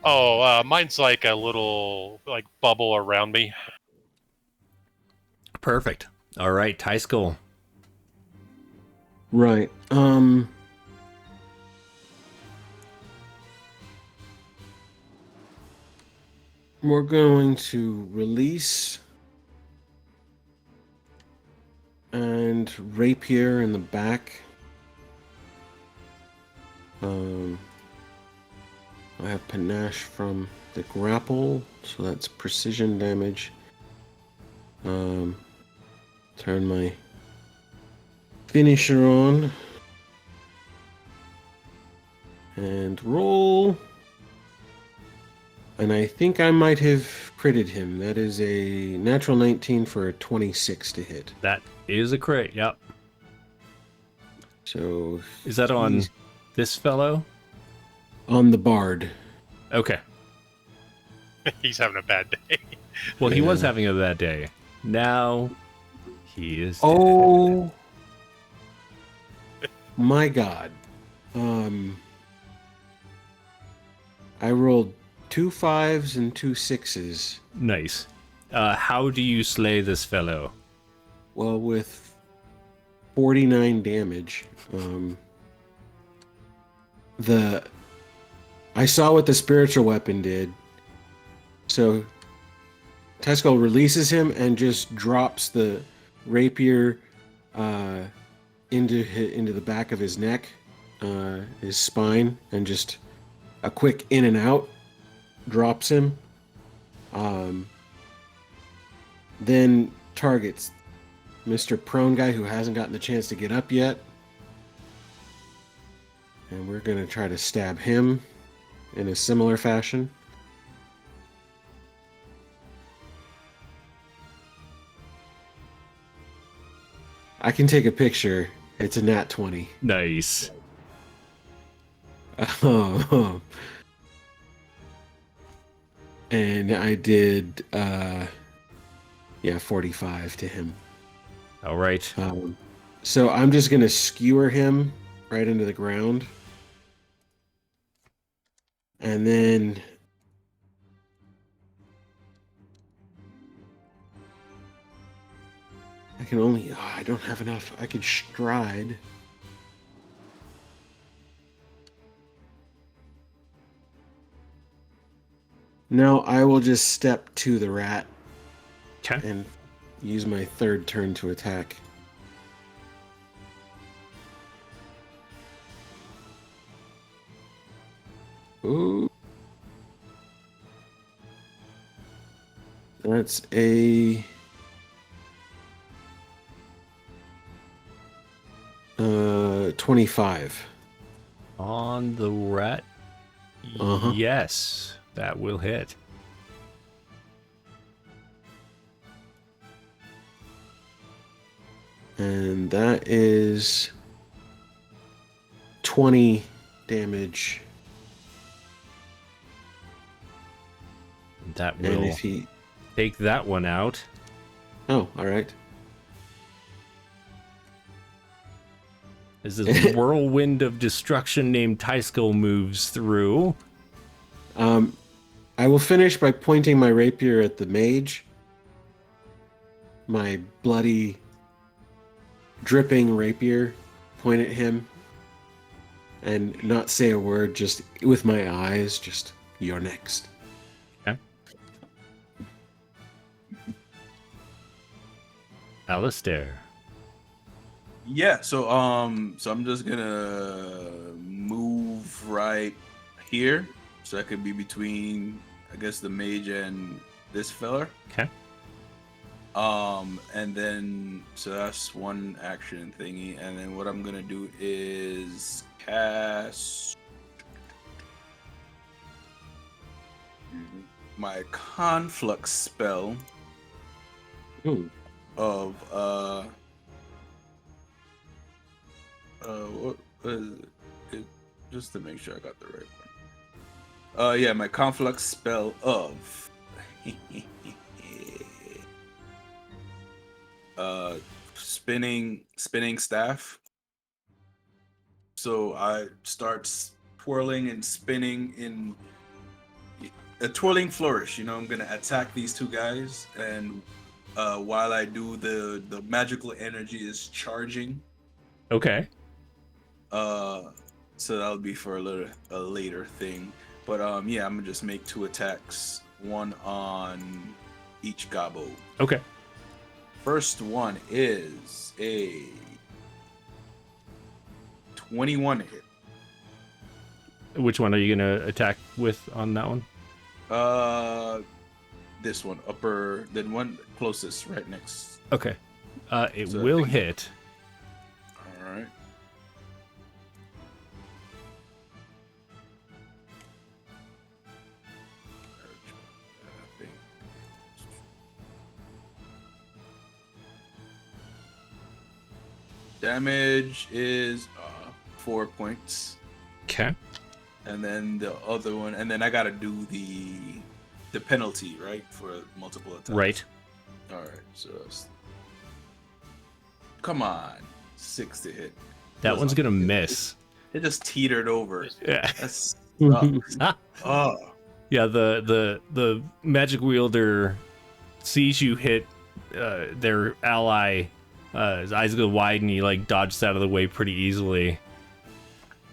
Oh, mine's like a little like bubble around me. Perfect. All right, Ty-Skull. Right. We're going to release and rapier in the back. I have panache from the grapple, so that's precision damage. Turn my finisher on and roll. And I think I might have critted him. That is a natural 19 for a 26 to hit. That is a crit, yep. So Is that on he's this fellow? on the bard. Okay. He's having a bad day. Well, he was Yeah. having a bad day. Now he is dead. Oh my god. I rolled 2 5s and 2 6s. Nice. How do you slay this fellow? Well, with 49 damage. I saw what the spiritual weapon did. So Tesco releases him and just drops the rapier into the back of his neck, his spine, and just a quick in and out drops him. Then targets Mr. Prone guy who hasn't gotten the chance to get up yet. And we're going to try to stab him in a similar fashion. I can take a picture. It's a nat 20. Nice. Oh. And I did 45 to him. All right. So I'm just going to skewer him right into the ground. And then I don't have enough. I could stride. No, I will just step to the rat Okay. and use my third turn to attack. Ooh. That's a 25. On the rat. Uh-huh. Yes, that will hit. And that is 20 damage. That And will if he... take that one out. Oh, all right. as this whirlwind of destruction named Tyskull moves through. I will finish by pointing my rapier at the mage. My bloody, dripping rapier, point at him, and not say a word, just with my eyes, just, you're next. Okay. Alistair. Yeah, so I'm just gonna move right here, so I could be between, I guess, the mage and this fella. Okay. And then so that's one action thingy, and then what I'm gonna do is cast my conflux spell Ooh. of what is it? Just to make sure I got the right one. Yeah, my conflux spell of spinning staff. So I start twirling and spinning in a twirling flourish. I'm gonna attack these two guys, and while I do, the magical energy is charging. Okay. So that'll be for a later thing. But yeah, I'm gonna just make 2 attacks, one on each gobbo. Okay. First one is a 21 hit. Which one are you gonna attack with on that one? This one, upper, then one closest, right next. Okay. It So I will think- hit. All right. Damage is 4 points, Okay. and then the other one, and then I gotta do the penalty, right, for multiple attacks. Right. All right, so come on, 6 to hit. That Feels one's like gonna it. miss. It just teetered over. Yeah. That sucks. Oh, Yeah, the magic wielder sees you hit their ally. His eyes go wide and he like dodges out of the way pretty easily.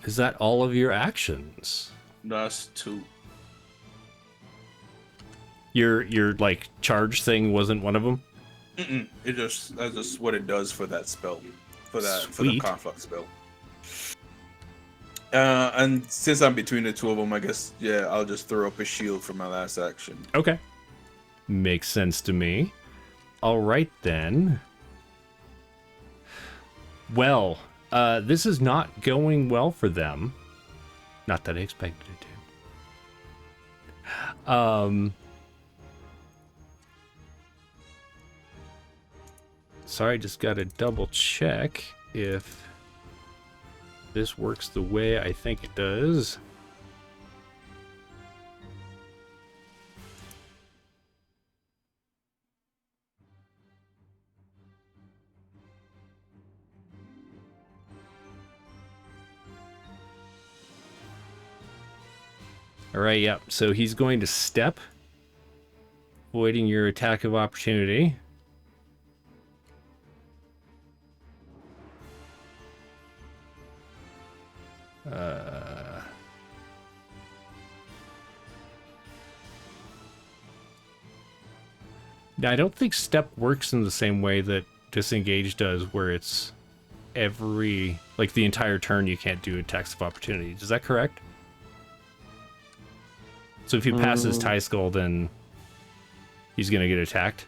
Is that all of your actions? that's 2. Your like charge thing wasn't one of them? That's just what it does for that spell, for the Sweet. conflux spell. And since I'm between the 2 of them, I guess I'll just throw up a shield for my last action. Okay. Makes sense to me. All right then. Well, this is not going well for them. Not that I expected it to. Sorry, just gotta double check if this works the way I think it does. All right, yep. So he's going to step, avoiding your attack of opportunity. Now, I don't think step works in the same way that disengage does, where it's every, like the entire turn you can't do attacks of opportunity. Is that correct? So if he passes Tyskull, then he's gonna get attacked.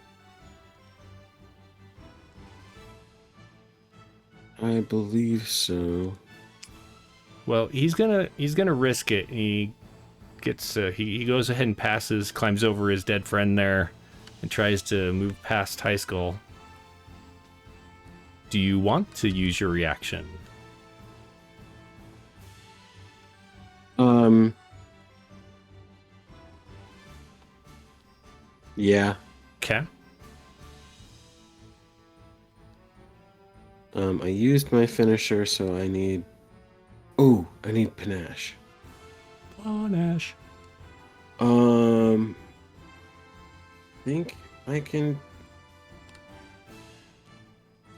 I believe so. Well, he's gonna risk it. He gets he goes ahead and passes, climbs over his dead friend there, and tries to move past Tyskull. Do you want to use your reaction? Yeah. Okay. I used my finisher, so I need... Oh, I need panache. Panache. I think I can...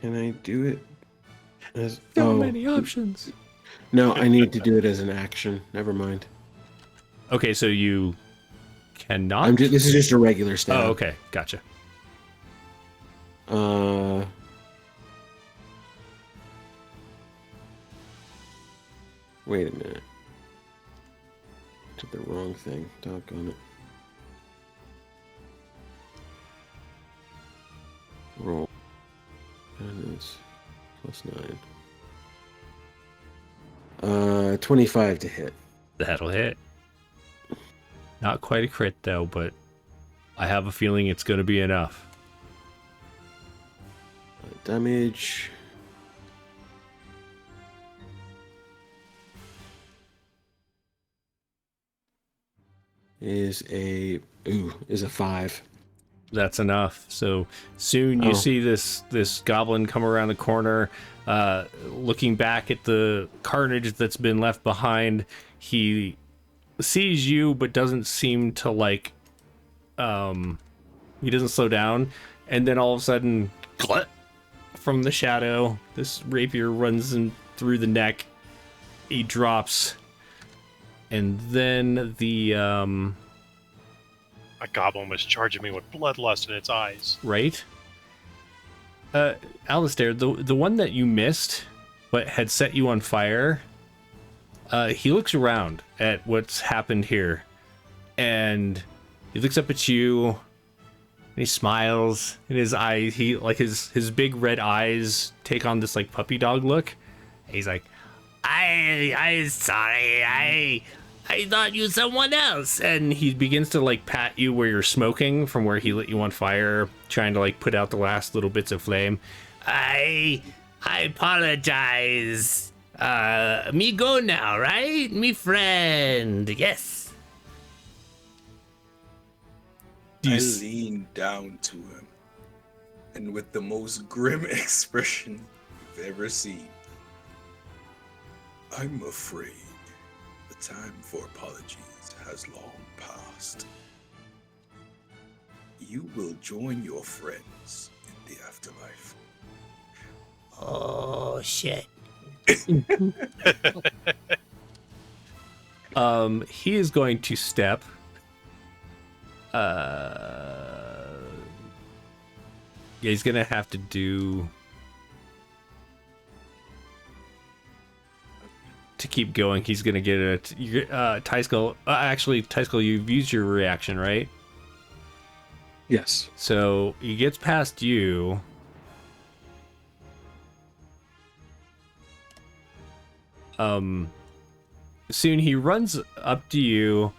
Can I do it as... So many options. No, I need to do it as an action. Never mind. Okay, so you cannot. This is just a regular stab. Oh, okay, gotcha. Wait a minute. Did the wrong thing. Doggone it. Roll. And it's +9. 25 to hit. That'll hit. Not quite a crit though, but I have a feeling it's going to be enough. Damage. Is a 5. That's enough. So soon you see this goblin come around the corner, looking back at the carnage that's been left behind. He sees you, but doesn't seem to like. He doesn't slow down, and then all of a sudden, glut, from the shadow, this rapier runs in through the neck. He drops, and then the A goblin was charging me with bloodlust in its eyes. right. Alistair, the one that you missed, but had set you on fire. He looks around at what's happened here, and he looks up at you, and he smiles. In his eyes, he like his big red eyes take on this like puppy dog look. He's like, I'm sorry, I thought you someone else. And he begins to like pat you where you're smoking from where he lit you on fire, trying to like put out the last little bits of flame. I apologize. Me go now, right? Me friend. Yes. I lean down to him, and with the most grim expression you've ever seen, I'm afraid the time for apologies has long passed. You will join your friends in the afterlife. Oh shit. He is going to step. Yeah, he's gonna have to do to keep going. He's gonna get a Tyskull. Actually, Tyskull, you've used your reaction, right? Yes. So he gets past you. Soon he runs up to you,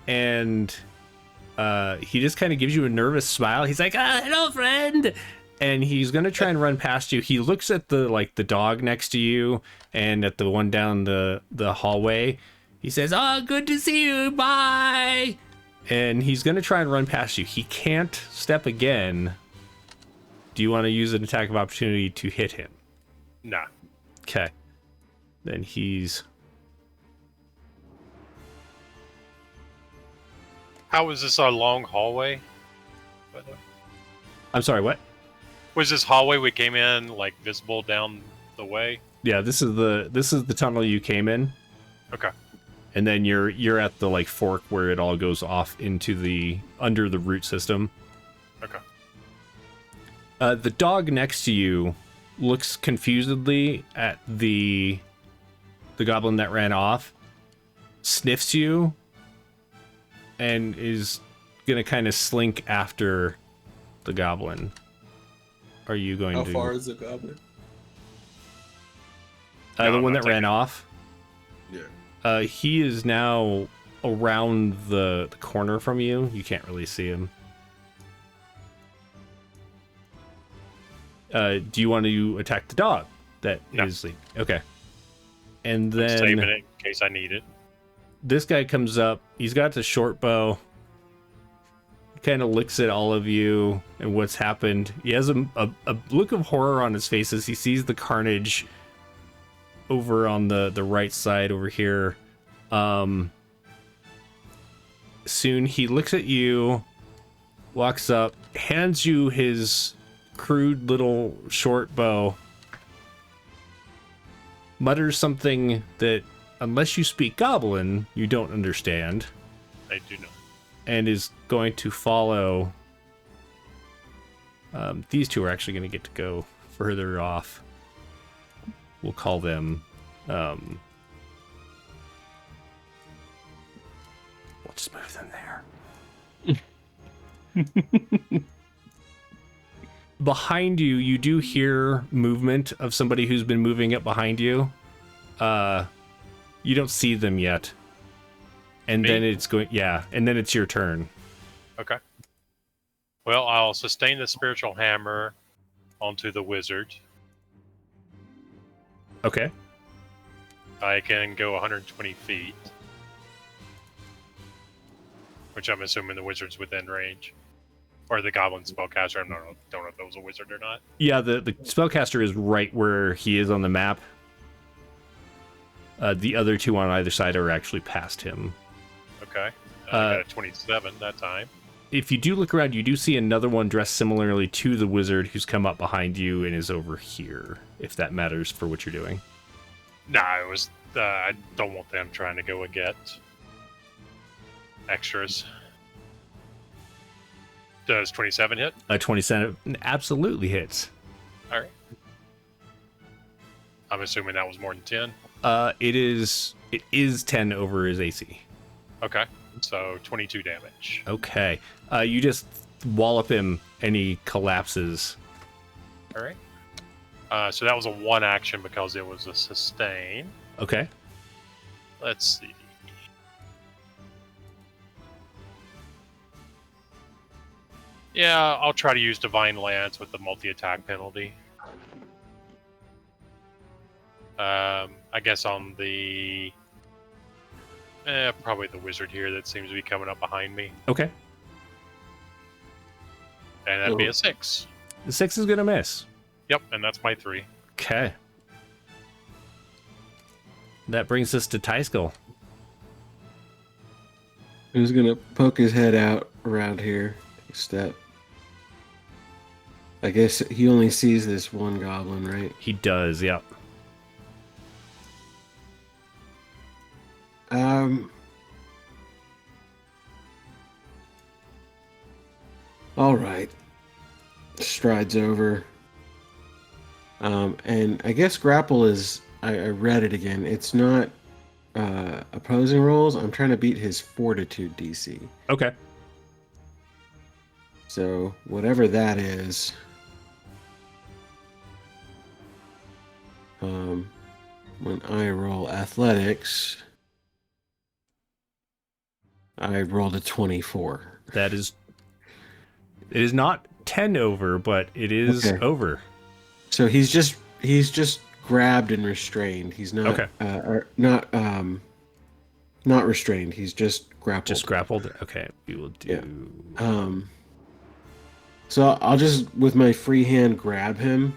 and he just kind of gives you a nervous smile. He's like, hello, friend. And he's gonna try and run past you. He looks at the dog next to you and at the one down the hallway. He says, oh, good to see you, bye. And he's gonna try and run past you. He can't step again. Do you want to use an attack of opportunity to hit him? Nah. Okay. Then he's... How was this a long hallway? By the way? I'm sorry, what? Was this hallway we came in like visible down the way? Yeah, this is the tunnel you came in. Okay. And then you're at the like fork where it all goes off into the under the root system. Okay. The dog next to you looks confusedly at the goblin that ran off, sniffs you, and is gonna kind of slink after the goblin. Are you going How to? far is the goblin? No, the I'm one not that ran taking- off. Yeah. He is now around the corner from you. You can't really see him. Do you want to attack the dog that No. is sleeping? Okay. And I'm saving then it in case I need it. this guy comes up. He's got the short bow. kind of looks at all of you and what's happened. He has a look of horror on his face as he sees the carnage over on the right side over here. Soon he looks at you, walks up, hands you his crude little short bow, mutters something that, unless you speak Goblin, you don't understand. I do not. And is going to follow. These two are actually going to get to go further off. We'll call them. We'll just move them there. Behind you, you do hear movement of somebody who's been moving up behind you. You don't see them yet. And then it's going, and then it's your turn. Okay. Well, I'll sustain the spiritual hammer onto the wizard. Okay. I can go 120 feet. Which I'm assuming the wizard's within range. Or the goblin spellcaster. I don't know if that was a wizard or not. Yeah, the spellcaster is right where he is on the map. The other two on either side are actually past him. Okay. I got a 27 that time. If you do look around, you do see another one dressed similarly to the wizard who's come up behind you and is over here, if that matters for what you're doing. Nah, it was... I don't want them trying to go and get extras. Does 27 hit? 27 absolutely hits. All right. I'm assuming that was more than 10. It is 10 over his AC. Okay, so 22 damage. Okay. You just wallop him and he collapses. All right. So that was a 1 action because it was a sustain. Okay. Let's see. Yeah, I'll try to use Divine Lance with the multi-attack penalty. I guess on the... probably the wizard here that seems to be coming up behind me. Okay. And that'd be a 6. The 6 is going to miss. Yep, and that's my 3. Okay. That brings us to Tyskull. Who's gonna poke his head out around here? Take a step. I guess he only sees this one goblin, right? He does, yep. All right. Strides over. And I guess grapple is... I read it again. It's not opposing rolls. I'm trying to beat his fortitude DC. Okay. So whatever that is... when I roll athletics... I rolled a 24. That is... It is not 10 over, but it is over. So he's just grabbed and restrained. He's not not restrained. He's just grappled. Just grappled. Okay, we will do. Yeah. So I'll just with my free hand grab him,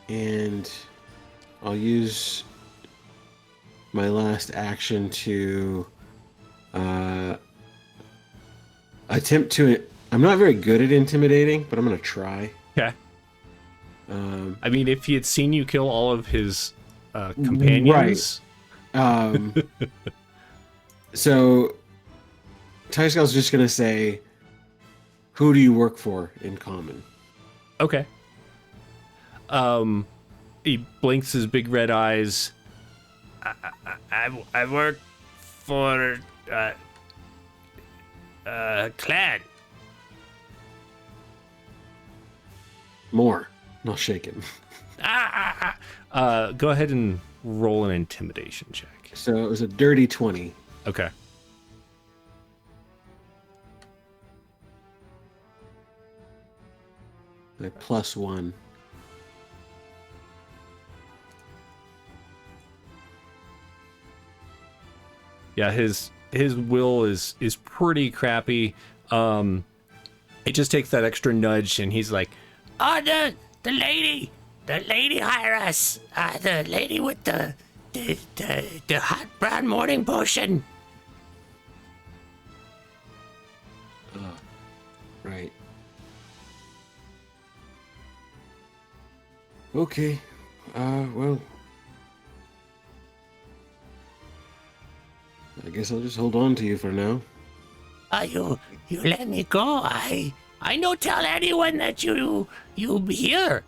and I'll use my last action to attempt to. I'm not very good at intimidating, but I'm gonna try. Okay. I mean, if he had seen you kill all of his companions, right? So Tyskull's just gonna say, "Who do you work for in common?" Okay. He blinks his big red eyes. I work for clan. More. I'll shake him. Go ahead and roll an intimidation check. So it was a dirty 20. Okay. My +1. Yeah, his his will is pretty crappy. It just takes that extra nudge, and he's like, Oh, the lady hire us. The lady with the hot brown morning potion. Right. Okay. Well, I guess I'll just hold on to you for now. You let me go. I no tell anyone that you be here.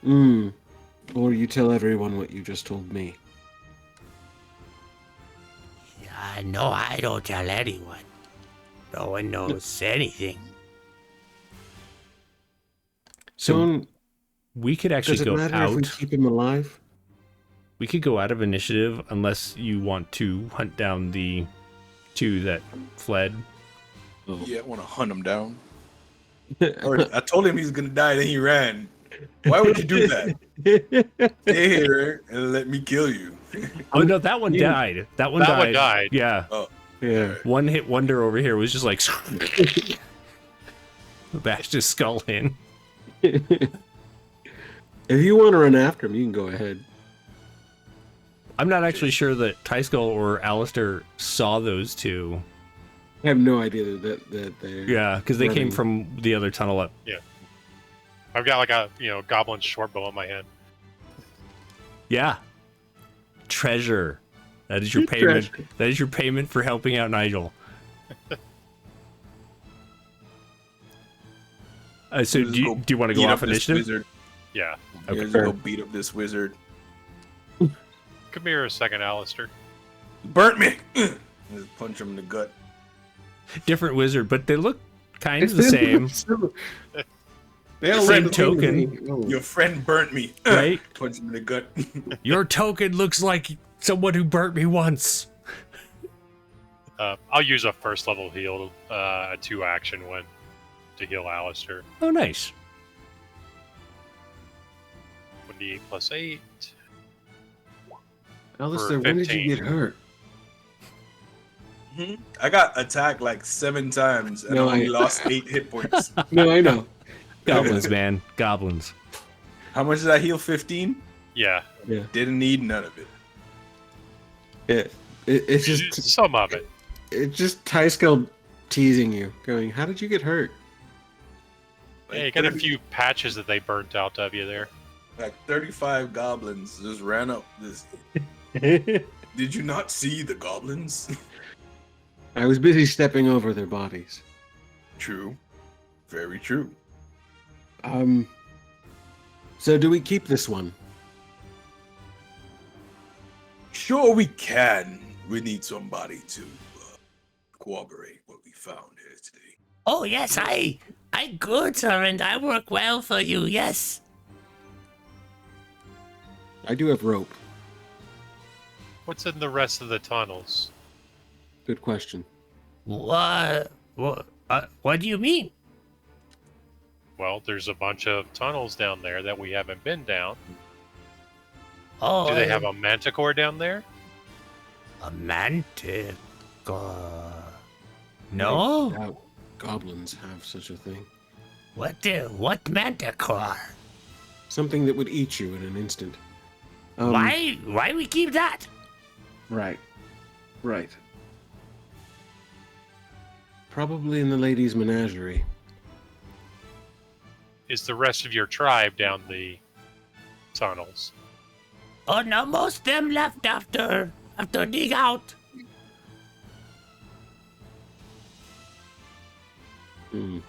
Or you tell everyone what you just told me. No, I don't tell anyone. No one knows anything. so we could actually does it go matter if we out. keep him alive? We could go out of initiative unless you want to hunt down the two that fled. Oh. Yeah, I want to hunt him down. Or I told him he's gonna die, then he ran. Why would you do that? Stay here and let me kill you. Oh no, that one died. That one died. Yeah. Oh, Yeah. One hit wonder over here was just like bashed his skull in. If you want to run after him, you can go ahead. I'm not actually sure that Tyskull or Alistair saw those two. I have no idea that they're... Yeah, because they came running. from the other tunnel up. I've got like a goblin short bow in my hand. Yeah. Treasure. That is your payment. That is your payment for helping out Nigel. So do you want to go off initiative? Wizard. Yeah. Okay. Let's go beat up this wizard. Come here a second, Alistair. Burnt me. Just punch him in the gut. Different wizard, but they look kind of the same. They all Same look the token. same. Your friend burnt me. Right? Punch him in the gut. Your token looks like someone who burnt me once. I'll use a first level heal, a 2 action one to heal Alistair. Oh, nice. 1d8 plus 8. Alistair, For when did you 15. get hurt? I got attacked like 7 times and No, I only I- lost 8 hit points. No, I know. Goblins, man. Goblins. How much did I heal? 15? Yeah, Yeah. Didn't need none of it. It's just some of it. it's just Tyskull teasing you, going, "How did you get hurt?" Yeah, you got a few patches that they burnt out of you there. Like 35 goblins just ran up this. Did you not see the goblins? I was busy stepping over their bodies. True. Very true. So do we keep this one? Sure, we can. We need somebody to corroborate what we found here today. Oh yes, I good sir, and I work well for you. Yes. I do have rope. What's in the rest of the tunnels? Good question. What do you mean? Well, there's a bunch of tunnels down there that we haven't been down. Oh, Do they have a manticore down there? a manticore? I No. doubt goblins have such a thing. What manticore? Something that would eat you in an instant. Why we keep that? Right. Right. Probably in the ladies' menagerie. Is the rest of your tribe down the tunnels? Oh no, most them left after dig out. Hmm.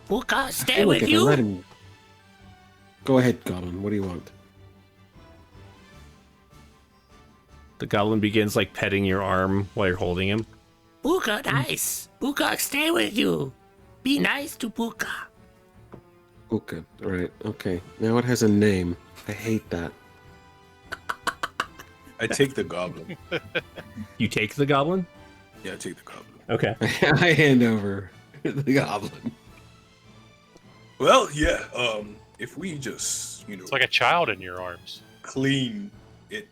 Puka, stay Look, with if I you. let him... Go ahead, Goblin. What do you want? The goblin begins like petting your arm while you're holding him. Puka, nice. Puka, stay with you. Be nice to Puka. Okay. Right. Okay. Now it has a name. I hate that. I take the goblin. You take the goblin? Yeah, I take the goblin. Okay. I hand over the goblin. Well, yeah. If we just, It's like a child in your arms. clean it,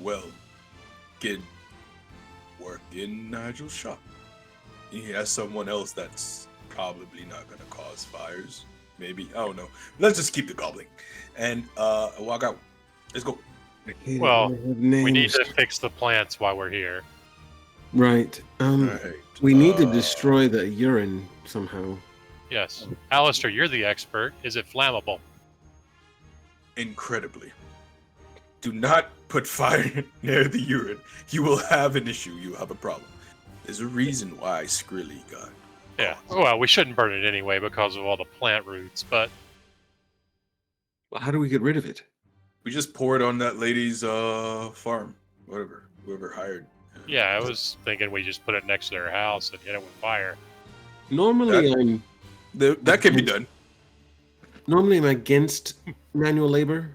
well, get work in Nigel's shop. He has someone else that's probably not gonna cause fires. Maybe, I don't know. Let's just keep the gobbling and walk out. Let's go. Well, we need Names. to fix the plants while we're here. Right. Right. We need to destroy the urine somehow. Yes. Alistair, you're the expert. Is it flammable? Incredibly. Do not put fire near the urine. You will have an issue. You have a problem. There's a reason why Skrilly got. Yeah. Well, we shouldn't burn it anyway because of all the plant roots, but Well, how do we get rid of it? We just poured on that lady's farm. Whoever hired. yeah, I was thinking we just put it next to their house and hit it with fire. Normally, That can be done. I'm against manual labor.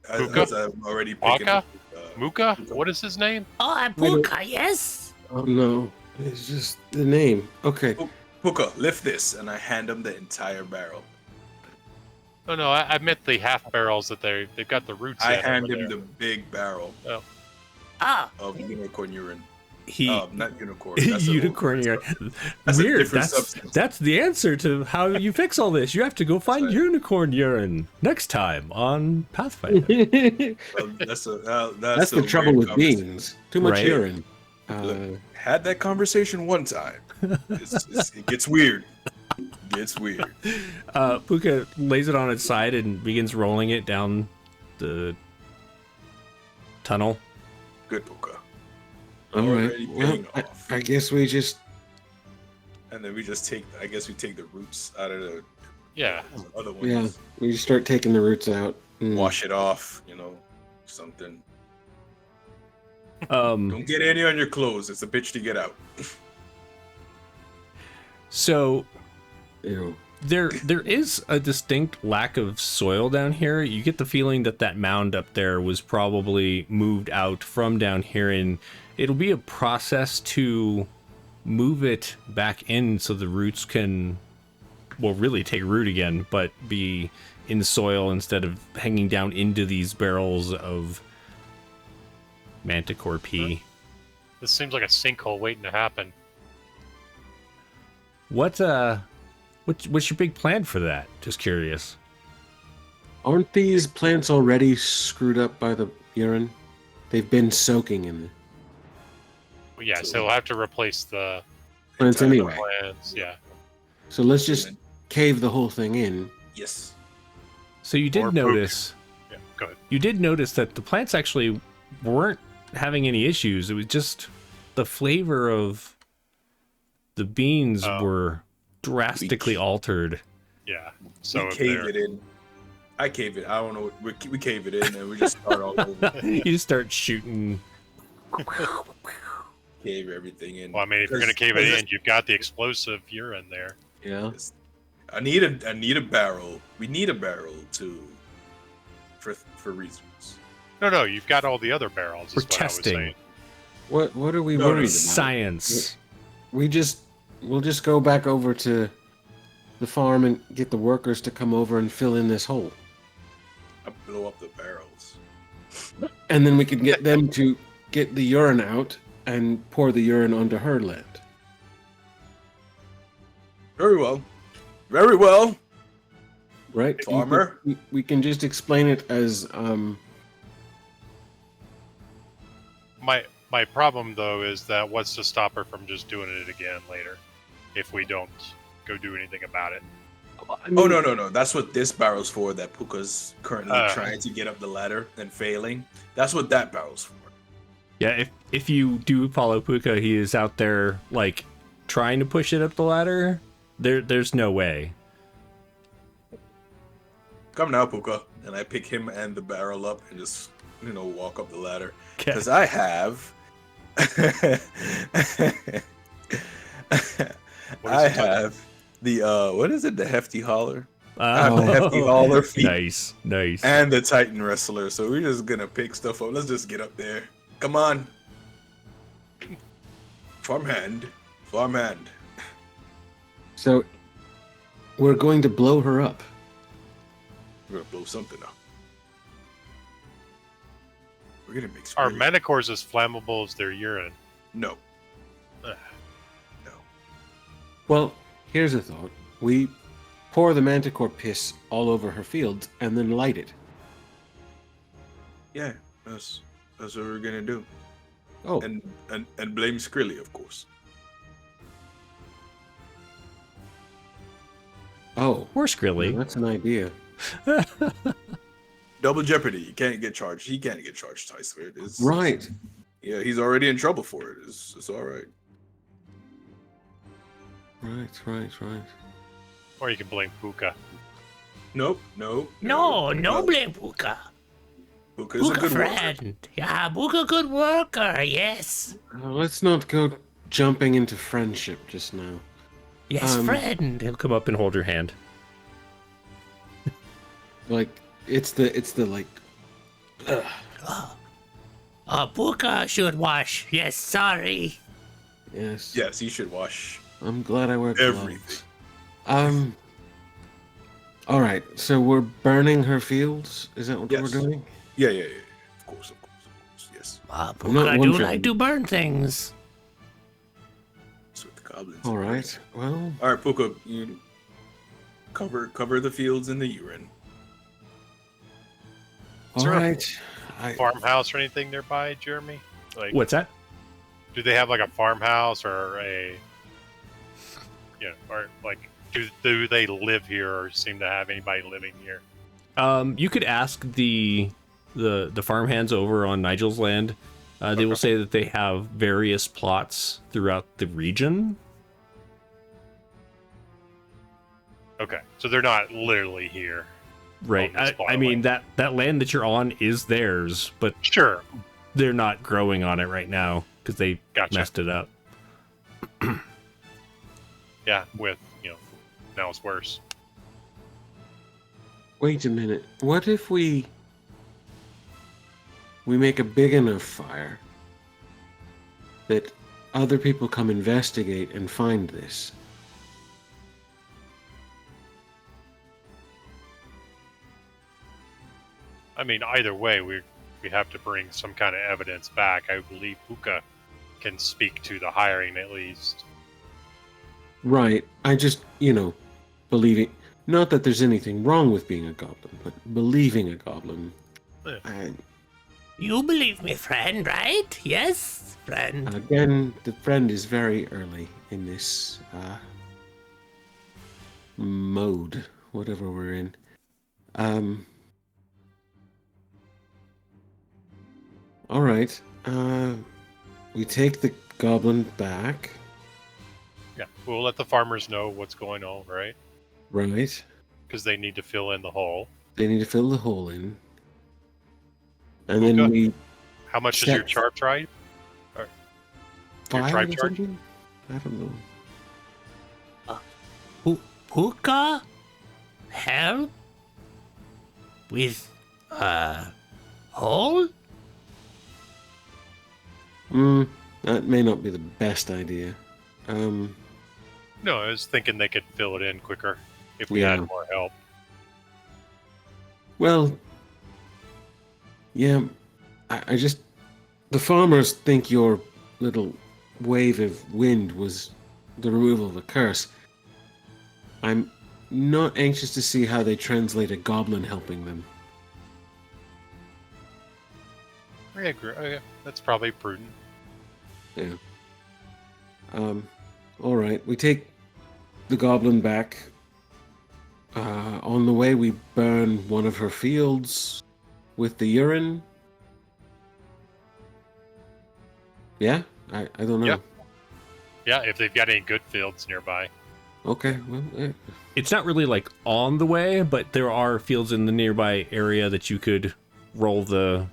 As I'm already picking Waka? up. Muka? What is his name? Oh, a puka, yes? Oh no, it's just the name. Okay. Puka, lift this, and I hand him the entire barrel. No, I meant the half barrels that they've got the roots I in hand over him there. the big barrel Oh, of unicorn urine. He Not unicorn. That's a- unicorn urine. That's a Weird. different That's substance. that's the answer to how you fix all this. You have to go find right. unicorn urine next time on Pathfinder. Well, that's That's the a trouble weird with conversation. beans. Too much Right. urine. Look, had that conversation one time. It gets weird. Gets weird. Puka lays it on its side and begins rolling it down the tunnel. Good Puka. All right. Already Well, paying off. I guess we just. And then we just take the roots out of the Yeah. other ones. Yeah, we just start taking the roots out. Mm. Wash it off, something. Um, Don't get any on your clothes. It's a bitch to get out. so Ew. there is a distinct lack of soil down here. You get the feeling that mound up there was probably moved out from down here, and it'll be a process to move it back in so the roots can, well, really take root again, but be in the soil instead of hanging down into these barrels of manticore pea. This seems like a sinkhole waiting to happen. What's your big plan for that? Just curious. Aren't these plants already screwed up by the urine? They've been soaking in it. Well, yeah, so we'll have to replace the Plants Entire anyway. plants. Yeah. So let's just cave the whole thing in. Yes. So you Or did poop. notice. Yeah. Go ahead. You did notice that the plants actually weren't having any issues. It was just the flavor of the beans Oh. were drastically altered. Yeah. So we if cave they're- it in. I cave it. I don't know. We cave it in and we just start all over. You just start shooting. Cave everything in. Well, I mean, if you're gonna cave it in, you've got the explosive urine there. Yeah. I need a barrel. We need a barrel for reasons. No, you've got all the other barrels. For Is what testing. I was saying. What are we No, no, worried about? Science. We'll just go back over to the farm and get the workers to come over and fill in this hole. I blow up the barrels. And then we can get them to get the urine out and pour the urine onto her land. Very well. Very well. Right? You Farmer? can- we can just explain it as My problem though is that what's to stop her from just doing it again later, if we don't go do anything about it. Oh no. That's what this barrel's for. That Puka's currently Uh. trying to get up the ladder and failing. That's what that barrel's for. Yeah, if you do follow Puka, he is out there like trying to push it up the ladder. There's no way. Come now, Puka. And I pick him and the barrel up and just walk up the ladder. Okay. Because I have. I have the what is it? The hefty hauler I have the hefty hauler feet. Nice. and the Titan wrestler. So we're just gonna pick stuff up. Let's just get up there. Come on. Farmhand. so we're going to blow her up. We're gonna blow something up. We're gonna make Are screaming. manticores as flammable as their urine? No. Ugh. No. Well, here's a thought. We pour the manticore piss all over her fields and then light it. Yeah, that's what we're gonna do. Oh, And blame Skrilly, of course. oh, Or well, Skrilly. that's an idea. Double jeopardy. You can't get charged. He can't get charged twice for it. Right. Yeah, he's already in trouble for it. It's all right. Right. Or you can blame Puka. Nope. No, Well, blame Puka. Puka's a Puka good worker. friend. Yeah, Puka good worker, yes. Let's not go jumping into friendship just now. Yes, friend. He'll come up and hold your hand. Like, it's the like. Puka should wash. Yes, sorry. Yes. Yes, he should wash. I'm glad I wear Everything. gloves. All right. So we're burning her fields. Is that what Yes. we're doing? Yeah. Of course. Yes. not Puka do wondering. like to burn things. That's what the goblins. All do. right. Well, All right, Puka. You cover the fields in the urine. all there a right. Farmhouse or anything nearby, Jeremy? Like, What's that? do they have like a farmhouse or a, or like, do they live here or seem to have anybody living here? You could ask the farmhands over on Nigel's land. They will say that they have various plots throughout the region. Okay, so they're not literally here. Right. On this I mean, farmland. that land that you're on is theirs, but Sure. they're not growing on it right now because they Gotcha. messed it up. Yeah, with, now it's worse. Wait a minute. What if we make a big enough fire that other people come investigate and find this? I mean, either way, we have to bring some kind of evidence back. I believe Puka can speak to the hiring at least. Right. I just, believing. Not that there's anything wrong with being a goblin, but believing a goblin. Yeah. You believe me, friend, right? Yes, friend. Again, the friend is very early in this mode, whatever we're in. All right. We take the goblin back. Yeah, we'll let the farmers know what's going on, right? Right. Because they need to fill in the hole. They need to fill the hole in. And Okay. then we How much is your Set- charge tribe? Your fire tribe or charge? something? I don't know. Puka help with hole? That may not be the best idea. No, I was thinking they could fill it in quicker if we Yeah. had more help. Well, yeah, I just... The farmers think your little wave of wind was the removal of a curse. I'm not anxious to see how they translate a goblin helping them. I agree. Okay, that's probably prudent. Yeah. All right. We take the goblin back. On the way, we burn one of her fields with the urine. Yeah? I don't know. Yeah. Yeah, if they've got any good fields nearby. Okay. Well, It's not really like on the way, but there are fields in the nearby area that you could roll the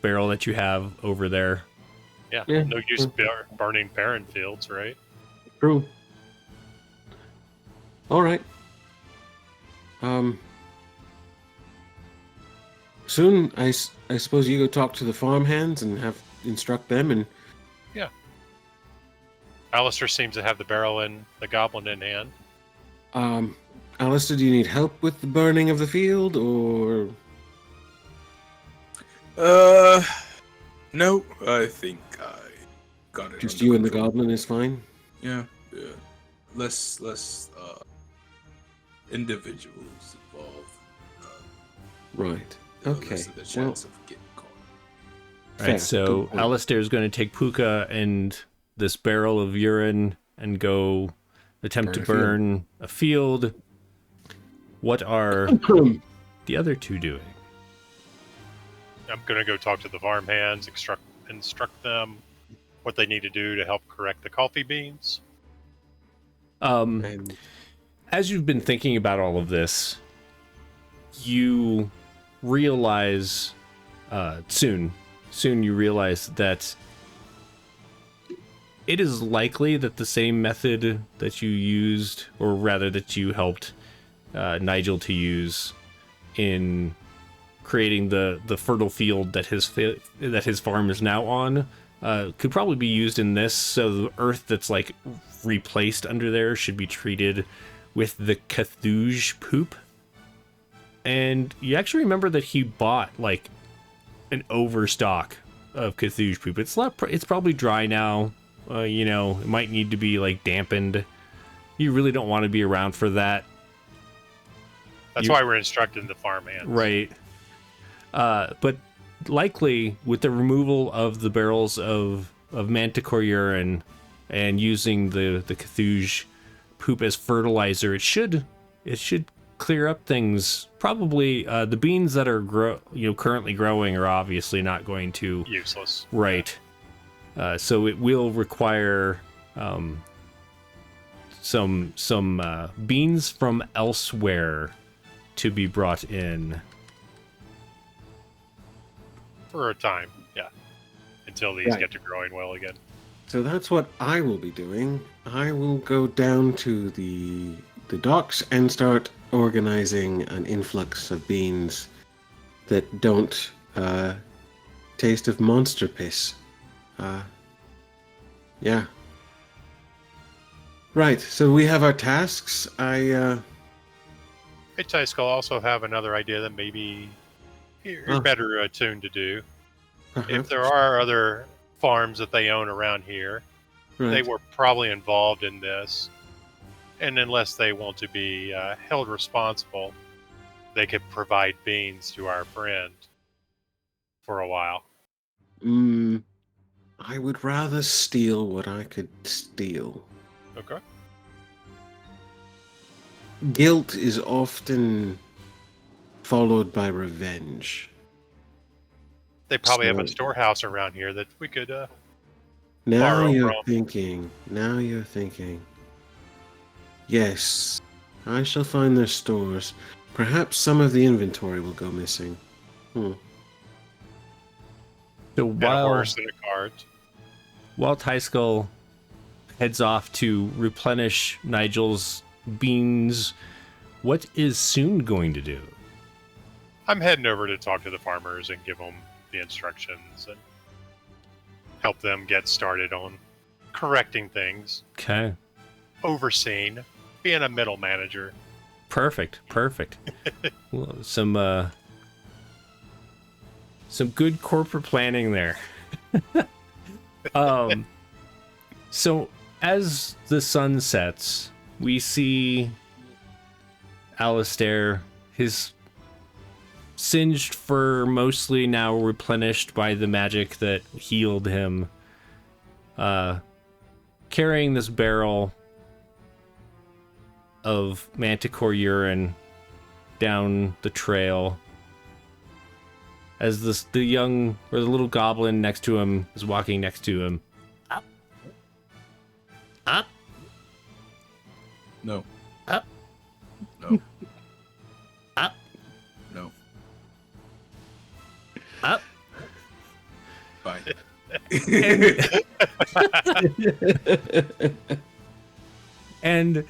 barrel that you have over there. Yeah, Yeah. no use burning barren fields, right? true. All right. Soon, I suppose you go talk to the farmhands and instruct them and... Alistair seems to have the barrel and the goblin in hand. Alistair, do you need help with the burning of the field, or No, I think I got it. just under you and the control. goblin is fine? Yeah. Less individuals involved. Right. The Okay. less of the Well, chance of getting caught. All fair. right, so Good point. Alistair is going to take Puka and this barrel of urine and go attempt to burn a field. What are the other two doing? I'm going to go talk to the farm hands, instruct them what they need to do to help correct the coffee beans. And As you've been thinking about all of this, you realize soon you realize that it is likely that the same method that you used, or rather that you helped Nigel to use in creating the fertile field that his farm is now on, could probably be used in this. So the earth that's like replaced under there should be treated with the Cthulhu poop. And you actually remember that he bought like an overstock of Cthulhu poop. It's probably dry now. It might need to be like dampened. You really don't want to be around for that. That's why we're instructing the farm hands. Right. But likely with the removal of the barrels of manticore urine and using the Cthulhu poop as fertilizer, it should clear up things. Probably the beans that are currently growing are obviously not going to Useless. right. So it will require some beans from elsewhere to be brought in. For a time, yeah. Until these Right. get to growing well again. so that's what I will be doing. I will go down to the docks and start organizing an influx of beans that don't taste of monster piss. Yeah. Right, so we have our tasks. Hey, Tice will also have another idea that maybe you're Oh. better attuned to do. If Perhaps, there are other farms that they own around here, they right. were probably involved in this. And unless they want to be held responsible, they could provide beans to our friend for a while. I would rather steal what I could steal. Okay. Guilt is often followed by revenge. They probably have a So- storehouse around here that we could Now Borrow you're from. thinking. Now you're thinking. Yes, I shall find their stores. Perhaps some of the inventory will go missing. So and a horse and a cart. while Tyskull heads off to replenish Nigel's beans, what is Soon going to do? I'm heading over to talk to the farmers and give them the instructions and help them get started on correcting things, Okay. overseeing, being a middle manager. Perfect. Well, some good corporate planning there. So as the sun sets, we see Alistair, his singed fur mostly now replenished by the magic that healed him, carrying this barrel of manticore urine down the trail as the little goblin next to him is walking next to him. Up. No. Up. No. Up. No. Up. Bye. And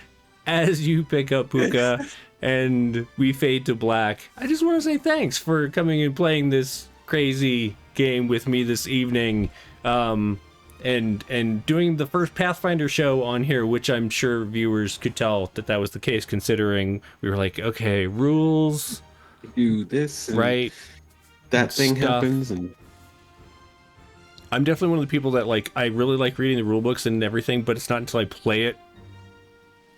as you pick up Puka and we fade to black, I just want to say thanks for coming and playing this crazy game with me this evening. and doing the first Pathfinder show on here, which I'm sure viewers could tell that was the case, considering we were like, okay, rules, Do this, and right? that thing stuff. happens, and I'm definitely one of the people that like, I really like reading the rule books and everything, but it's not until I play it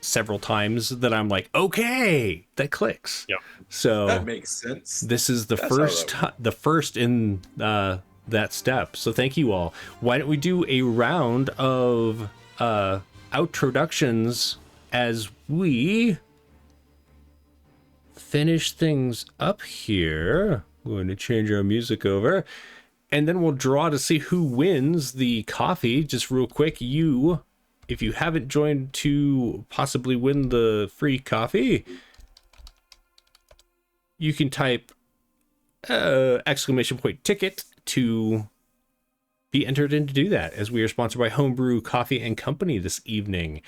several times that I'm like, okay, that clicks. Yep. So That makes sense. this is the That's how that first in that step. So thank you all. Why don't we do a round of outroductions as we finish things up here. We're going to change our music over. And then we'll draw to see who wins the coffee. Just real quick, if you haven't joined to possibly win the free coffee, you can type !ticket to be entered in to do that, as we are sponsored by Homebrew Coffee and Company this evening.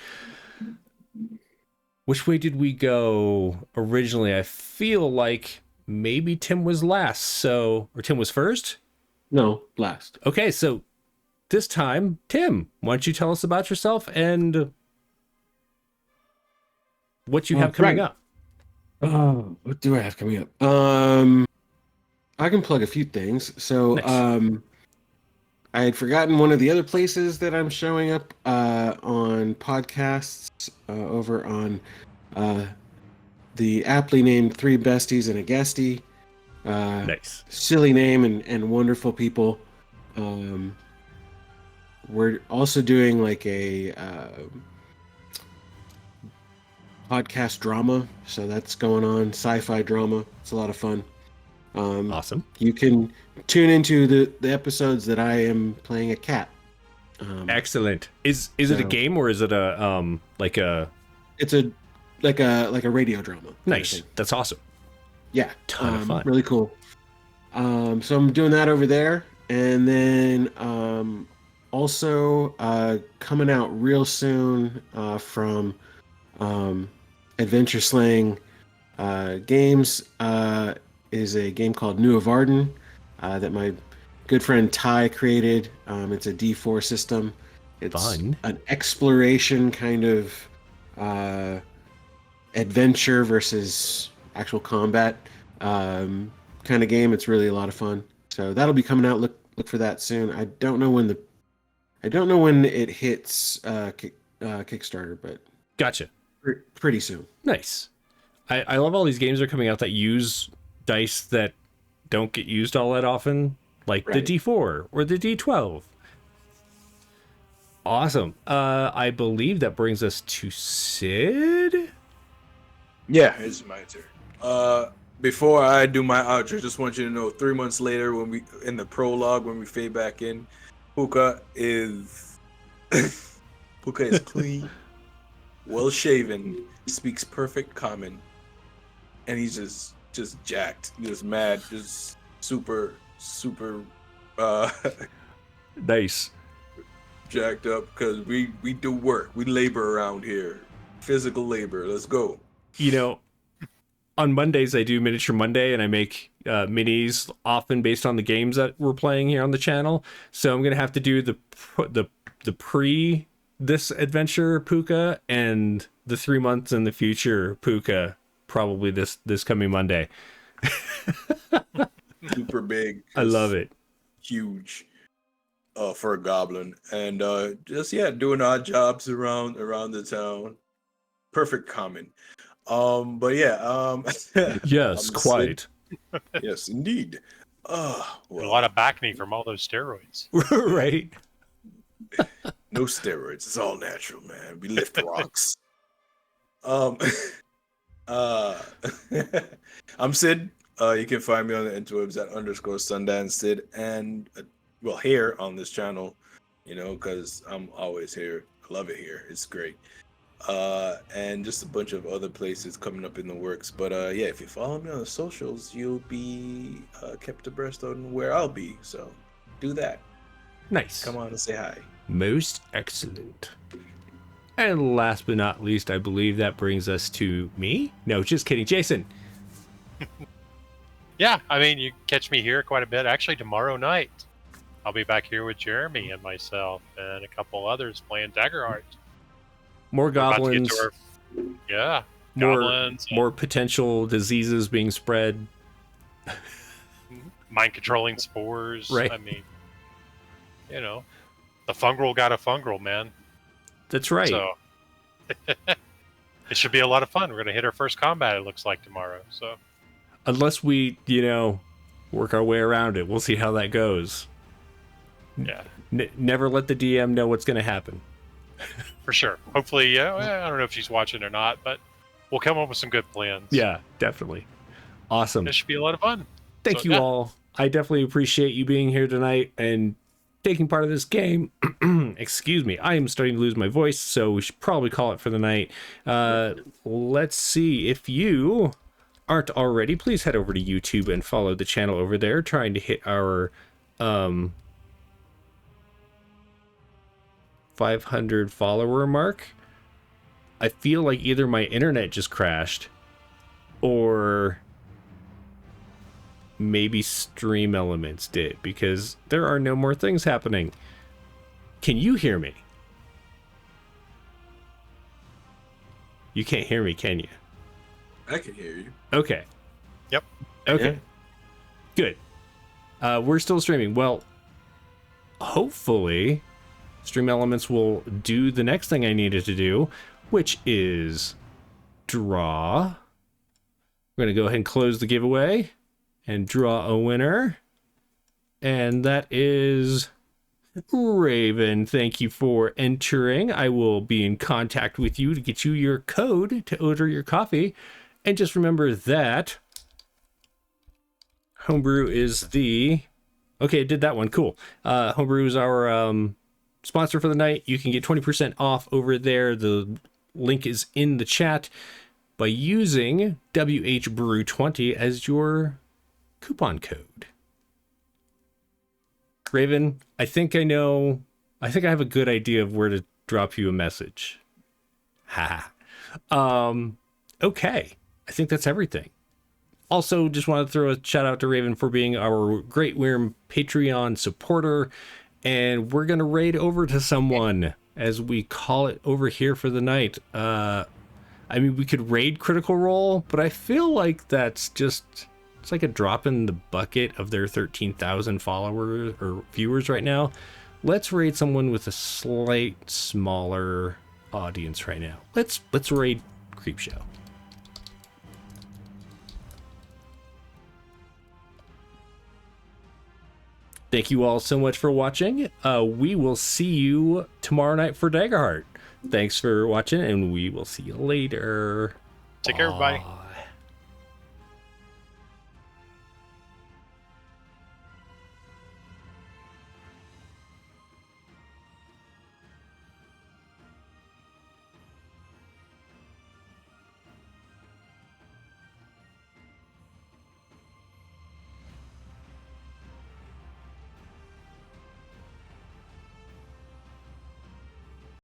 Which way did we go originally? I feel like maybe Tim was last, or Tim was first? no, last. Okay, so this time, Tim, why don't you tell us about yourself and what you have coming up? Oh, what do I have coming up? I can plug a few things. So, Nice. I had forgotten one of the other places that I'm showing up on podcasts over on the aptly named Three Besties and a Guestie. Nice. Silly name and wonderful people. We're also doing like a podcast drama, so that's going on, sci-fi drama. It's a lot of fun. Awesome. You can tune into the episodes that I am playing a cat. Excellent. Is it a so- game or is it a like a It's like a radio drama. kind of nice? thing. That's awesome. Yeah, Ton of fun. Really cool. So I'm doing that over there, and then also coming out real soon from Adventure Slaying Games is a game called New of Arden that my good friend Ty created. It's a D4 system. It's Fun. an exploration kind of adventure versus actual combat kind of game. It's really a lot of fun. So that'll be coming out. Look for that soon. I don't know when it hits Kickstarter, but Gotcha. pretty soon. Nice. I love all these games that are coming out that use dice that don't get used all that often, like Right. the D4 or the D12. Awesome. I believe that brings us to Sid. Yeah, it's my turn. Before I do my outro, just want you to know 3 months later, when we in the prologue, when we fade back in, Puka is clean, well shaven, speaks perfect common, and he's just jacked, just mad, just super Nice. jacked up because we do work, we labor around here, physical labor. Let's go. You know, on Mondays I do Miniature Monday, and I make minis often based on the games that we're playing here on the channel. So I'm gonna have to do the pre this adventure Puka and the 3 months in the future Puka probably this coming Monday. Super big. I love it. Huge for a goblin, and just doing odd jobs around the town. Perfect common. But Yes, I'm quite. yes indeed. A lot of bacne from all those steroids. Right. No steroids, it's all natural, man. We lift rocks. I'm Sid. You can find me on the interwebs at _Sundance Sid, and here on this channel, because I'm always here. I love it here. It's great. And just a bunch of other places coming up in the works. But if you follow me on the socials, you'll be kept abreast on where I'll be. So do that. Nice. Come on and say hi. Most excellent. And last but not least, I believe that brings us to me. No, just kidding. Jason. Yeah, I mean, you catch me here quite a bit. Actually, tomorrow night, I'll be back here with Jeremy and myself and a couple others playing Daggerheart. More We're about to get goblins. to our- More, goblins. more potential diseases being spread. Mind controlling spores. Right. I mean, the fungal got a fungal, man. That's right. So it should be a lot of fun. We're going to hit our first combat, it looks like, tomorrow. So Unless we, work our way around it. We'll see how that goes. yeah, Never let the DM know what's going to happen. for sure. Hopefully, I don't know if she's watching or not, but we'll come up with some good plans. Yeah, definitely. Awesome. It should be a lot of fun. Thank you all. I definitely appreciate you being here tonight and taking part of this game. Excuse me. I am starting to lose my voice, so we should probably call it for the night. Let's see. If you aren't already, please head over to YouTube and follow the channel over there, trying to hit our 500 follower mark. I feel like either my internet just crashed or maybe Stream Elements did, because there are no more things happening. Can you hear me? You can't hear me, can you? I can hear you. Okay. Yep. Okay. Good. We're still streaming. Well, hopefully Stream Elements will do the next thing I needed to do, which is draw. We're going to go ahead and close the giveaway and draw a winner. And that is Raven. Thank you for entering. I will be in contact with you to get you your code to order your coffee. And just remember that Homebrew is the... Okay, did that one. Cool. Homebrew is our sponsor for the night. You can get 20% off over there. The link is in the chat by using WHBrew20 as your coupon code. Raven, I think I have a good idea of where to drop you a message. Ha. Okay. I think that's everything. Also, just want to throw a shout out to Raven for being our Great Worm Patreon supporter. And we're going to raid over to someone, as we call it over here for the night. I mean, we could raid Critical Role, but I feel like that's just... It's like a drop in the bucket of their 13,000 followers or viewers right now. Let's raid someone with a slight smaller audience right now. Let's raid Creepshow. Thank you all so much for watching. We will see you tomorrow night for Daggerheart. Thanks for watching, and we will see you later. Take care, everybody.